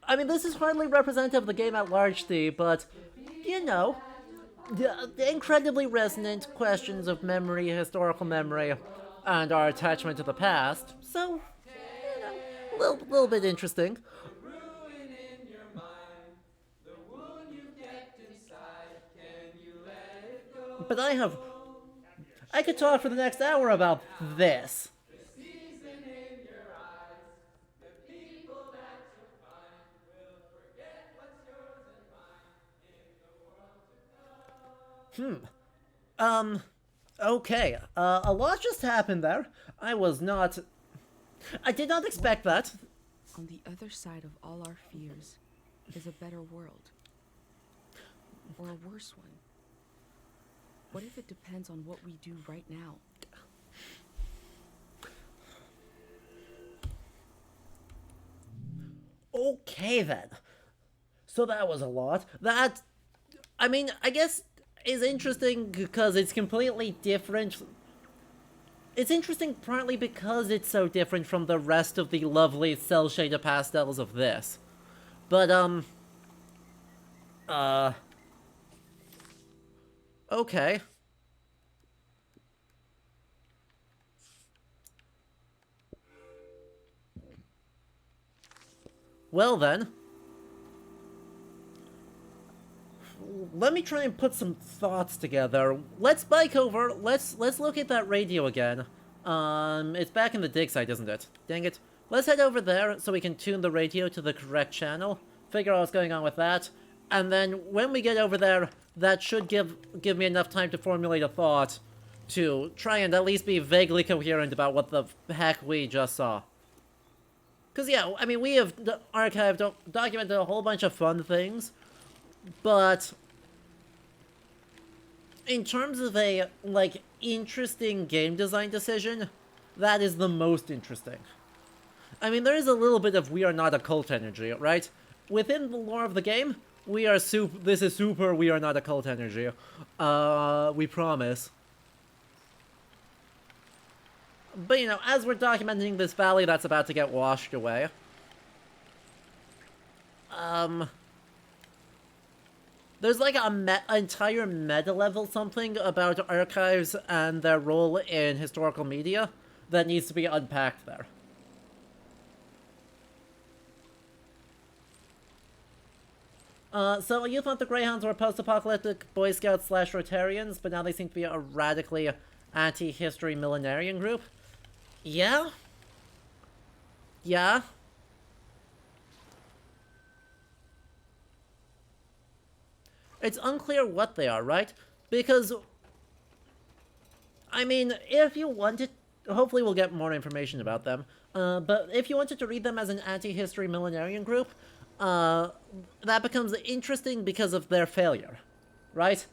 I mean, this is hardly representative of the game at large, Steve, but, you know, the incredibly resonant questions of memory, historical memory, and our attachment to the past. So, you know, a little bit interesting. But I could talk for the next hour about this. Okay. A lot just happened there. I did not expect that. On the other side of all our fears is a better world. Or a worse one. What if it depends on what we do right now? Okay then. So that was a lot. I mean, I guess is interesting because it's completely different. It's interesting partly because it's so different from the rest of the lovely cel-shaded pastels of this. But, okay. Well then. Let me try and put some thoughts together. Let's bike over. Let's look at that radio again. It's back in the dig site, isn't it? Dang it. Let's head over there so we can tune the radio to the correct channel. Figure out what's going on with that. And then when we get over there, that should give me enough time to formulate a thought to try and at least be vaguely coherent about what the heck we just saw. Because, yeah, I mean, we have archived, documented a whole bunch of fun things, but in terms of a, like, interesting game design decision, that is the most interesting. I mean, there is a little bit of we are not a cult energy, right? Within the lore of the game, we are this is super we are not a cult energy. We promise. But, you know, as we're documenting this valley that's about to get washed away, there's like an entire meta level something about archives and their role in historical media that needs to be unpacked there. So you thought the Greyhounds were post-apocalyptic Boy Scouts / Rotarians, but now they seem to be a radically anti-history millenarian group? Yeah? Yeah? It's unclear what they are, right? Because, I mean, if you wanted... Hopefully we'll get more information about them. But if you wanted to read them as an anti-history millenarian group, that becomes interesting because of their failure, right?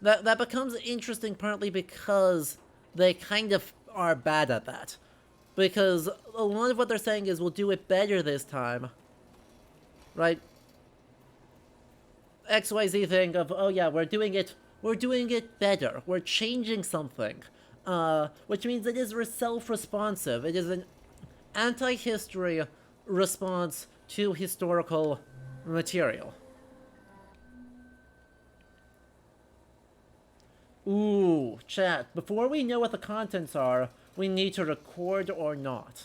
That becomes interesting partly because they kind of are bad at that. Because a lot of what they're saying is we'll do it better this time, right? XYZ thing of, oh yeah, we're doing it better. We're changing something. Which means it is self-responsive. It is an anti-history response to historical material. Ooh, chat, before we know what the contents are, we need to record or not.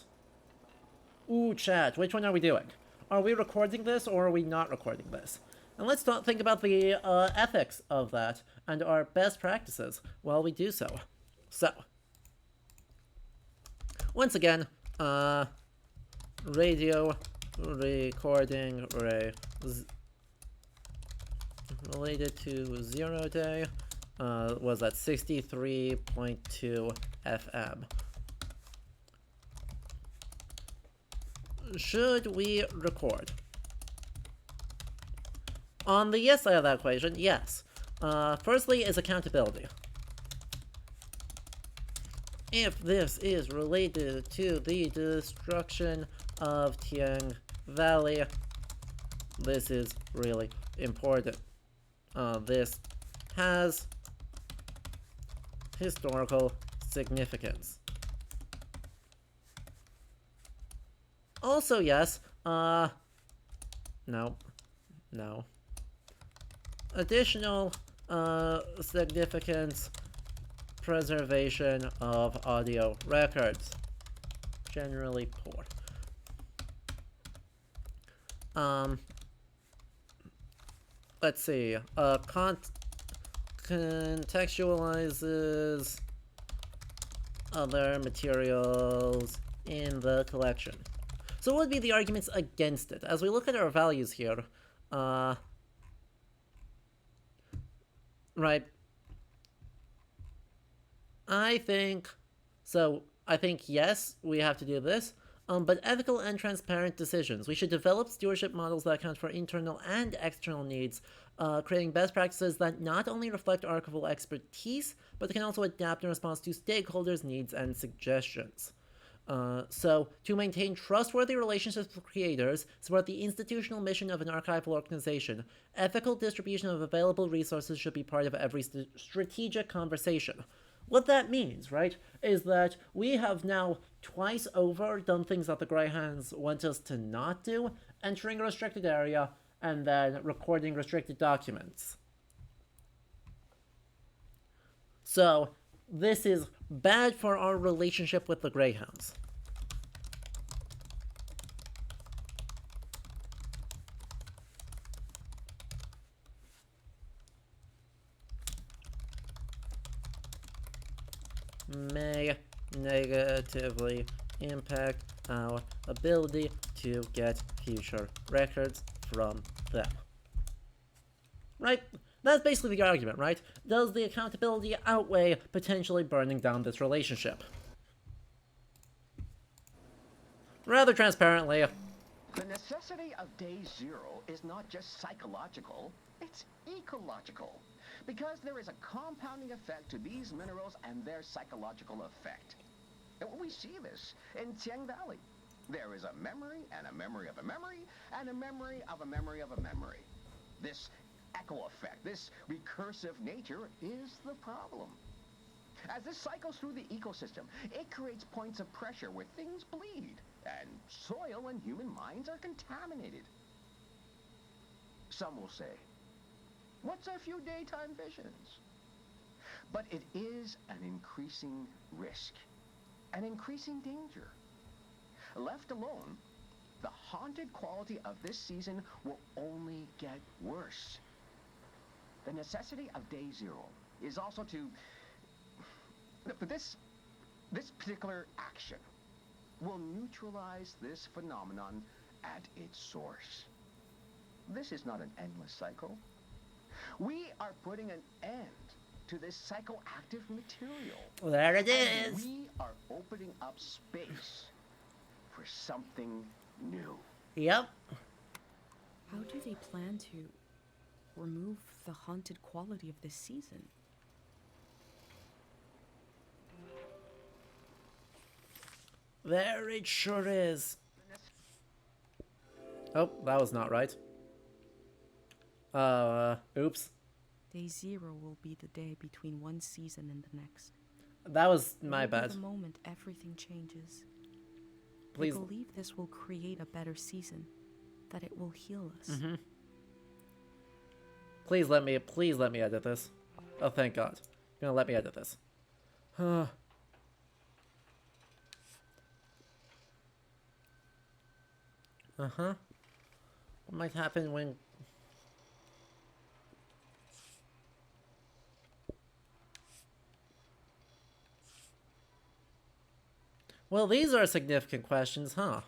Ooh, chat, which one are we doing? Are we recording this or are we not recording this? And let's think about the ethics of that and our best practices while we do so. So, once again, radio recording related to 0 day was at 63.2 FM. Should we record? On the yes side of that equation, yes. Firstly is accountability. If this is related to the destruction of Tiang Valley, this is really important. This has historical significance. Also, yes, no. Additional, significance, preservation of audio records. Generally poor. let's see, contextualizes other materials in the collection. So what would be the arguments against it? As we look at our values here, right, I think yes, we have to do this, but ethical and transparent decisions. We should develop stewardship models that account for internal and external needs, creating best practices that not only reflect archival expertise, but can also adapt in response to stakeholders' needs and suggestions. So, to maintain trustworthy relationships with creators, support the institutional mission of an archival organization, ethical distribution of available resources should be part of every strategic conversation. What that means, right, is that we have now twice over done things that the Greyhounds want us to not do, entering a restricted area and then recording restricted documents. So, this is bad for our relationship with the Greyhounds. May negatively impact our ability to get future records from them. Right? That's basically the argument, right? Does the accountability outweigh potentially burning down this relationship? Rather transparently. The necessity of day zero is not just psychological, it's ecological. Because there is a compounding effect to these minerals and their psychological effect. And we see this in Tiang Valley. There is a memory and a memory of a memory and a memory of a memory of a memory. This echo effect, this recursive nature is the problem. As this cycles through the ecosystem, it creates points of pressure where things bleed, and soil and human minds are contaminated. Some will say, what's a few daytime visions? But it is an increasing risk, an increasing danger. Left alone, the haunted quality of this season will only get worse. The necessity of day zero is also to... This particular action will neutralize this phenomenon at its source. This is not an endless cycle. We are putting an end to this psychoactive material. There it is. And we are opening up space for something new. Yep. How do they plan to remove the haunted quality of this season? There it sure is. Oh, that was not right. Oops. Day zero will be the day between one season and the next. That was my bad. At the moment everything changes. Please. I believe this will create a better season, that it will heal us. Please let me edit this. Oh, thank God. You're gonna let me edit this. What might happen when... Well, these are significant questions, huh?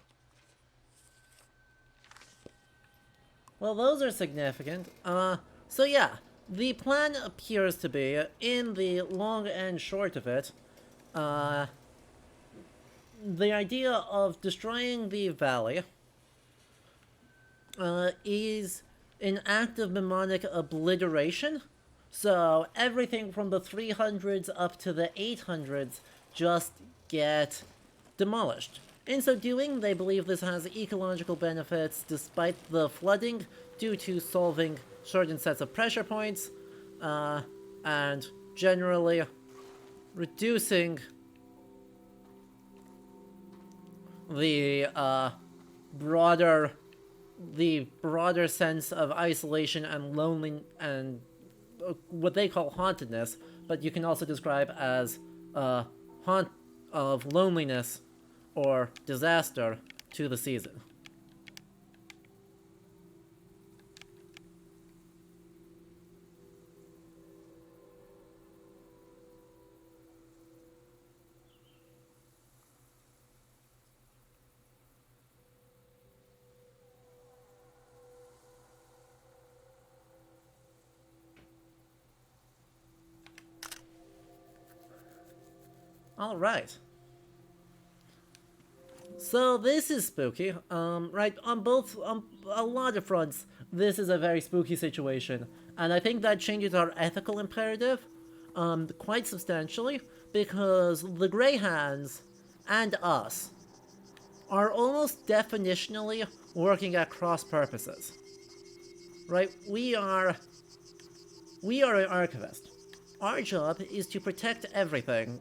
Well, those are significant. So yeah, the plan appears to be, in the long and short of it, the idea of destroying the valley is an act of mnemonic obliteration. So everything from the 300s up to the 800s just get demolished. In so doing, they believe this has ecological benefits despite the flooding due to solving certain sets of pressure points, and generally reducing the broader sense of isolation and lonely and what they call hauntedness, but you can also describe as haunt of loneliness or disaster to the season. Alright. So this is spooky. Right, on a lot of fronts, this is a very spooky situation. And I think that changes our ethical imperative, quite substantially, because the Grey Hands and us are almost definitionally working at cross purposes. Right? We are an archivist. Our job is to protect everything,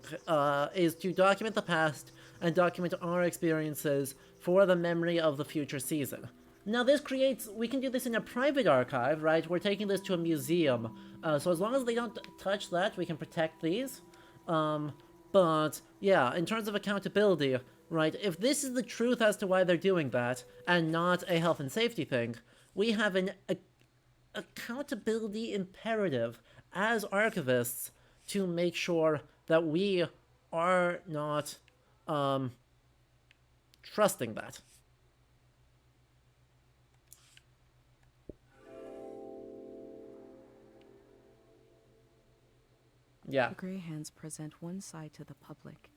is to document the past and document our experiences for the memory of the future season. Now this creates, we can do this in a private archive, right? We're taking this to a museum, so as long as they don't touch that, we can protect these. But yeah, in terms of accountability, right, if this is the truth as to why they're doing that, and not a health and safety thing, we have an accountability imperative as archivists to make sure that we are not trusting that. Yeah. The Grey Hands present one side to the public,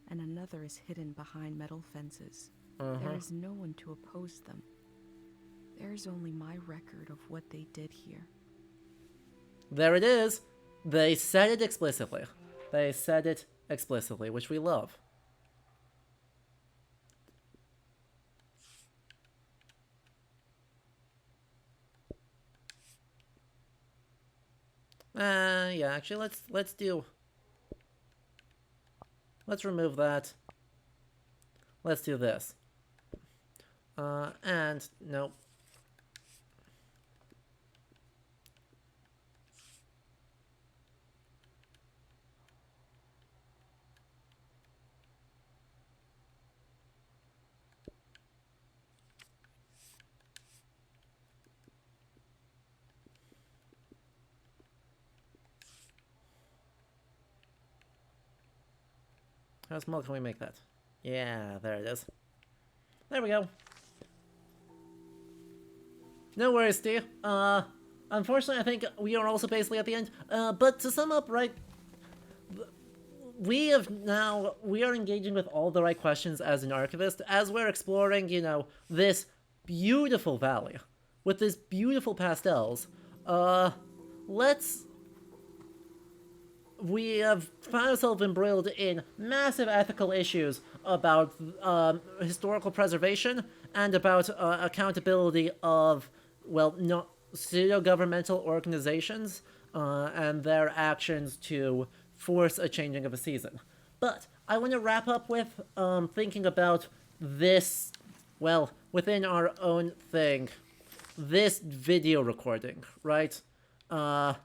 and another is hidden behind metal fences. There is no one to oppose them. There is only my record of what they did here. There it is. They said it explicitly. They said it explicitly, which we love. Yeah, actually, let's remove that. Let's do this. And, nope. How small can we make that? Yeah, there it is. There we go. No worries, Steve. Unfortunately, I think we are also basically at the end. But to sum up, right, we are engaging with all the right questions as an archivist, as we're exploring, you know, this beautiful valley with these beautiful pastels. We have found ourselves embroiled in massive ethical issues about historical preservation and about accountability of, well, not pseudo-governmental organizations and their actions to force a changing of a season. But I want to wrap up with thinking about this, well, within our own thing, this video recording, right? There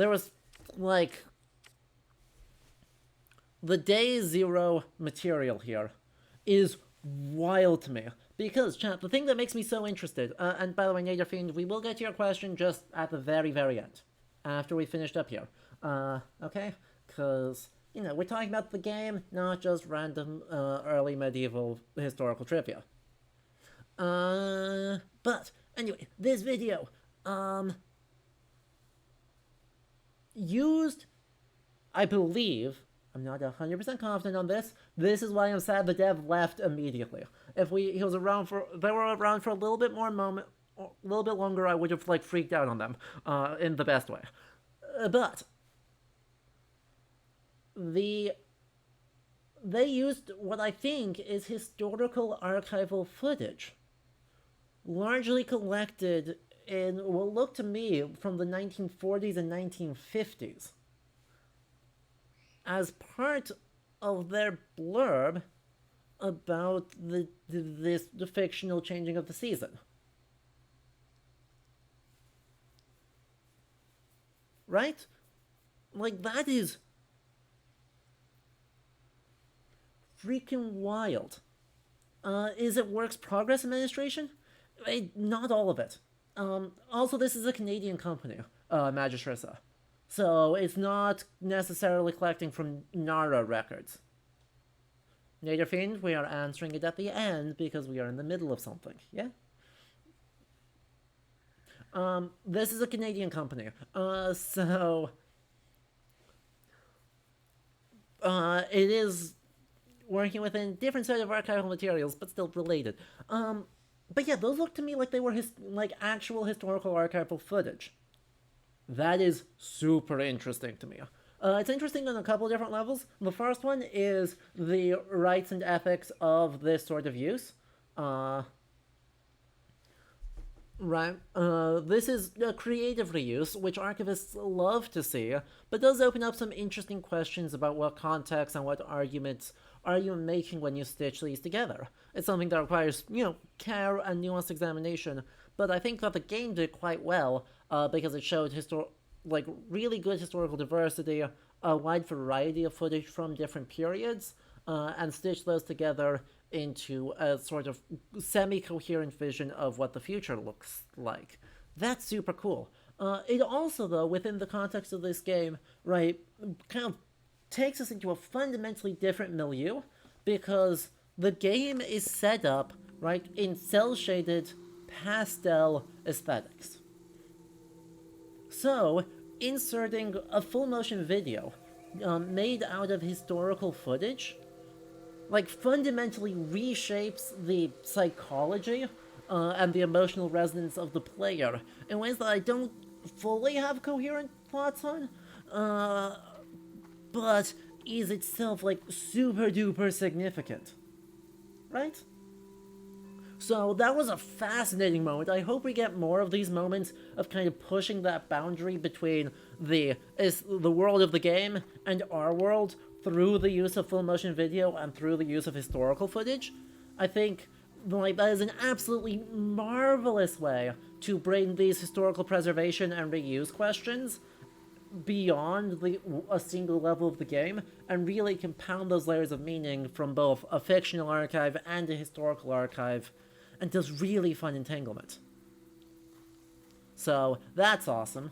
was, like, the Day Zero material here is wild to me. Because, chat, the thing that makes me so interested, and by the way, Nader Fiend, we will get to your question just at the very, very end, after we finished up here. Okay? Because, you know, we're talking about the game, not just random early medieval historical trivia. But, anyway, this video, used, I believe, I'm not 100% confident on this. This is why I'm sad the dev left immediately. If they were around for a little bit more moment, a little bit longer, I would have, like, freaked out on them, in the best way. But they used what I think is historical archival footage, largely collected in what looked to me from the 1940s and 1950s, as part of their blurb about the fictional changing of the season. Right? Like, that is freaking wild. Is it Works Progress Administration? Not all of it. Also, this is a Canadian company, Magistressa. So it's not necessarily collecting from NARA records. Nader Fiend, we are answering it at the end because we are in the middle of something, yeah? This is a Canadian company. it is working within a different set of archival materials, but still related. But yeah, those look to me like they were like actual historical archival footage. That is super interesting to me. It's interesting on a couple different levels. The first one is the rights and ethics of this sort of use. This is a creative reuse, which archivists love to see, but does open up some interesting questions about what context and what arguments are you making when you stitch these together. It's something that requires, care and nuanced examination, but I think that the game did quite well, because it showed really good historical diversity, a wide variety of footage from different periods, and stitched those together into a sort of semi-coherent vision of what the future looks like. That's super cool. It also, though, within the context of this game, kind of takes us into a fundamentally different milieu, because the game is set up, in cel-shaded pastel aesthetics. So, inserting a full-motion video made out of historical footage fundamentally reshapes the psychology and the emotional resonance of the player in ways that I don't fully have coherent thoughts on, but is itself super duper significant, right? So that was a fascinating moment. I hope we get more of these moments of kind of pushing that boundary between the world of the game and our world through the use of full motion video and through the use of historical footage. I think that is an absolutely marvelous way to bring these historical preservation and reuse questions beyond a single level of the game and really compound those layers of meaning from both a fictional archive and a historical archive, and does really fun entanglement. So that's awesome.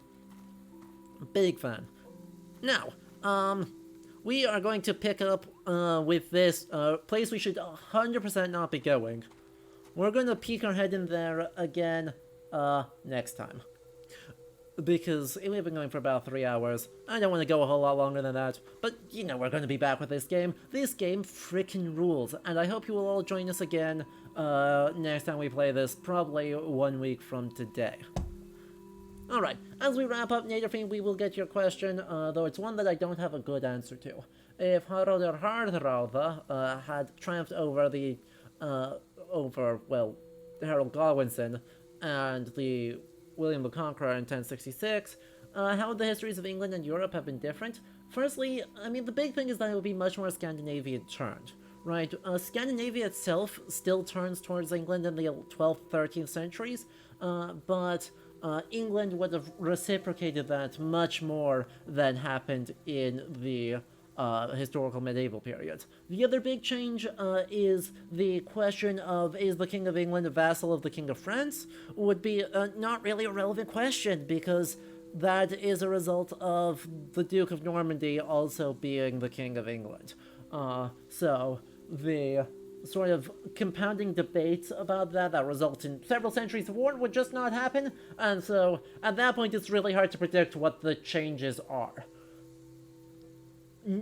Big fan. Now, we are going to pick up with this place we should 100% not be going. We're going to peek our head in there again next time. Because we've been going for about 3 hours. I don't want to go a whole lot longer than that. But, we're going to be back with this game. This game frickin' rules. And I hope you will all join us again next time we play this, probably 1 week from today. Alright, as we wrap up Naderfiend, we will get your question, though it's one that I don't have a good answer to. If Haraldr Hardrada had triumphed over Harold Godwinson and the William the Conqueror in 1066, how would the histories of England and Europe have been different? Firstly, the big thing is that it would be much more Scandinavian turned, right? Scandinavia itself still turns towards England in the 12th, 13th centuries, but England would have reciprocated that much more than happened in the historical medieval period. The other big change is the question of, is the King of England a vassal of the King of France? Would be not really a relevant question, because that is a result of the Duke of Normandy also being the King of England. So the sort of compounding debates about that result in several centuries of war would just not happen, and so at that point it's really hard to predict what the changes are.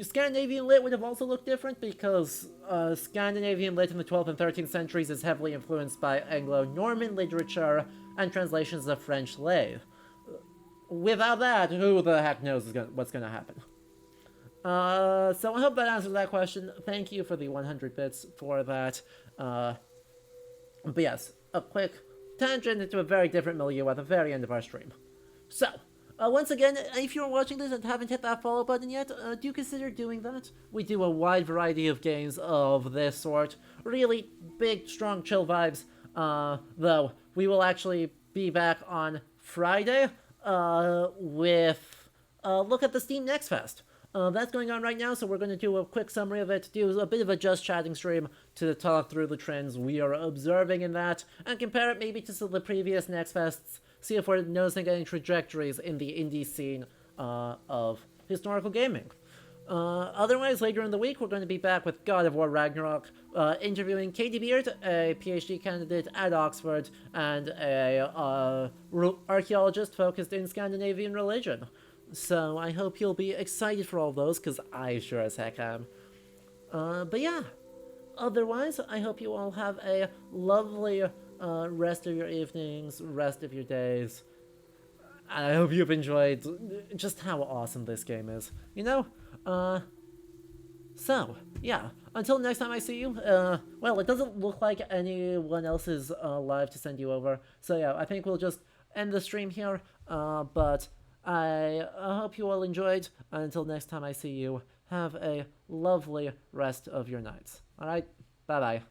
Scandinavian lit would have also looked different, because Scandinavian lit in the 12th and 13th centuries is heavily influenced by Anglo-Norman literature and translations of French lay. Without that, who the heck knows what's going to happen? So I hope that answers that question. Thank you for the 100 bits for that. But yes, a quick tangent into a very different milieu at the very end of our stream. So, once again, if you're watching this and haven't hit that follow button yet, do consider doing that. We do a wide variety of games of this sort. Really big, strong, chill vibes. Though, we will actually be back on Friday with a look at the Steam Next Fest. That's going on right now, so we're going to do a quick summary of it, do a bit of a just chatting stream to talk through the trends we are observing in that, and compare it maybe to some of the previous Next Fests, see if we're noticing any trajectories in the indie scene of historical gaming. Otherwise, later in the week, we're going to be back with God of War Ragnarok, interviewing Katie Beard, a PhD candidate at Oxford, and a archaeologist focused in Scandinavian religion. So I hope you'll be excited for all those, because I sure as heck am. But yeah, otherwise, I hope you all have a lovely rest of your evenings, rest of your days. I hope you've enjoyed just how awesome this game is. You know? So, yeah, until next time I see you, well, it doesn't look like anyone else is live to send you over. So yeah, I think we'll just end the stream here, but I hope you all enjoyed. Until next time I see you, have a lovely rest of your nights. Alright, bye-bye.